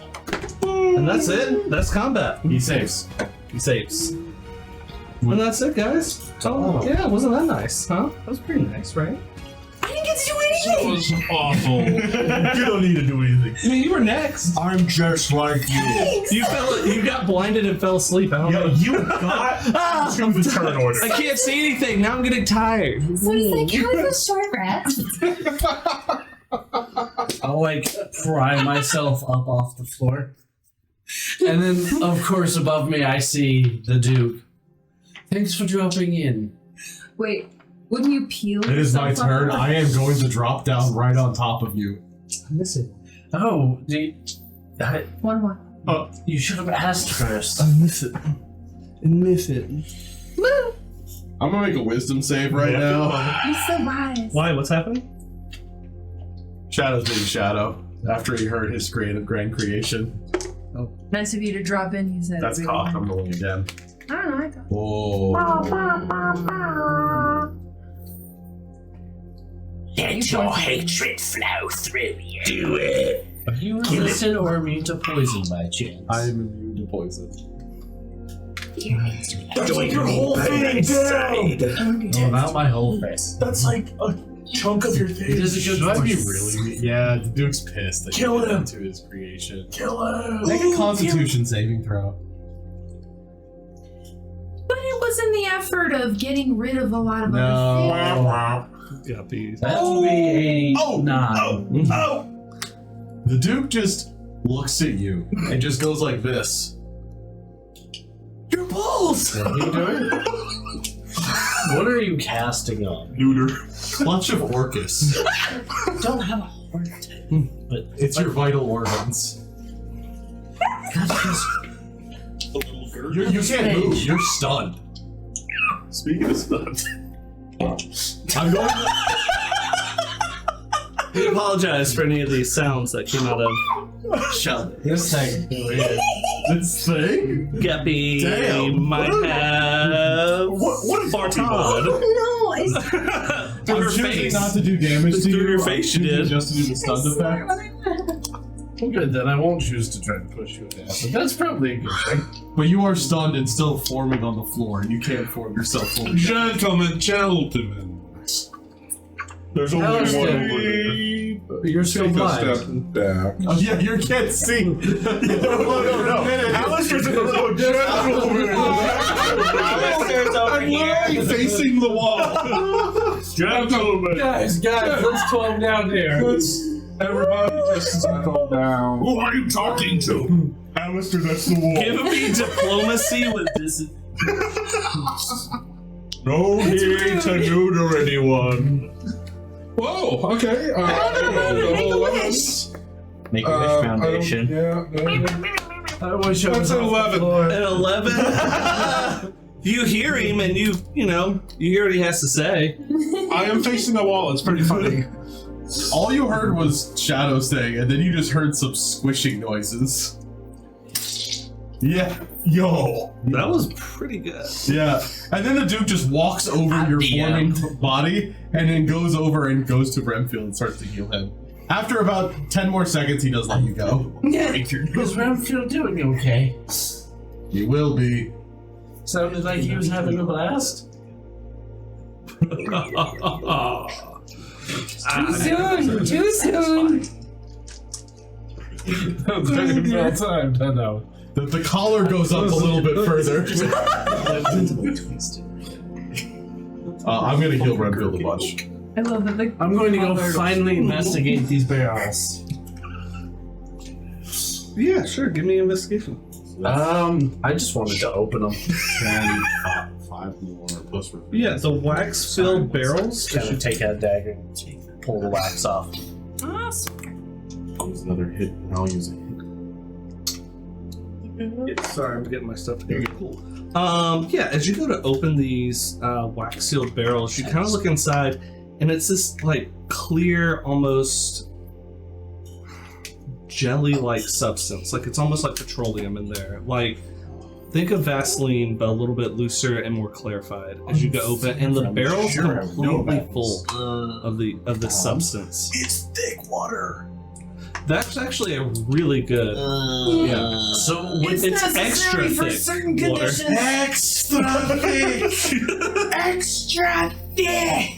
And that's it. That's combat. He saves. He saves. And that's it, guys. Oh, yeah, wasn't that nice, huh? That was pretty nice, right? I didn't get to do That anything. was awful. You don't need to do anything. I mean, you were next. I'm just like you. You got blinded and fell asleep. I don't Yo, know. you got to the turn order. I can't see anything. Now I'm getting tired. So he's like, can we go short rest? I'll like pry myself up off the floor. And then, of course, above me, I see the Duke. Thanks for dropping in. Wait, wouldn't you peel? It is my yourself up? turn. I am going to drop down right on top of you. Oh, One. you should have asked first. Mephit. I'm gonna make a wisdom save right now. You're so wise. Why? What's happening? Shadow's being Shadow after he heard his grand creation. Nice of you to drop in. You said. That's cocked. I'm rolling again. I don't know. I got. Whoa. Let your hatred flow through you. Do it. Are you resistant or immune to poison by chance? I'm immune to poison. That's like your whole face. Oh, not my whole face. That's like a chunk of your It face. is a good Should I be voice. really? Yeah, the Duke's pissed that Kill he did him. that to his creation. Kill him. Make a Constitution saving throw. But it was in the effort of getting rid of a lot of other No. Guppies. That would be a 9. Oh! The Duke just looks at you and just goes like this. Your balls! What are you doing? What are you casting on? Neuter. Clutch of Orcus. I don't have a heart attack. But It's your vital organs. that's just You can't move. You're stunned. Speaking of stunned, I'm going to... We apologize for any of these sounds that came out of Shelby. this thing. This thing? Guppy Damn. might have What is Bartod. No, it's Through I'm her choosing face. not to do damage to Through you. your I'm face you choosing did. Just to do the stunned effect. Well, good, then I won't choose to try to push you with acid. That's probably a good thing. But you are stunned and still forming on the floor. You can't form yourself fully. Gentlemen. There's only Alister. one over there. You're still Take a blind. step back. Oh, yeah, you can't see. No. Alister's in the road. Alister's over I'm here. literally facing the wall. Gentlemen. Guys, let's calm down here. Everybody just settle down. Who are you talking to? Alister, that's the wall. Give me diplomacy with this. No need to neuter anyone. Whoa, okay. Make a wish foundation. I wish I That's was an off the 11. floor. At 11, you hear him and you hear what he has to say. I am facing the wall. It's pretty funny. All you heard was Shadow saying, and then you just heard some squishing noises. Yeah. Yo. That was pretty good. Yeah. And then the Duke just walks over your forming body and then goes over and goes to Remfield and starts to heal him. After about 10 more seconds, he does let you go. Yeah, is Ramfield doing okay? He will be. Sounded like he was having a blast. too soon. Too soon. Well timed, I know. The collar goes up a little bit further. I'm gonna heal Remfield a bunch. I love that. I'm going to go finally investigate these barrels. Yeah, sure. Give me an investigation. I just wanted to open them. 5 more plus for Yeah, the wax-filled barrels. Kind of take a dagger and pull the wax off. Awesome. use another hit, and I'll use a hit. Sorry, I'm getting my stuff together. Cool. Yeah, as you go to open these wax-sealed barrels, you kind of look inside, and it's this like clear, almost jelly-like substance. Like it's almost like petroleum in there. Like think of Vaseline, but a little bit looser and more clarified. As you go open, and the barrel's completely full of the substance. It's thick water. That's actually a really good. Yeah. So It's extra for thick certain water. conditions. Extra thick. Extra thick.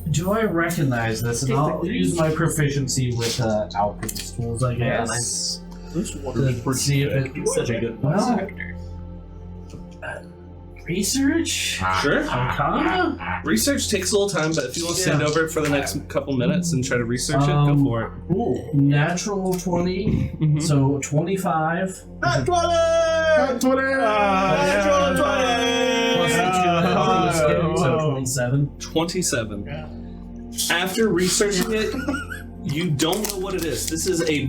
do I recognize this? And I'll use my proficiency with alchemist tools, I guess. To see if it's Such a good well, research? Sure. Arcana? Research takes a little time, but if you want to stand Yeah. over it for the next couple minutes and try to research it, go for it. Ooh, natural 20, Mhm. so 25. Nat 20! Plus the two, so 27. 27. After researching it, you don't know what it is. This is a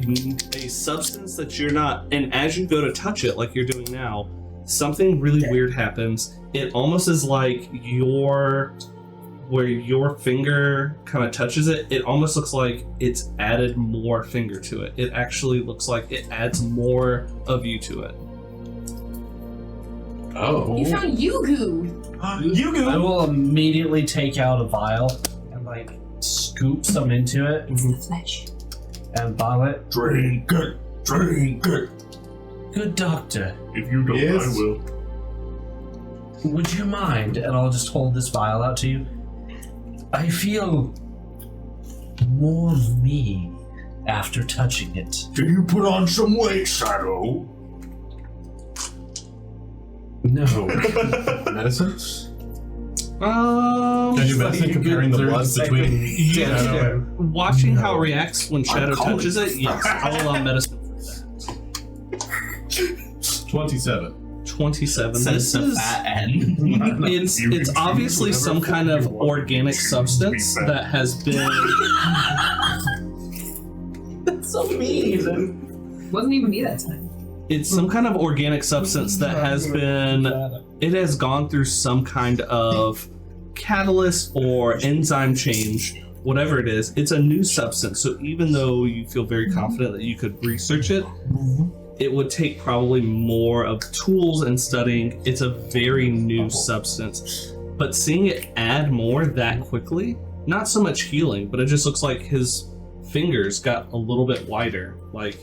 substance that you're not, and as you go to touch it, like you're doing now, something really weird happens. It almost is like where your finger kind of touches it, it almost looks like it's added more finger to it. It actually looks like it adds more of you to it. Oh. You found Yugu. I will immediately take out a vial and like scoop some into it It's the flesh. and bottle it. Drink it. Drink it. Good doctor, If you don't, Yes. I will. would you mind? And I'll just hold this vial out to you. I feel more me after touching it. Can you put on some weight, Shadow? No. Medicine? Can you medicine comparing the blood between Yeah. Watching how it reacts when Shadow calling touches it, yes, I'll allow medicine for that. 27. 27. Says This the is fat end. it's obviously some kind of organic substance that has been. That's so mean. Wasn't even me that time. It's some kind of organic substance that has been. It has gone through some kind of catalyst or enzyme change, whatever it is. It's a new substance, so even though you feel very confident that you could research it, it would take probably more of tools and studying. It's a very new substance. But seeing it add more that quickly, not so much healing, but it just looks like his fingers got a little bit wider. Like,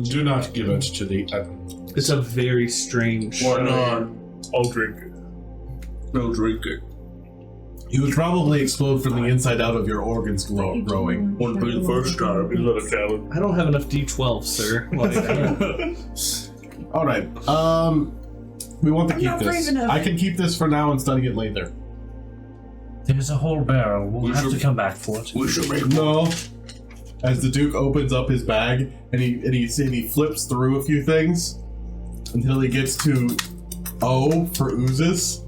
Do not give it to the it's a very strange. Why not? I'll drink it. No, drink it. You would probably explode from the inside out of your organs growing. Wouldn't be the first time. Is that a challenge? I don't have enough D12, sir. Like, Alright, we want to I'm keep not brave this. enough. I can keep this for now and study it later. There's a whole barrel. We'll We have should- to come back for it. We should make No. As the Duke opens up his bag and he flips through a few things until he gets to O for oozes,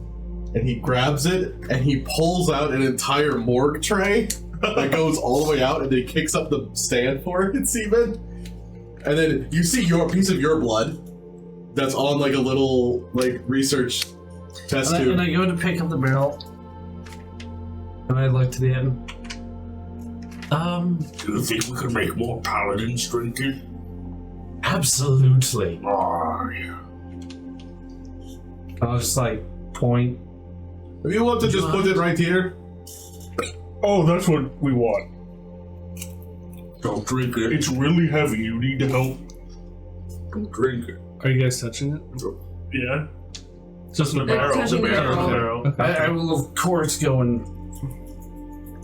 and he grabs it and he pulls out an entire morgue tray that goes all the way out, and then he kicks up the stand for it, Seaman. And then you see your piece of your blood that's on like a little like research test tube. And I go to pick up the barrel, and I look to the end. Do you think we could make more paladins drink it? Absolutely. Oh, yeah. I'll just like point. If you want to just put it right here, Oh, that's what we want. Don't drink it. It's really heavy. You need to help. Don't drink it. are you guys touching it? Yeah? Just The barrel. touching The the barrel. barrel. Okay. I will of course go and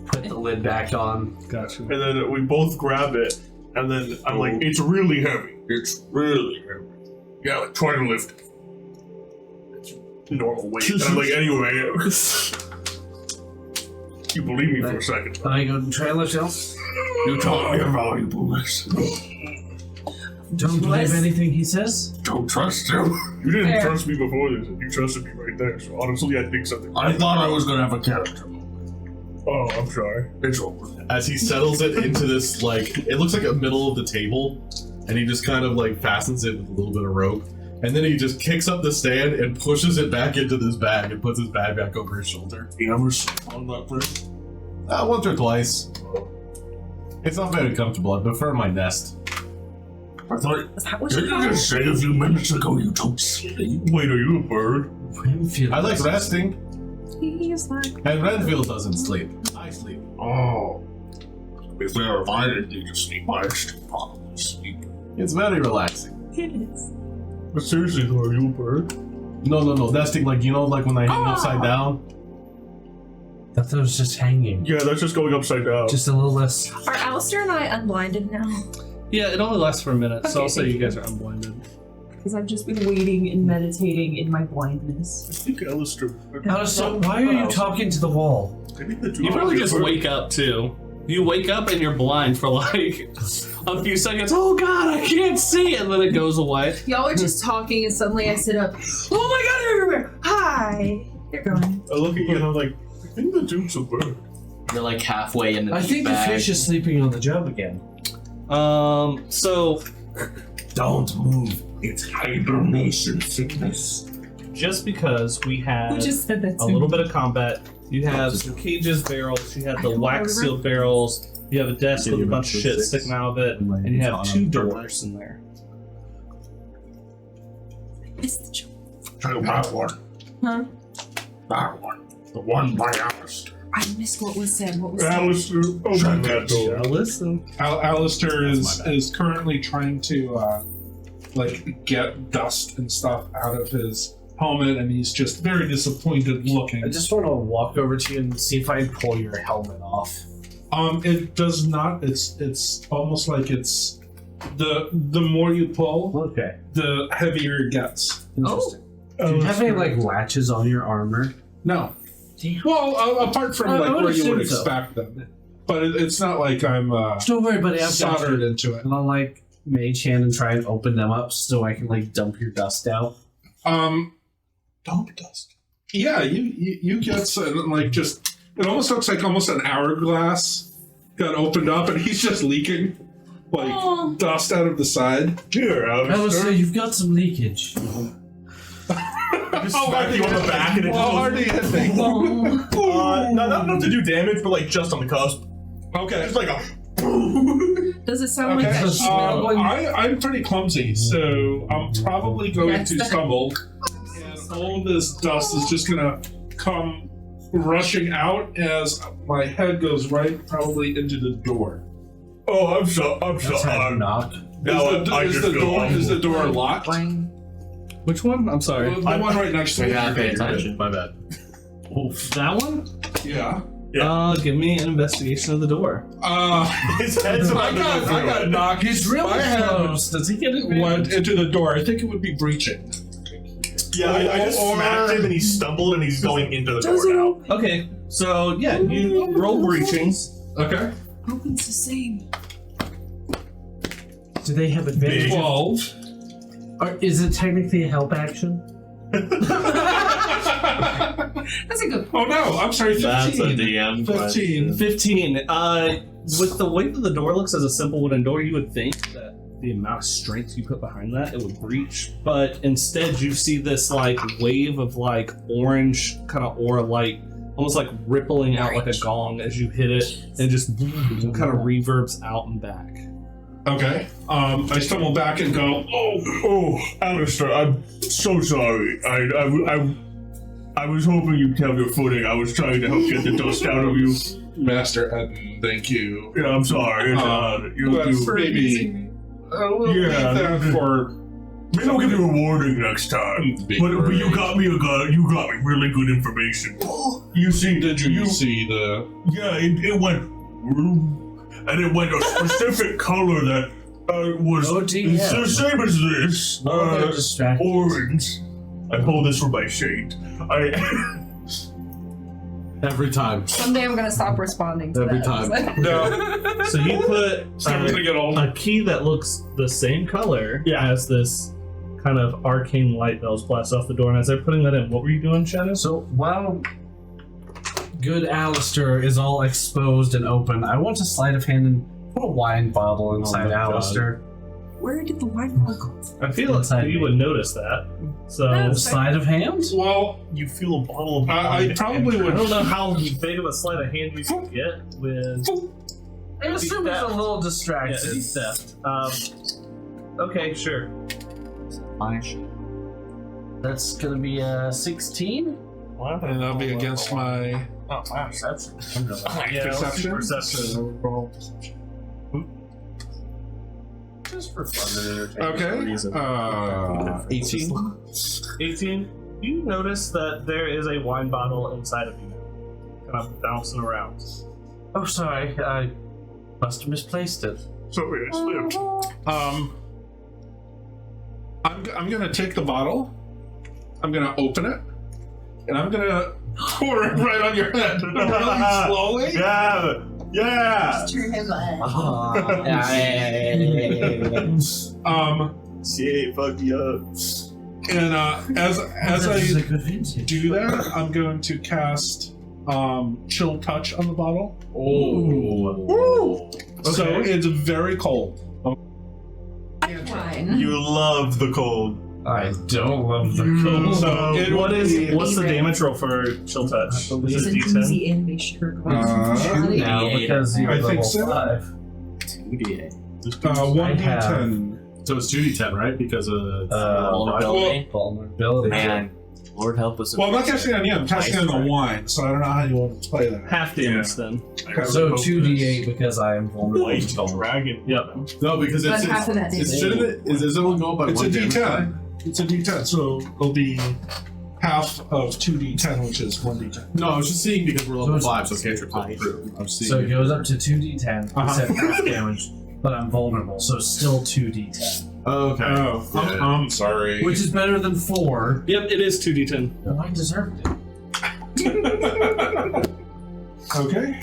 put the lid back on. Gotcha. And then we both grab it, and then I'm like, it's really heavy. It's really heavy. Yeah, like, try to lift it. It's normal weight. And I'm like, anyway. You believe me for a second. Then I go and try to lift it up. You taught me a valuable lesson. Don't believe anything he says? Don't trust him. You didn't Fair. trust me before this, and you trusted me right there. So honestly, I think something. I thought I was gonna have a character. Oh, I'm sorry. It's over. As he settles it into this, like, it looks like a middle of the table, and he just kind of like fastens it with a little bit of rope, and then he just kicks up the stand and pushes it back into this bag and puts his bag back over his shoulder. You ever sleep on that thing? Once or twice. It's not very comfortable. I prefer my nest. I thought. Is that what Did you you call just say a few minutes ago you don't sleep? Wait, are you a bird? I like resting, He's like, and Renfield doesn't sleep. I sleep. Oh. To be fair, if I didn't need to sleep, I'd still probably sleep. It's very relaxing. it is. But seriously, though, are you a bird? No, nesting, like, you know, like when I hang upside down? I thought it was just hanging. Yeah, that's just going upside down. Just a little less. Are Alister and I unblinded now? Yeah, it only lasts for a minute, so Okay, I'll say thank you guys are unblinded. Because I've just been waiting and meditating in my blindness. I think Alister. Alistair, why are you talking to the wall? I think the two You of probably you just are- wake up too. You wake up and you're blind for like a few seconds. Oh god, I can't see, and then it goes away. Y'all are just talking, and suddenly I sit up. Oh my god, they're everywhere! Hi! They're gone. I look at you and I'm like, I think the Duke's a bird. You're like halfway in the I think bag. the fish is sleeping on the job again. So Don't move. It's hibernation sickness. just because we had Who just said that a to little me? bit of combat, you have some cages, barrels, you have the wax sealed barrels, you have a desk with a bunch of shit sticking out of it, and you have 2 doors in there. It's the joke. Try that one. Huh? That one. The one by Alister. I missed what was said. What was said? Alister, open that door. Listen. Alister That's my bad. is currently trying to like get dust and stuff out of his helmet, and he's just very disappointed looking. I just want to walk over to you and see if I can pull your helmet off. It does not. It's almost like it's the more you pull, Okay. the heavier it gets. Interesting. Do you have any like latches on your armor? No. Damn. Well, apart from I like would where you would assume so. expect them, but it's not like I'm Don't worry, buddy. I've got soldered you. into it. And I'll like mage hand and try and open them up so I can like dump your dust out. Dump dust. Yeah, you get some, like just it almost looks like almost an hourglass got opened up and he's just leaking like Oh. dust out of the side. Here, Alistair, Alister. you've got some leakage. Just smack you on the back and it How just hard do you think? not enough to do damage, but like just on the cusp. Okay. Just like a. Does it sound Okay. like that smell? I'm pretty clumsy, so I'm probably going That's to the- stumble, and all this dust is just gonna come rushing out as my head goes right probably into the door. Oh, I'm That's how you sorry. knock. Now Is the door locked? Which one? I'm sorry. The one right next to Yeah, it. pay attention. My bad. That one? Yeah. Give me an investigation of the door. His head's I about to go got through it. knocked. He's really My head close. Does he get it? went into the door. I think it would be breaching. Yeah, I just Or- smacked him and he stumbled and he's going into the door now. Okay, so yeah, you roll breaching. Okay. Opens the same. Do they have advantage? 12. Or is it technically a help action? That's a good Oh no, I'm sorry, 15. That's a DM 15. 15. With the way that the door looks as a simple wooden door, you would think that the amount of strength you put behind that, it would breach. But instead, you see this like wave of like orange kind of aura light, almost like rippling out like a gong as you hit it, and just kind of reverbs out and back. Okay. I stumble back and go, Oh, Alister, I'm so sorry. I was hoping you'd have your footing. I was trying to help get the dust out of you. Master Auden, thank you. Yeah, I'm sorry. Maybe we'll leave Yeah, that for. Maybe I'll give you a warning next time. Big But you bird. got me really good information. You see, Did you see the? Yeah, it went, and it went a specific color that was Oh, dear. it's the same as this. Oh, they're distracted. Orange. I pulled this from my shade. Every time. Someday I'm gonna stop responding to Every that. time. No. So you put Starting to get old. a key that looks the same color as this kind of arcane light that was blasted off the door. And as they're putting that in, what were you doing, Shadow? So while good Alister is all exposed and open, I want to sleight of hand and put a wine bottle inside my God. Alister. Where did the wine bottle go? I feel like Inside you me. would notice that. So That's Sleight of hand? Well, you feel a bottle of I wine. probably I would. don't know how big of a sleight of hand you can get with I assume he's a little distracted. theft. Okay, sure. That's gonna be a 16. And that'll be against my Oh wow, that's perception. Perception. So roll. just for fun and entertainment. Okay. 18. 18. You notice that there is a wine bottle inside of you, kind of bouncing around. Oh, sorry, I must have misplaced it. Sorry, I slipped. I'm gonna take the bottle. I'm gonna open it, and I'm gonna pour it right on your head, really slowly. Yeah! Yeah! Turn him Shit, fuck you up. And as This is a I good vintage. do that, I'm going to cast Chill Touch on the bottle. Oh. So it's very cold. wine. You love the cold. I don't love the cold. So it What's the damage roll for Chill Touch? Is It's it an D10? easy and make sure. Now, because you're I think level so. 5. 2d8. 1d10. So it's 2d10, right? Because of Vulnerability. Vulnerability. Man, Lord help us. Well, I'm not casting on you. I'm casting on the wine, so I don't know how you want to play that. Half damage then. So 2d8 because I am vulnerable. Dragon. Yep. no, because But half of that it's damage. shouldn't it? Is it only going by It's a one damage die? d10. It's a d10, so it'll be half of 2d10, which is 1d10. No, I was just seeing because we're level So 5, so cantrips don't improve. I was seeing. So it goes up to 2d10, Uh-huh. except half damage, but I'm vulnerable, so still 2d10. Okay. Oh, Yeah. I'm sorry. Which is better than 4. Yep, it is 2d10. Well, I deserved it. Okay.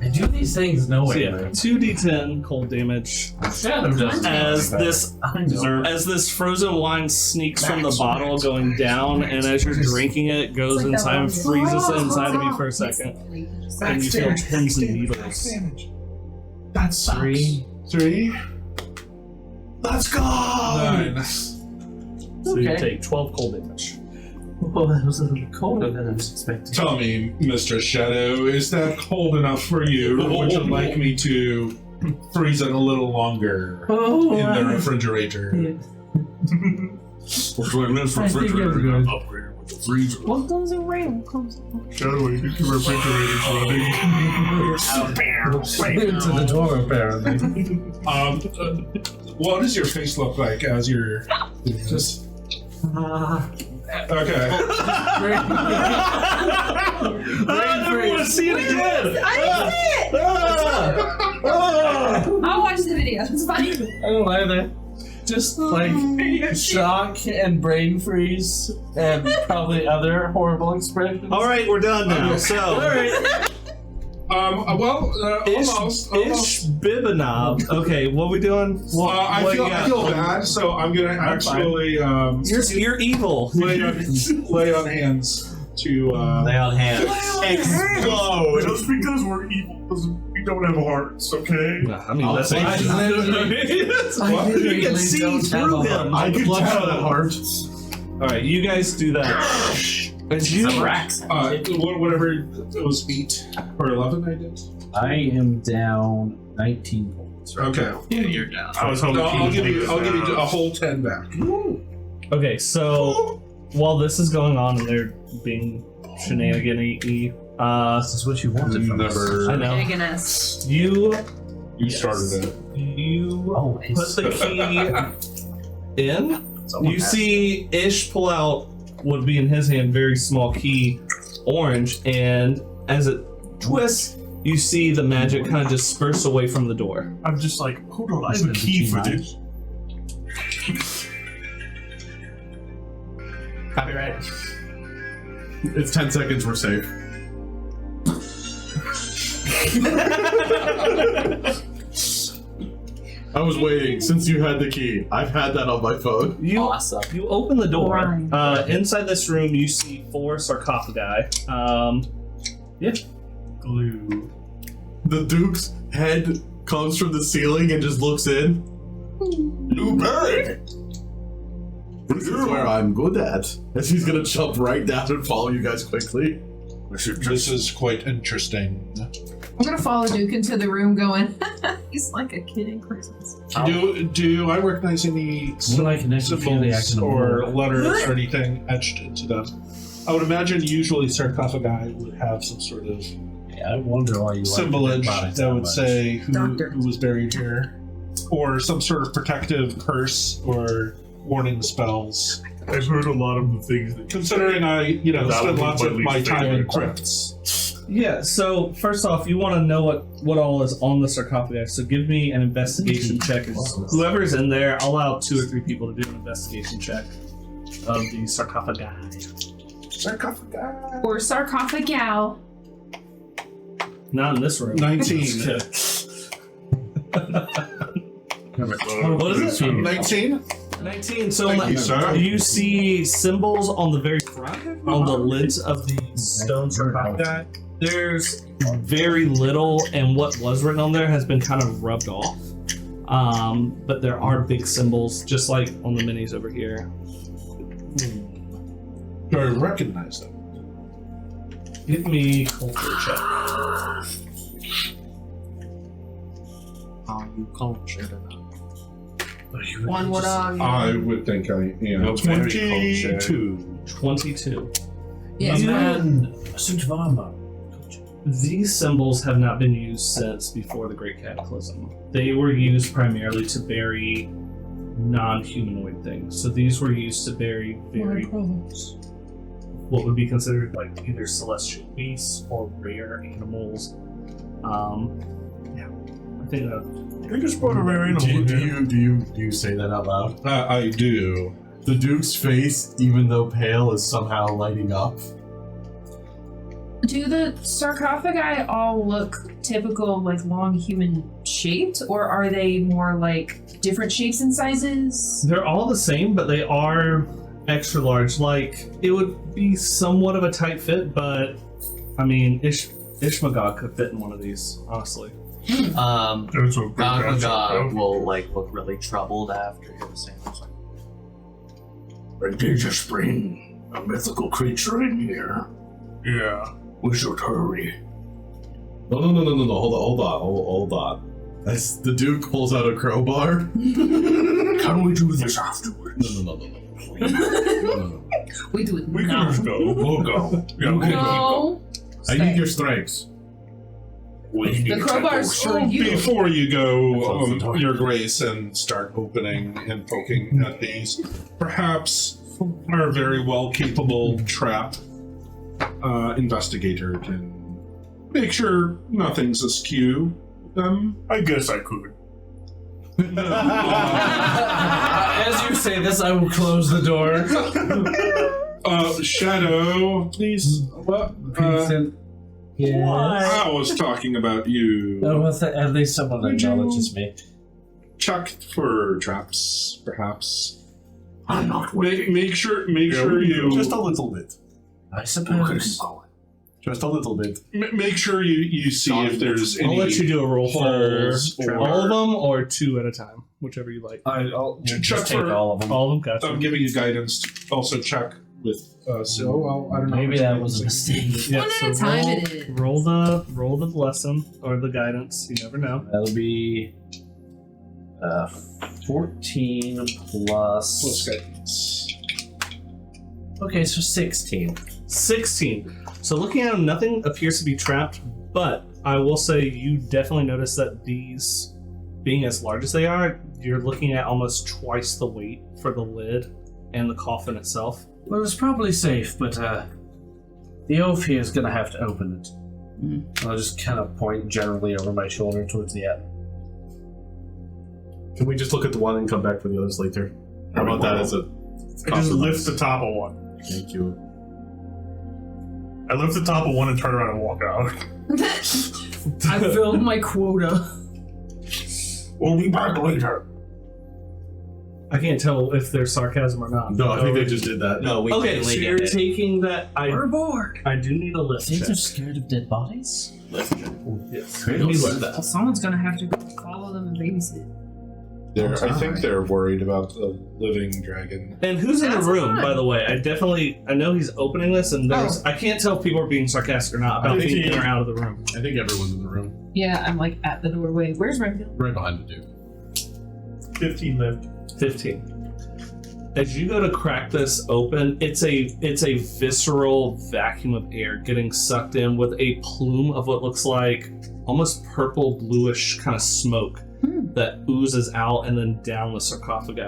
I do these things So knowing yeah, that. 2d10 cold damage. Shadow doesn't. As this I deserve as this frozen wine sneaks from the bottle going down, and as you're drinking it, goes It's like that inside and one- freezes inside of you for a second, and you feel pins and needles. That's 3. 3. Let's go! 9. So you Okay. take 12 cold damage. Oh, that was a little colder than I was expecting. Tell me, Mr. Shadow, is that cold enough for you, or would you like me to freeze it a little longer Oh, in the refrigerator? What's right next I think you're good. Upgrade with the freezer. What goes around comes Shadow, you think your refrigerator's running? Into the door, apparently. What does your face look like as you're just okay? I never want to see it again! I didn't see it! I'll watch the video. It's fine. I don't either. Just like shock and brain freeze and probably other horrible expressions. Alright, we're done now. So, Almost. Ish Bibinob. Okay, what are we doing? I What feel you got? I feel bad, so I'm gonna actually You're evil. lay on hands to Lay on hands. Explode! Just because we're evil doesn't we don't have hearts, okay? I mean, that's I you can see through him. I can tell that heart. Alright, you guys do that. As you whatever it was 8 or 11 I did. I am down 19 points. Okay. Yeah, you're down. I was No, hoping I'll give you a whole 10 back. Okay, so while this is going on and they're being shenanigan-y, This is what you wanted from us. Never. I know. Goodness. You started it. Oh, put the key in. You see Ish pull out what would be in his hand, very small key, orange, and as it twists, you see the magic kind of disperse away from the door. I'm just like, hold on, I have a key for this. Copyright. It's 10 seconds, we're safe. I was waiting since you had the key. I've had that on my phone. Awesome. You open the door. Right. Inside this room, you see 4 sarcophagi. Glue. The Duke's head comes from the ceiling and just looks in. New bird. This is where I'm good at. And she's gonna jump right down and follow you guys quickly. This is quite interesting. I'm gonna follow Duke into the room going, he's like a kid in Christmas. Do I recognize any When I connect with you, they act symbols in a or world. letters or anything etched into them? I would imagine usually sarcophagi would have some sort of Yeah, I wonder why you symbolage like that would say who Doctor. was buried here, or some sort of protective curse or warning spells. I've heard a lot of the things that Considering I, That would spend be lots my of least my time in favorite. crypts. Yeah, so first off, you want to know what all is on the sarcophagi, so give me an investigation check. Whoever's in there, I'll allow 2 or 3 people to do an investigation check of the sarcophagi. Sarcophagi. Or sarcophagal. Not in this room. 19. What is it? 19? 19. So Thank you, sir. you see symbols on the very front, on the lids of the stone sarcophagi. There's very little, and what was written on there has been kind of rubbed off. But there are big symbols, just like on the minis over here. Do I recognize them? Give me culture check. Are you cultured enough? One would I would think I am. You're very 22. 22. Yes, Man, a suit of armor. These symbols have not been used since before the Great Cataclysm. They were used primarily to bury non-humanoid things. So these were used to bury what would be considered like either celestial beasts or rare animals. Yeah, I think that. You just brought a rare animal. Do you say that out loud? I do. The Duke's face, even though pale, is somehow lighting up. do the sarcophagi all look typical, like long human shaped, or are they more like different shapes and sizes? They're all the same, but they are extra large. Like, it would be somewhat of a tight fit, but I mean, Ishmagog could fit in one of these, honestly. Gog will like look really troubled after him saying this. I did just bring a mythical creature in here. Yeah. We should hurry. No. Hold on. As the Duke pulls out a crowbar. Can we do this afterwards? No. We do it We now. can just go. We'll go. You can No. I need your strengths. We need The crowbar's to for you. Before you go, Close the door. Your Grace, and start opening and poking at these, perhaps our very well capable trap investigator can make sure nothing's askew. I guess I could. As you say this, I will close the door. Shadow, please. What? Yes. I was talking about you. No, at least someone Would you- acknowledges me. Check for traps, perhaps. I'm not Make sure you Just a little bit. I Okay, suppose. Just a little bit. make sure you see if there's any. I'll let you do a roll for holes or- all of them or 2 at a time, whichever you like. I'll Check just take for- all of them. All of them, gotcha. I'm giving you guidance to also check with Sil. Well, I don't know. Maybe that was a mistake. Yeah, One so at a time roll, it is. roll the lesson or the guidance. You never know. That'll be 14 Plus plus. guidance. Okay, so 16. 16. So looking at them, nothing appears to be trapped, but I will say you definitely notice that these, being as large as they are, you're looking at almost twice the weight for the lid and the coffin itself. Well, it's probably safe, but the oaf here is gonna have to open it. I'll just kind of point generally over my shoulder towards the end. Can we just look at the one and come back for the others later? How about that as a I just lift the top of one. Thank you. I lift the top of one and turn around and walk out. I filled my quota. We'll be back later. I can't tell if there's sarcasm or not. No, I think they just did that. No, we Okay, so finally you're get it. taking that. We're bored. I do need a lift Think check. they're scared of dead bodies? Yes. They don't do that. Well, someone's gonna have to go follow them and babysit. I think they're worried about the living dragon. And who's in the That's room, fine. by the way? I know he's opening this, and there's. I can't tell if people are being sarcastic or not about being in or out of the room. I think everyone's in the room. Yeah, I'm like at the doorway. Where's Renfield? Right behind the dude. 15 lived. 15. As you go to crack this open, it's a visceral vacuum of air getting sucked in with a plume of what looks like almost purple bluish kind of smoke that oozes out and then down the sarcophagi.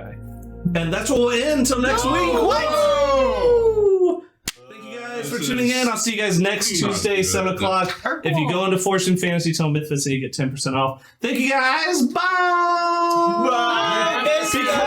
And that's what we'll end until next week. Woo! Thank you guys for tuning in. I'll see you guys next Tuesday, 7 o'clock. If you go into Fortune Fantasy, tell MythFits and you get 10% off. Thank you guys. Bye! Bye!